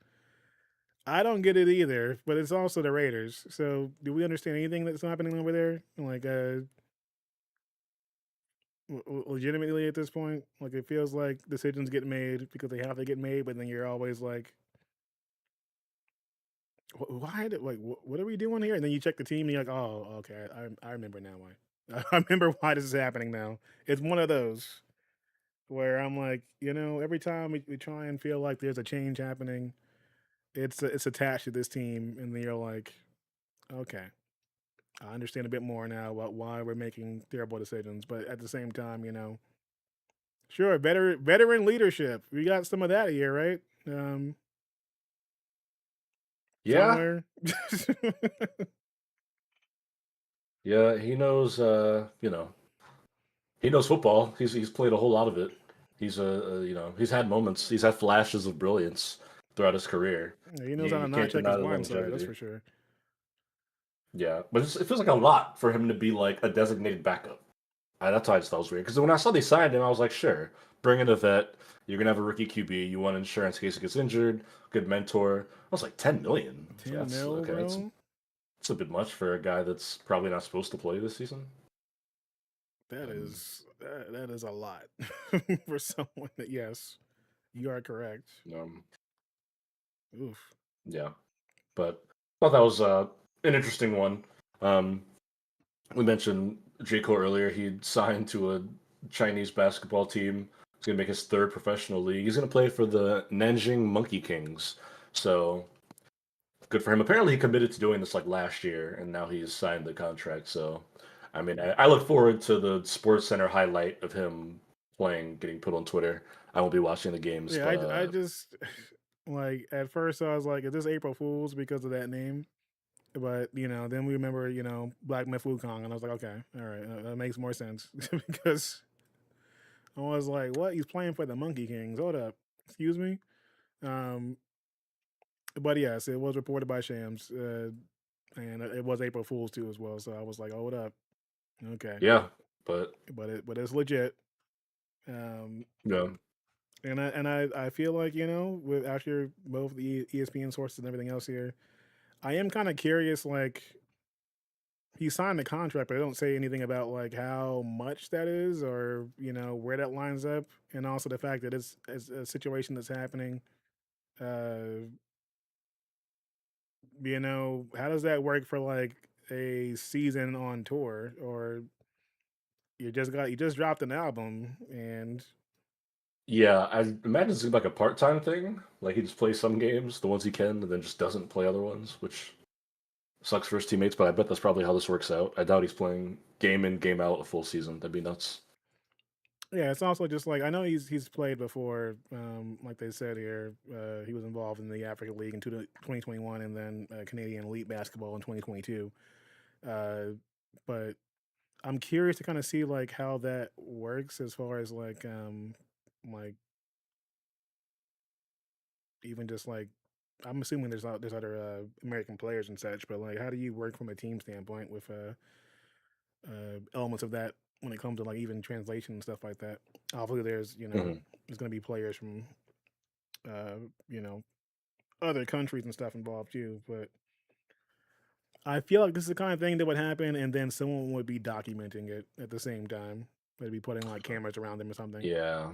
I don't get it either, but it's also the Raiders. So, do we understand anything that's happening over there? Like, legitimately at this point, like it feels like decisions get made because they have to get made, but then you're always like, why? Like, what are we doing here? And then you check the team, and you're like, oh, okay, I remember now why. I remember why this is happening now. It's one of those where I'm like, every time we try and feel like there's a change happening, it's attached to this team, and then you're like, okay, I understand a bit more now about why we're making terrible decisions. But at the same time, sure, veteran leadership. We got some of that here, right? Yeah, Somewhere. yeah, he knows. He knows football. He's played a whole lot of it. He's had moments. He's had flashes of brilliance throughout his career. Yeah, he knows how You to not can't check his deny the blind side. That's longevity. for sure. Yeah, but it feels like a lot for him to be like a designated backup. That's why I just thought it was weird. Because when I saw they signed him, I was like, sure, bring in a vet. You're gonna have a rookie QB. You want insurance in case he gets injured. Good mentor. I was like, 10 million. Ten That's mil, okay. bro. It's a bit much for a guy that's probably not supposed to play this season. That Um, is that is a lot for someone that. Yes, you are correct. um, Oof. yeah, but I thought that was an interesting one. Um, we mentioned J. Cole earlier. He signed to a Chinese basketball team. He's gonna make his third professional league. He's gonna play for the Nanjing Monkey Kings. So good for him. Apparently, he committed to doing this like last year, and now he's signed the contract. So, I mean, I look forward to the Sports Center highlight of him playing, getting put on Twitter. I won't be watching the games, Yeah, but I just like at first I was like, is this April Fools because of that name? But then we remember Black Myth Wukong, and I was like, okay, all right, that makes more sense because I was like, what? He's playing for the Monkey Kings. Hold up, excuse me. Um, but yes, it was reported by Shams, and it was April Fools too as well. So I was like, hold up, okay, yeah, but but it's legit. Um, yeah, and I feel like with after both the ESPN sources and everything else here, I am kind of curious. Like he signed the contract, but they don't say anything about like how much that is or where that lines up, and also the fact that it's a situation that's happening. Uh, how does that work for like a season on tour, or you just dropped an album and yeah. I imagine it's like a part-time thing. Like he just plays some games, the ones he can, and then just doesn't play other ones, which sucks for his teammates. But I bet that's probably how this works out. I doubt he's playing game in, game out a full season. That'd be nuts. yeah, it's also just like I know he's played before. Like they said here, he was involved in the Africa League in 2021, and then Canadian Elite Basketball in 2022. Uh, but I'm curious to kind of see like how that works as far as like even just like I'm assuming there's other American players and such, but like how do you work from a team standpoint with elements of that when it comes to like even translation and stuff like that. Obviously, there's Mhm. there's going to be players from uh, you know other countries and stuff involved too. But I feel like this is the kind of thing that would happen, and then someone would be documenting it at the same time. They'd be putting like cameras around them or something. Yeah,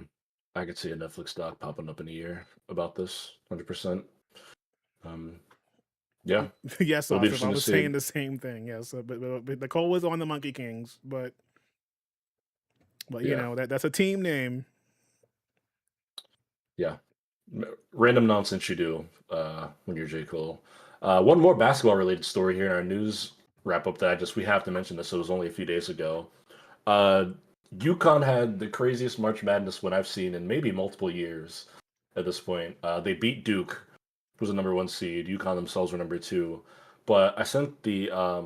I could see a Netflix doc popping up in a year about this, 100%. Um, yeah, Yes, it'll be Austin. I interesting to was see. saying the same thing. Yes, but the call was on the Monkey Kings, but Yeah, that's a team name. yeah. Random nonsense you do when you're J. Cole. One more basketball related story here in our news wrap up that we have to mention this. It was only a few days ago. Uh, UConn had the craziest March Madness win I've seen in maybe multiple years at this point. They beat Duke, who was the number one seed. UConn themselves were number two. But I sent uh,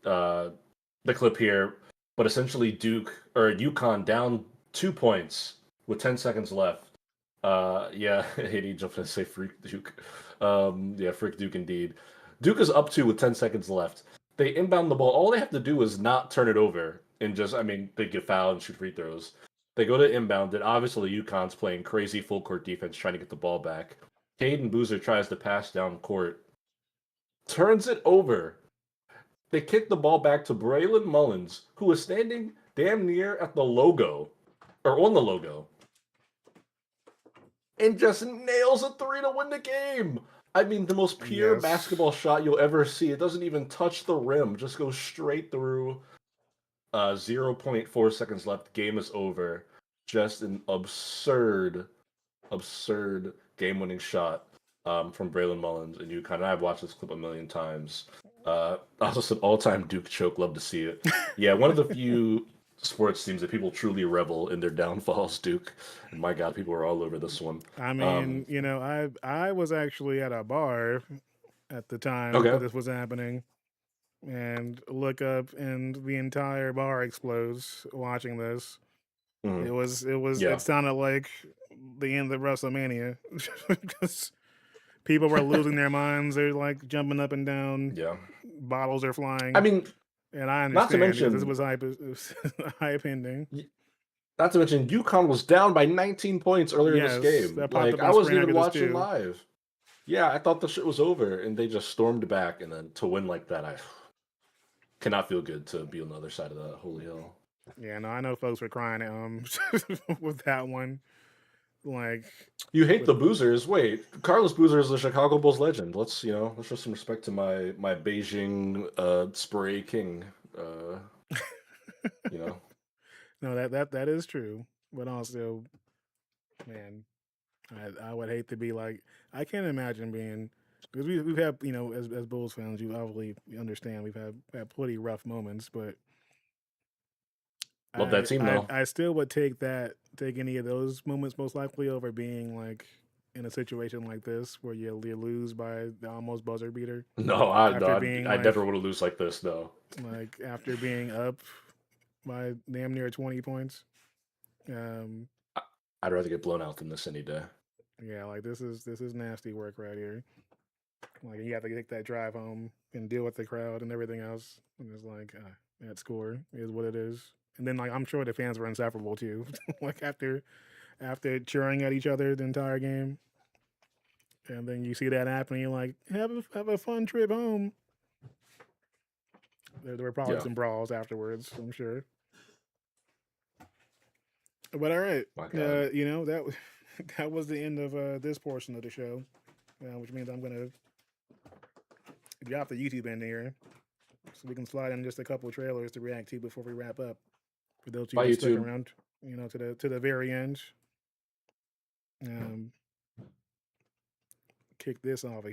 the clip here. But essentially, Duke or UConn down 2 points with 10 seconds left. Yeah, Haiti jumped in to say freak Duke. Yeah, freak Duke indeed. Duke is up two with 10 seconds left. They inbound the ball. All they have to do is not turn it over and just, I mean, they get fouled and shoot free throws. They go to inbound it. Obviously, UConn's playing crazy full court defense, trying to get the ball back. Caden Boozer tries to pass down court, turns it over. They kick the ball back to Braylon Mullins, who was standing damn near at the logo, or on the logo, and just nails a three to win the game. I mean, the most pure Yes. basketball shot you'll ever see. It doesn't even touch the rim, just goes straight through. 0.4 seconds left. Game is over. Just an absurd, absurd game-winning shot from Braylon Mullins and UConn. I've watched this clip a million times. Also, an all-time Duke choke. Love to see it. Yeah, one of the few sports teams that people truly revel in their downfalls. Duke, and my God, people were all over this one. I mean, I was actually at a bar at the time that Okay. this was happening, and look up, and the entire bar explodes watching this. Mhm. It Yeah. sounded like the end of WrestleMania. Because people were losing their minds. They're like jumping up and down. Yeah. Bottles are I flying. mean, And I not to understand because this mention, was hype, it was hype ending. not to mention, UConn was down by 19 points earlier in this Yes, game. that popped Like, up on I the wasn't screen even after this watching too. live. Yeah, I thought the shit was over, and they just stormed back, and then to win like that, I cannot feel good to be on the other side of that holy hell. Yeah, no, I know folks were crying with that one. Like, You hate with the Boozers. Wait, Carlos Boozer is a Chicago Bulls legend. Let's show some respect to my Beijing spray king. You know, no, that is true. But also, man, I would hate to be like, I can't imagine being, because we've had, as Bulls fans, you obviously understand we've had pretty rough moments, but love that I, team I though. I still would take any of those moments most likely over being like in a situation like this where you lose by the almost buzzer beater No, after being I never want to lose like this. No, after being up by damn near 20 points. I'd rather get blown out than this any day. Yeah, like this is nasty work right here. Like you have to take that drive home and deal with the crowd and everything else, and it's like that score is what it is. And then like I'm sure the fans were insufferable too. Like after cheering at each other the entire game, and then you see that happen, you're like, have a fun trip home. There were probably Yeah, some brawls afterwards, I'm sure. But all right, my God. that that was the end of this portion of the show, which means I'm gonna drop the YouTube end here, so we can slide in just a couple of trailers to react to before we wrap up. For those of you Bye, that stuck YouTube. around, to the very end, kick this off.